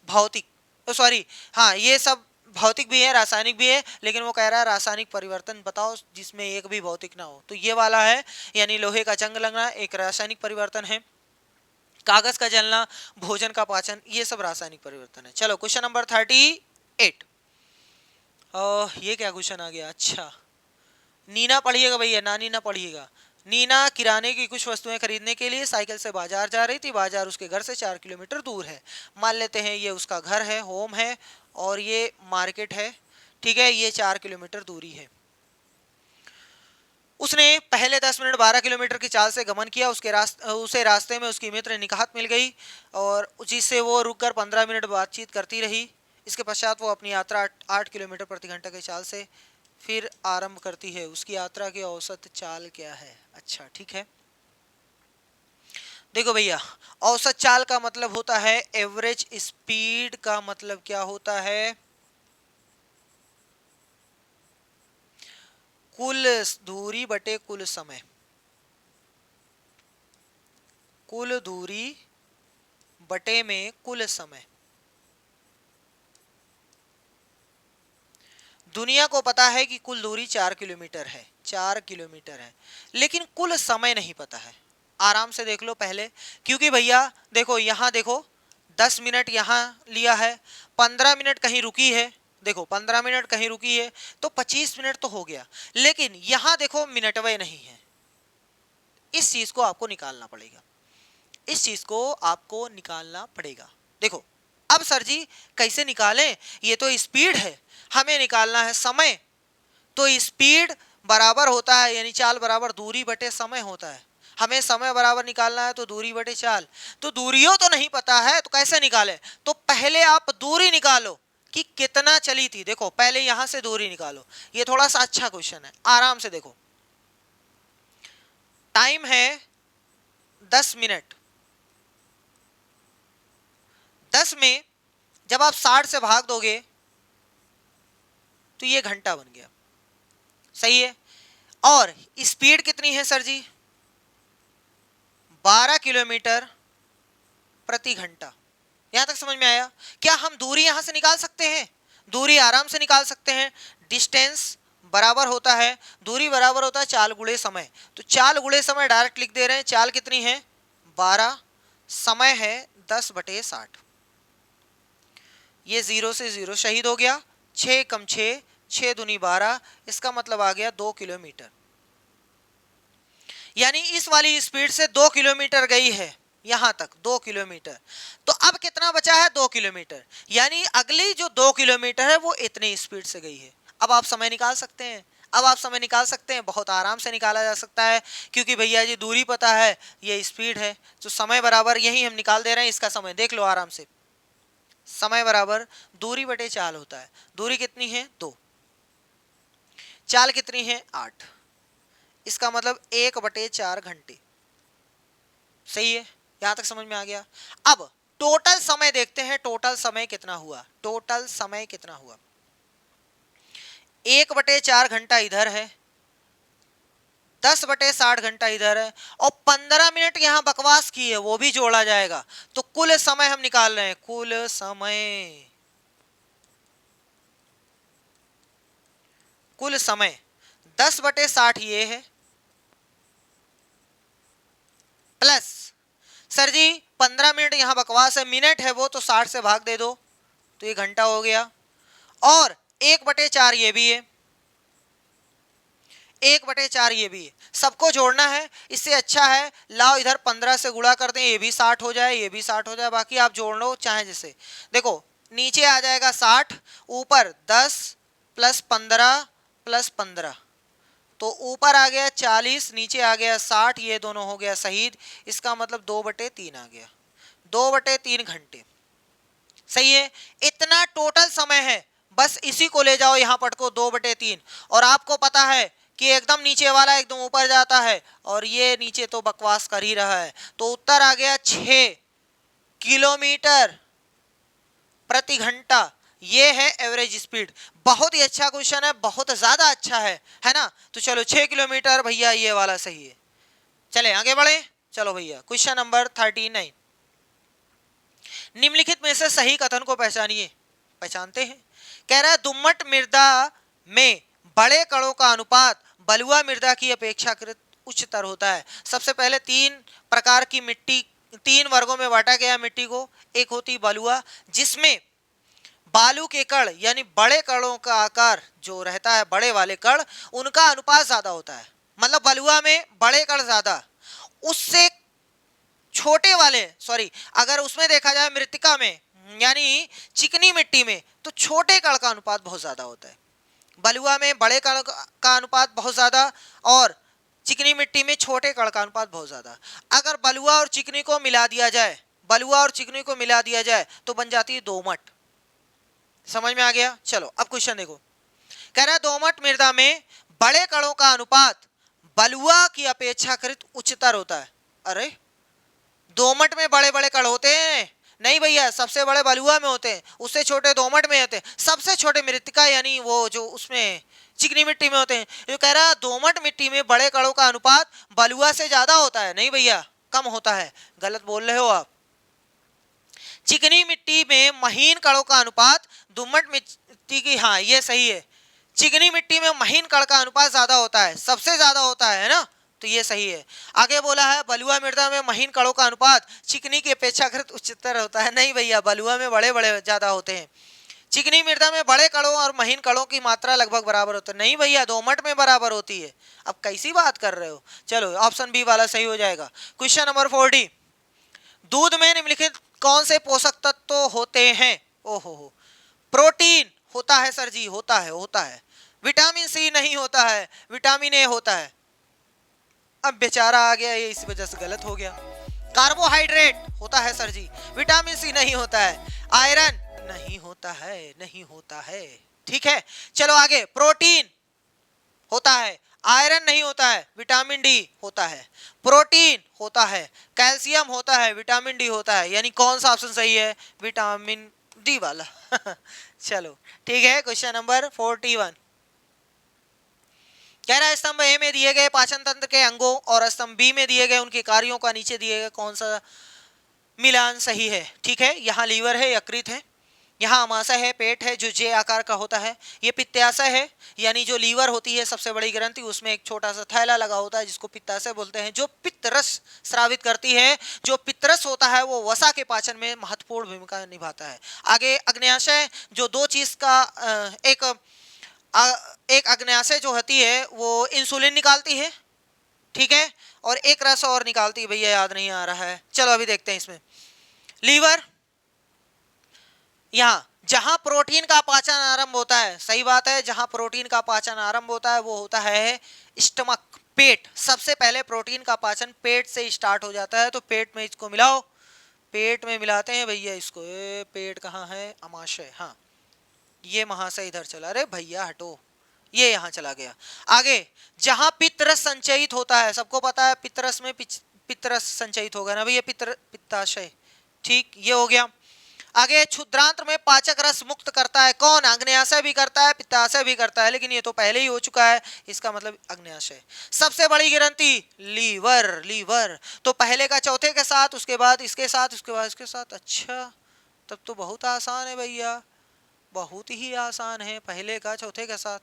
भौतिक, सॉरी, हाँ, ये सब भौतिक भी है, रासायनिक भी है, लेकिन वो कह रहा है रासायनिक परिवर्तन बताओ जिसमें एक भी भौतिक ना हो, तो ये वाला है। यानी लोहे का जंग लगना एक रासायनिक परिवर्तन है, कागज का जलना, भोजन का पाचन, ये सब रासायनिक परिवर्तन है। चलो क्वेश्चन नंबर 38। ये क्या क्वेश्चन आ गया? अच्छा, नीना पढ़िएगा भैया, नानी ना पढ़िएगा। नीना किराने की कुछ वस्तुएं खरीदने के लिए साइकिल से बाजार जा रही थी। बाजार उसके घर से 4 किलोमीटर दूर है। मान लेते हैं ये उसका घर है, होम है, और ये मार्केट है। ठीक है, ये 4 किलोमीटर दूरी है। उसने पहले 10 मिनट 12 किलोमीटर की चाल से गमन किया। उसे रास्ते में उसकी मित्र निकाहत मिल गई और जिससे वो रुककर 15 मिनट बातचीत करती रही। इसके पश्चात वो अपनी यात्रा 8 किलोमीटर प्रति घंटा की चाल से फिर आरंभ करती है। उसकी यात्रा की औसत चाल क्या है? अच्छा, ठीक है, देखो भैया, औसत चाल का मतलब होता है एवरेज स्पीड, का मतलब क्या होता है? कुल दूरी बटे कुल समय, कुल दूरी बटे में कुल समय। दुनिया को पता है कि कुल दूरी 4 किलोमीटर है, 4 किलोमीटर है, लेकिन कुल समय नहीं पता है। आराम से देख लो पहले, क्योंकि भैया देखो, यहाँ देखो, 10 मिनट यहाँ लिया है, 15 मिनट कहीं रुकी है, देखो 15 मिनट कहीं रुकी है, तो 25 मिनट तो हो गया। लेकिन यहाँ देखो मिनटवे नहीं है, इस चीज को आपको निकालना पड़ेगा, इस चीज को आपको निकालना पड़ेगा। देखो, अब सर जी कैसे निकालें? ये तो स्पीड है, हमें निकालना है समय। तो स्पीड बराबर होता है, यानी चाल बराबर दूरी बटे समय होता है। हमें समय बराबर निकालना है तो दूरी बटे चाल। तो दूरियों तो नहीं पता है, तो कैसे निकाले? तो पहले आप दूरी निकालो कि कितना चली थी। देखो पहले यहां से दूरी निकालो, ये थोड़ा सा अच्छा क्वेश्चन है, आराम से देखो। टाइम है 10 मिनट, 10 में जब आप 60 से भाग दोगे तो ये घंटा बन गया, सही है। और स्पीड कितनी है सर जी? 12 किलोमीटर प्रति घंटा। यहां तक समझ में आया? क्या हम दूरी यहां से निकाल सकते हैं? दूरी आराम से निकाल सकते हैं। डिस्टेंस बराबर होता है, दूरी बराबर होता है चाल गुणे समय। तो चाल गुणे समय डायरेक्ट लिख दे रहे हैं। चाल कितनी है? 12, समय है 10/60। ये 0 से 0 शहीद हो गया। 6 कम 6, 6 दूनी 12, इसका मतलब आ गया 2 किलोमीटर। यानी इस वाली स्पीड से 2 किलोमीटर गई है, यहां तक 2 किलोमीटर। तो अब कितना बचा है? 2 किलोमीटर। यानी अगली जो 2 किलोमीटर है वो इतनी स्पीड से गई है। अब आप समय निकाल सकते हैं, अब आप समय निकाल सकते हैं, बहुत आराम से निकाला जा सकता है, क्योंकि भैया जी दूरी पता है, ये स्पीड है, तो समय बराबर यही हम निकाल दे रहे हैं। इसका समय देख लो आराम से, समय बराबर दूरी बटे चाल होता है। दूरी कितनी है? 2, चाल कितनी है? 8, इसका मतलब 1/4 घंटे। सही है, यहां तक समझ में आ गया। अब टोटल समय देखते हैं, टोटल समय कितना हुआ? टोटल समय कितना हुआ? 1/4 घंटा इधर है, 10/60 घंटा इधर है, और 15 मिनट यहां बकवास की है, वो भी जोड़ा जाएगा। तो कुल समय हम निकाल रहे हैं, कुल समय, कुल समय 10/60 ये है, प्लस सर जी 15 मिनट यहां बकवास है, मिनट है वो, तो 60 से भाग दे दो तो ये घंटा हो गया, और 1/4 ये भी है, 1/4 ये भी है, सबको जोड़ना है। इससे अच्छा है लाओ इधर 15 से गुणा कर दें, ये भी 60 हो जाए, ये भी 60 हो जाए, बाकी आप जोड़ लो चाहे जैसे। देखो नीचे आ जाएगा 60, ऊपर 10 प्लस 15 प्लस 15, तो ऊपर आ गया 40, नीचे आ गया 60, ये दोनों हो गया शहीद। इसका मतलब 2/3 आ गया, 2/3 घंटे। सही है, इतना टोटल समय है। बस इसी को ले जाओ यहाँ पटको 2/3, और आपको पता है कि एकदम नीचे वाला एकदम ऊपर जाता है और ये नीचे तो बकवास कर ही रहा है। तो उत्तर आ गया 6 किलोमीटर प्रति घंटा। ये है एवरेज स्पीड। बहुत ही अच्छा क्वेश्चन है, बहुत ज्यादा अच्छा है ना। तो चलो 6 किलोमीटर भैया ये वाला सही है। चले आगे बढ़े। चलो भैया क्वेश्चन नंबर 39, निम्नलिखित में से सही कथन को पहचानिए। पहचानते हैं। कह रहा है दोमट मृदा में बड़े कणों का अनुपात बलुआ मृदा की अपेक्षाकृत उच्चतर होता है। सबसे पहले 3 प्रकार की मिट्टी, 3 वर्गों में बांटा गया मिट्टी को। एक होती बलुआ, जिसमें बालू के कण यानी बड़े कणों का आकार जो रहता है, बड़े वाले कण, उनका अनुपात ज्यादा होता है। मतलब बलुआ में बड़े कण ज्यादा, उससे छोटे वाले, सॉरी अगर उसमें देखा जाए मृतिका में यानी चिकनी मिट्टी में, तो छोटे कण का अनुपात बहुत ज्यादा होता है। बलुआ में बड़े कण का अनुपात बहुत ज्यादा और चिकनी मिट्टी में छोटे कण का अनुपात बहुत ज्यादा। अगर बलुआ और चिकनी को मिला दिया जाए, बलुआ और चिकनी को मिला दिया जाए तो बन जाती है दोमट। समझ में आ गया। चलो अब क्वेश्चन देखो। कह रहा है दोमट मृदा में बड़े कणों का अनुपात बलुआ की अपेक्षाकृत उच्चतर होता है। अरे दोमट में बड़े बड़े कण होते हैं? नहीं भैया, सबसे बड़े बलुआ में होते हैं, उससे छोटे दोमट में होते हैं, सबसे छोटे मृतिका यानी वो जो उसमें चिकनी मिट्टी में होते हैं। जो कह रहा है दोमट मिट्टी में बड़े कणों का अनुपात बलुआ से ज्यादा होता है। नहीं भैया, कम होता है, गलत बोल रहे हो आप। चिकनी मिट्टी में महीन कणों का अनुपात दोमट मिट्टी की, हाँ ये सही है, चिकनी मिट्टी में महीन कण का अनुपात ज्यादा होता है, सबसे ज्यादा होता है ना, तो ये सही है। आगे बोला है बलुआ मृदा में महीन कणों का अनुपात चिकनी की अपेक्षाकृत उच्चतर होता है। नहीं भैया, बलुआ में बड़े बड़े ज्यादा होते हैं। चिकनी मृदा में बड़े कणों और महीन कणों की मात्रा लगभग बराबर होती है। नहीं भैया, दोमट में बराबर होती है। अब कैसी बात कर रहे हो। चलो ऑप्शन बी वाला सही हो जाएगा। क्वेश्चन नंबर 40, दूध में निम्नलिखित कौन से पोषक तत्व होते हैं? ओहो, प्रोटीन होता है सर जी, होता है। विटामिन सी नहीं होता है, विटामिन ए होता है। अब बेचारा आ गया, ये इस वजह से गलत हो गया। कार्बोहाइड्रेट होता है सर जी, विटामिन सी नहीं होता है। आयरन नहीं होता है, नहीं होता है। ठीक है, चलो आगे। प्रोटीन होता है, आयरन नहीं होता है, विटामिन डी होता है। प्रोटीन होता है, कैल्शियम होता है, विटामिन डी होता है। यानी कौन सा ऑप्शन सही है? विटामिन डी वाला। चलो ठीक है। क्वेश्चन नंबर 41, कह रहा है स्तंभ ए में दिए गए पाचन तंत्र के अंगों और स्तंभ बी में दिए गए उनके कार्यों का नीचे दिए गए कौन सा मिलान सही है? ठीक है, यहाँ लीवर है, यकृत है, यहाँ अमाशय है, पेट है जो जे आकार का होता है, ये पित्ताशय है, यानी जो लीवर होती है सबसे बड़ी ग्रंथि, उसमें एक छोटा सा थैला लगा होता है जिसको पित्ताशय बोलते हैं, जो पित्तरस स्रावित करती है। जो पित्तरस होता है वो वसा के पाचन में महत्वपूर्ण भूमिका निभाता है। आगे अग्न्याशय, जो दो चीज का एक अग्न्याशय जो होती है वो इंसुलिन निकालती है, ठीक है, और एक रस और निकालती है, भैया याद नहीं आ रहा है। चलो अभी देखते हैं इसमें। लीवर, यहाँ जहां प्रोटीन का पाचन आरंभ होता है, सही बात है, जहां प्रोटीन का पाचन आरंभ होता है वो होता है स्टमक, पेट। सबसे पहले प्रोटीन का पाचन पेट से स्टार्ट हो जाता है। तो पेट में इसको मिलाओ, पेट में मिलाते हैं भैया इसको। पेट कहाँ है? अमाशय, हाँ ये महाशय इधर चला। अरे भैया हटो, ये यहाँ चला गया। आगे जहां पित्तरस संचयित होता है, सबको पता है पित्तरस में पित्तरस संचयित होगा ना भैया, पित्ताशय, ठीक, ये हो गया। आगे क्षुद्रांत्र में पाचक रस मुक्त करता है कौन? अग्न्याशय भी करता है, पित्ताशय भी करता है, लेकिन ये तो पहले ही हो चुका है, इसका मतलब अग्न्याशय। सबसे बड़ी ग्रंथि लीवर, लीवर तो पहले का चौथे के साथ, उसके बाद इसके साथ, उसके बाद इसके साथ। अच्छा, तब तो बहुत आसान है भैया, बहुत ही आसान है, पहले का चौथे के साथ।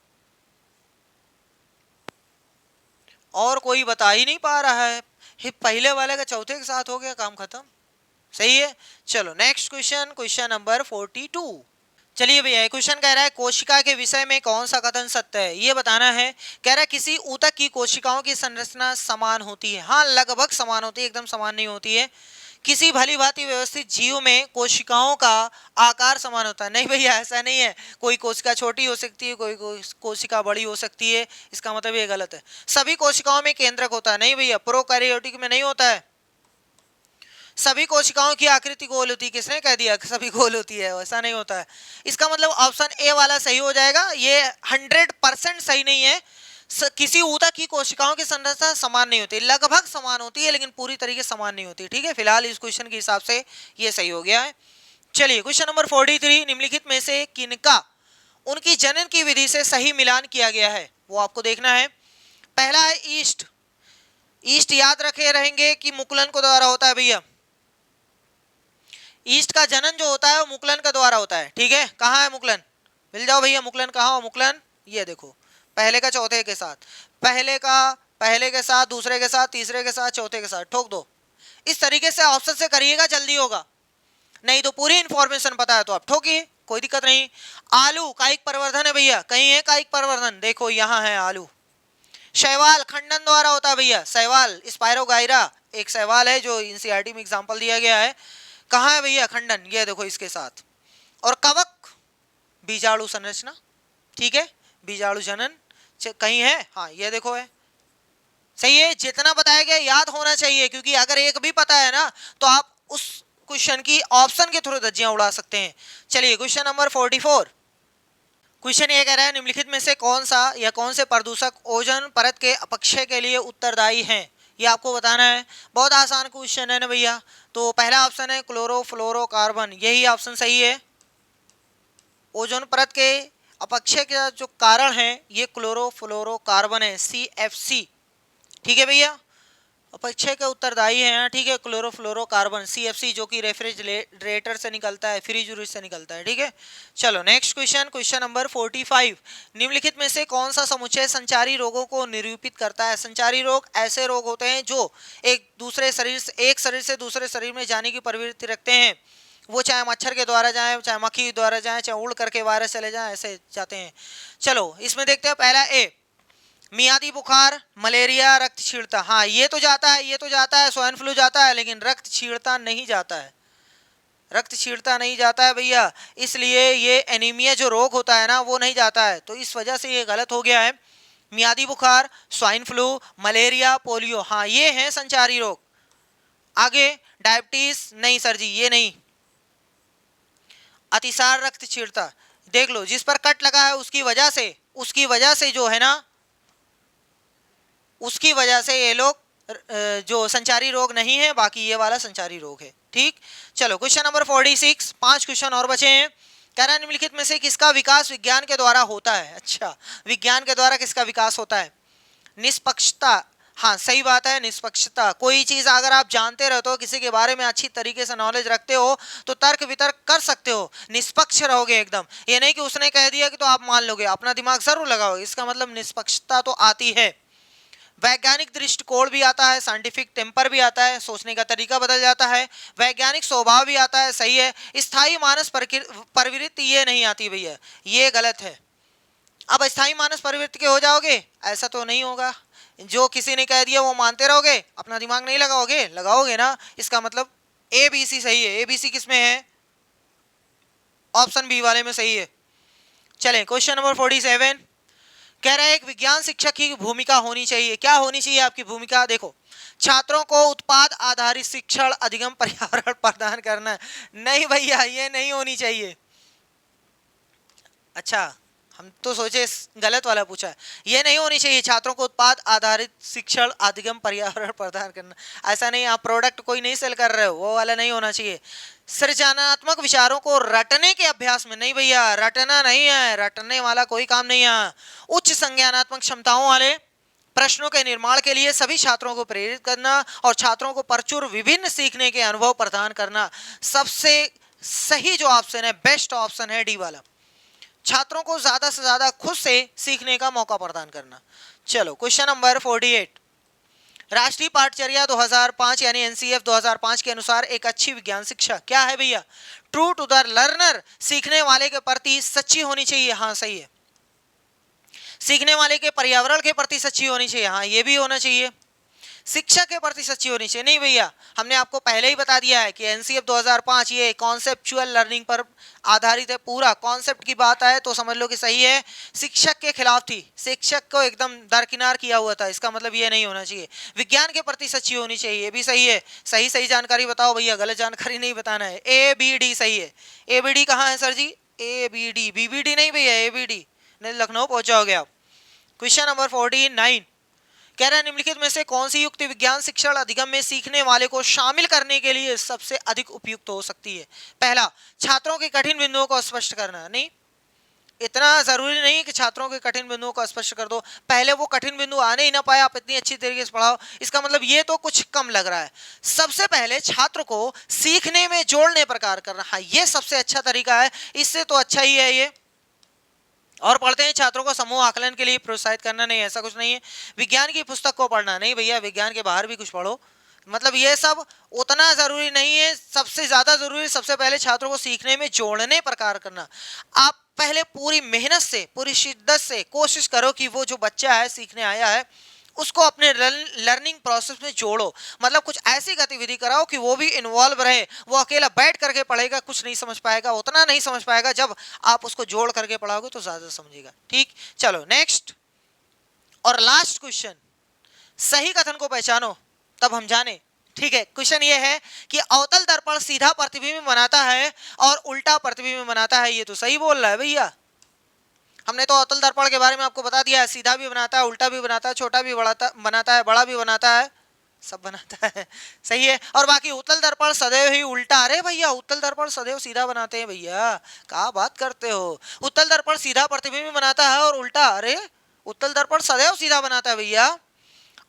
और कोई बता ही नहीं पा रहा है, पहले वाले का चौथे के साथ हो गया, काम खत्म। सही है। चलो नेक्स्ट क्वेश्चन, क्वेश्चन नंबर 42, चलिए भैया, क्वेश्चन कह रहा है कोशिका के विषय में कौन सा कथन सत्य है, ये बताना है। कह रहा है किसी ऊतक की कोशिकाओं की संरचना समान होती है। हाँ, लगभग समान होती है, एकदम समान नहीं होती है। किसी भली भांति व्यवस्थित जीव में कोशिकाओं का आकार समान होता है। नहीं भैया, ऐसा नहीं है। कोई कोशिका छोटी हो सकती है, कोई कोशिका बड़ी हो सकती है, इसका मतलब ये गलत है। सभी कोशिकाओं में केंद्रक होता है। नहीं भैया, प्रोकैरियोटिक में नहीं होता है। सभी कोशिकाओं की आकृति गोल होती है। किसने कह दिया सभी गोल होती है? ऐसा नहीं होता है। इसका मतलब ऑप्शन ए वाला सही हो जाएगा। ये 100% सही नहीं है। किसी ऊतक की कोशिकाओं की संरचना समान नहीं होती, लगभग समान होती है लेकिन पूरी तरीके से समान नहीं होती। ठीक है, फिलहाल इस क्वेश्चन के हिसाब से ये सही हो गया है। चलिए क्वेश्चन नंबर 43, निम्नलिखित में से किनका उनकी जनन की विधि से सही मिलान किया गया है, वो आपको देखना है। पहला है ईस्ट। ईस्ट याद रखे रहेंगे कि मुकुलन को द्वारा होता है भैया। ईस्ट का जनन जो होता है वो मुकुलन का द्वारा होता है। ठीक है, कहाँ है मुकुलन? मिल जाओ भैया, मुकुलन कहाँ हो? मुकुलन ये देखो, पहले का चौथे के साथ, पहले के साथ, दूसरे के साथ, तीसरे के साथ, चौथे के साथ ठोक दो। इस तरीके से ऑप्शन से करिएगा, जल्दी होगा। नहीं तो पूरी इंफॉर्मेशन पता है तो आप ठोकिए, कोई दिक्कत नहीं। आलू कायिक परिवर्धन है भैया, कहीं है कायिक परिवर्धन? देखो यहाँ है आलू। शैवाल खंडन द्वारा होता है भैया। शैवाल स्पायरोगाइरा एक शैवाल है जो एनसीईआरटी में एग्जाम्पल दिया गया है। कहाँ है भैया खंडन? ये देखो इसके साथ। और कवक बीजाणु संरचना। ठीक है, बीजाणु जनन कहीं है? हाँ ये देखो है। सही है, जितना बताया गया याद होना चाहिए, क्योंकि अगर एक भी पता है ना तो आप उस क्वेश्चन की ऑप्शन के थ्रू धज्जियां उड़ा सकते हैं। चलिए क्वेश्चन नंबर 44। क्वेश्चन ये कह रहा है निम्नलिखित में से कौन सा या कौन से प्रदूषक ओजोन परत के अपक्षय के लिए उत्तरदायी हैं, ये आपको बताना है। बहुत आसान क्वेश्चन है ना भैया। तो पहला ऑप्शन है क्लोरोफ्लोरोकार्बन, यही ऑप्शन सही है। ओजोन परत के अपक्षय का जो कारण है ये क्लोरोफ्लोरोकार्बन है, CFC। ठीक है भैया, अपक्षय के उत्तरदायी है। ठीक है, क्लोरोफ्लोरोकार्बन CFC, जो कि रेफ्रिजरेटर से निकलता है, फ्रीज से निकलता है। ठीक है, चलो नेक्स्ट क्वेश्चन, क्वेश्चन नंबर 45। निम्नलिखित में से कौन सा समुच्चय संचारी रोगों को निरूपित करता है? संचारी रोग ऐसे रोग होते हैं जो एक शरीर से दूसरे शरीर में जाने की प्रवृत्ति रखते हैं। वो चाहे मच्छर के द्वारा जाए, चाहे मक्खी के द्वारा जाए, चाहे उड़ करके वायरस चले जाए, ऐसे जाते हैं। चलो इसमें देखते हैं, पहला ए मियादी बुखार, मलेरिया, रक्त छीड़ता। हाँ ये तो जाता है, ये तो जाता है, स्वाइन फ्लू जाता है, लेकिन रक्त छीड़ता नहीं जाता है। रक्त छीड़ता नहीं जाता है भैया, इसलिए ये एनीमिया जो रोग होता है ना वो नहीं जाता है, तो इस वजह से ये गलत हो गया है। मियादी बुखार, स्वाइन फ्लू, मलेरिया, पोलियो, हाँ ये है संचारी रोग। आगे डायबिटीज, नहीं सर जी ये नहीं। अतिसार, रक्त छीड़ता, देख लो जिस पर कट लगा है उसकी वजह से जो है ना, उसकी वजह से ये लोग जो संचारी रोग नहीं है, बाकी ये वाला संचारी रोग है। ठीक, चलो क्वेश्चन नंबर 46, 5 क्वेश्चन और बचे हैं। कह रहा है निम्नलिखित में से किसका विकास विज्ञान के द्वारा होता है? अच्छा, विज्ञान के द्वारा किसका विकास होता है? निष्पक्षता। हाँ सही बात है, निष्पक्षता। कोई चीज अगर आप जानते रहते हो, किसी के बारे में अच्छी तरीके से नॉलेज रखते हो, तो तर्क वितर्क कर सकते हो, निष्पक्ष रहोगे एकदम। ये नहीं कि उसने कह दिया कि तो आप मान लोगे, अपना दिमाग जरूर लगाओगे, इसका मतलब निष्पक्षता तो आती है। वैज्ञानिक दृष्टिकोण भी आता है, साइंटिफिक टेम्पर भी आता है, सोचने का तरीका बदल जाता है, वैज्ञानिक स्वभाव भी आता है। सही है। स्थायी मानस प्रवृत्ति ये नहीं आती भैया, ये गलत है। अब स्थायी मानस प्रवृत्ति के हो जाओगे, ऐसा तो नहीं होगा। जो किसी ने कह दिया वो मानते रहोगे, अपना दिमाग नहीं लगाओगे, लगाओगे ना, इसका मतलब ABC सही है। ABC किस में है? ऑप्शन बी वाले में सही है। चलें क्वेश्चन नंबर 47। कह रहा है एक विज्ञान शिक्षक की भूमिका होनी चाहिए। क्या होनी चाहिए आपकी भूमिका? देखो, छात्रों को उत्पाद आधारित शिक्षण, अधिगम, पर्यावरण प्रदान करना। नहीं भैया ये नहीं होनी चाहिए। अच्छा, हम तो सोचे गलत वाला पूछा है। ये नहीं होनी चाहिए, छात्रों को उत्पाद आधारित शिक्षण, अधिगम, पर्यावरण प्रदान करना। ऐसा नहीं, आप प्रोडक्ट कोई नहीं सेल कर रहे हो, वो वाला नहीं होना चाहिए। सृजनात्मक विचारों को रटने के अभ्यास में नहीं भैया, रटना नहीं है, रटने वाला कोई काम नहीं है। उच्च संज्ञानात्मक क्षमताओं वाले प्रश्नों के निर्माण के लिए सभी छात्रों को प्रेरित करना और छात्रों को प्रचुर विभिन्न सीखने के अनुभव प्रदान करना। सबसे सही जो ऑप्शन है, बेस्ट ऑप्शन है डी वाला। छात्रों को ज्यादा से ज्यादा खुद से सीखने का मौका प्रदान करना। चलो क्वेश्चन नंबर 48। राष्ट्रीय पाठचर्या 2005 यानी एनसीएफ 2005 के अनुसार एक अच्छी विज्ञान शिक्षा क्या है भैया? ट्रू टू द लर्नर, सीखने वाले के प्रति सच्ची होनी चाहिए। हाँ सही है। सीखने वाले के पर्यावरण के प्रति सच्ची होनी चाहिए। हाँ ये भी होना चाहिए। शिक्षक के प्रति सच्ची होनी चाहिए। नहीं भैया, हमने आपको पहले ही बता दिया है कि एनसीएफ 2005 ये कॉन्सेप्चुअल लर्निंग पर आधारित है। पूरा कॉन्सेप्ट की बात आए तो समझ लो कि सही है। शिक्षक के खिलाफ थी, शिक्षक को एकदम दरकिनार किया हुआ था, इसका मतलब ये नहीं होना चाहिए। विज्ञान के प्रति सच्ची होनी चाहिए, ये भी सही है। सही सही जानकारी बताओ भैया, गलत जानकारी नहीं बताना है। ए बी डी सही है। ए बी डी कहाँ है sir ji? A B D, B B D नहीं भैया, ए बी डी। नहीं लखनऊ पहुंच जाओगे आप। क्वेश्चन नंबर 49 कह रहा है निम्नलिखित में से कौन सी युक्ति विज्ञान शिक्षण अधिगम में सीखने वाले को शामिल करने के लिए सबसे अधिक उपयुक्त हो सकती है? पहला, छात्रों के कठिन बिंदुओं को स्पष्ट करना। नहीं, इतना जरूरी नहीं है कि छात्रों के कठिन बिंदुओं को स्पष्ट कर दो, पहले वो कठिन बिंदु आने ही ना पाए आप इतनी अच्छी तरीके से पढ़ाओ, इसका मतलब ये तो कुछ कम लग रहा है। सबसे पहले छात्र को सीखने में जोड़ने प्रकार करना, हाँ ये सबसे अच्छा तरीका है, इससे तो अच्छा ही है ये। और पढ़ते हैं छात्रों को समूह आकलन के लिए प्रोत्साहित करना। नहीं, ऐसा कुछ नहीं है। विज्ञान की पुस्तक को पढ़ना, नहीं भैया विज्ञान के बाहर भी कुछ पढ़ो, मतलब ये सब उतना जरूरी नहीं है। सबसे ज्यादा जरूरी सबसे पहले छात्रों को सीखने में जोड़ने प्रकार करना। आप पहले पूरी मेहनत से, पूरी शिद्दत से कोशिश करो कि वो जो बच्चा है सीखने आया है उसको अपने लर्निंग प्रोसेस में जोड़ो, मतलब कुछ ऐसी गतिविधि कराओ कि वो भी इन्वॉल्व रहे। वो अकेला बैठ करके पढ़ेगा कुछ नहीं समझ पाएगा, उतना नहीं समझ पाएगा। जब आप उसको जोड़ करके पढ़ाओगे तो ज्यादा समझेगा। ठीक, चलो नेक्स्ट और लास्ट क्वेश्चन, सही कथन को पहचानो तब हम जाने। ठीक है, क्वेश्चन ये है कि अवतल दर्पण सीधा प्रतिबिंब बनाता है और उल्टा प्रतिबिंब बनाता है, ये तो सही बोल रहा है भैया। हमने तो अवतल दर्पण के बारे में आपको बता दिया है, सीधा भी बनाता है, उल्टा भी बनाता है, छोटा भी बनाता है, बड़ा भी बनाता है, सब बनाता है। सही है। और बाकी उत्तल दर्पण सदैव ही उल्टा। अरे भैया उत्तल दर्पण सदैव सीधा बनाते हैं भैया, क्या बात करते हो? उत्तल दर्पण सीधा प्रतिबिंब बनाता है और उल्टा, अरे उत्तल दर्पण सदैव सीधा बनाता है भैया,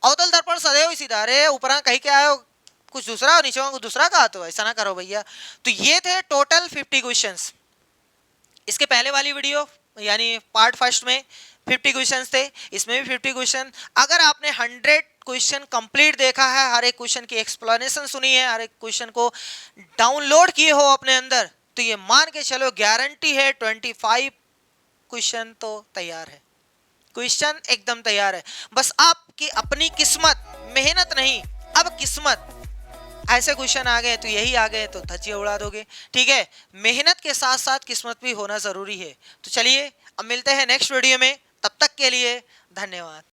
अवतल दर्पण सदैव ही सीधा। अरे ऊपर कहीं क्या है कुछ दूसरा, नीचे कुछ दूसरा कहा, तो ऐसा ना करो भैया। तो ये थे टोटल 50 क्वेश्चंस। इसके पहले वाली वीडियो यानी पार्ट फर्स्ट में 50 क्वेश्चंस थे, इसमें भी 50 क्वेश्चन। अगर आपने 100 क्वेश्चन कंप्लीट देखा है, हर एक क्वेश्चन की एक्सप्लेनेशन सुनी है, हर एक क्वेश्चन को डाउनलोड किए हो अपने अंदर, तो ये मान के चलो गारंटी है 25 क्वेश्चन तो तैयार है। क्वेश्चन एकदम तैयार है, बस आपकी अपनी किस्मत, मेहनत नहीं, अब किस्मत। ऐसे क्वेश्चन आ गए तो यही आ गए तो धज्जियां उड़ा दोगे। ठीक है, मेहनत के साथ साथ किस्मत भी होना जरूरी है। तो चलिए अब मिलते हैं नेक्स्ट वीडियो में, तब तक के लिए धन्यवाद।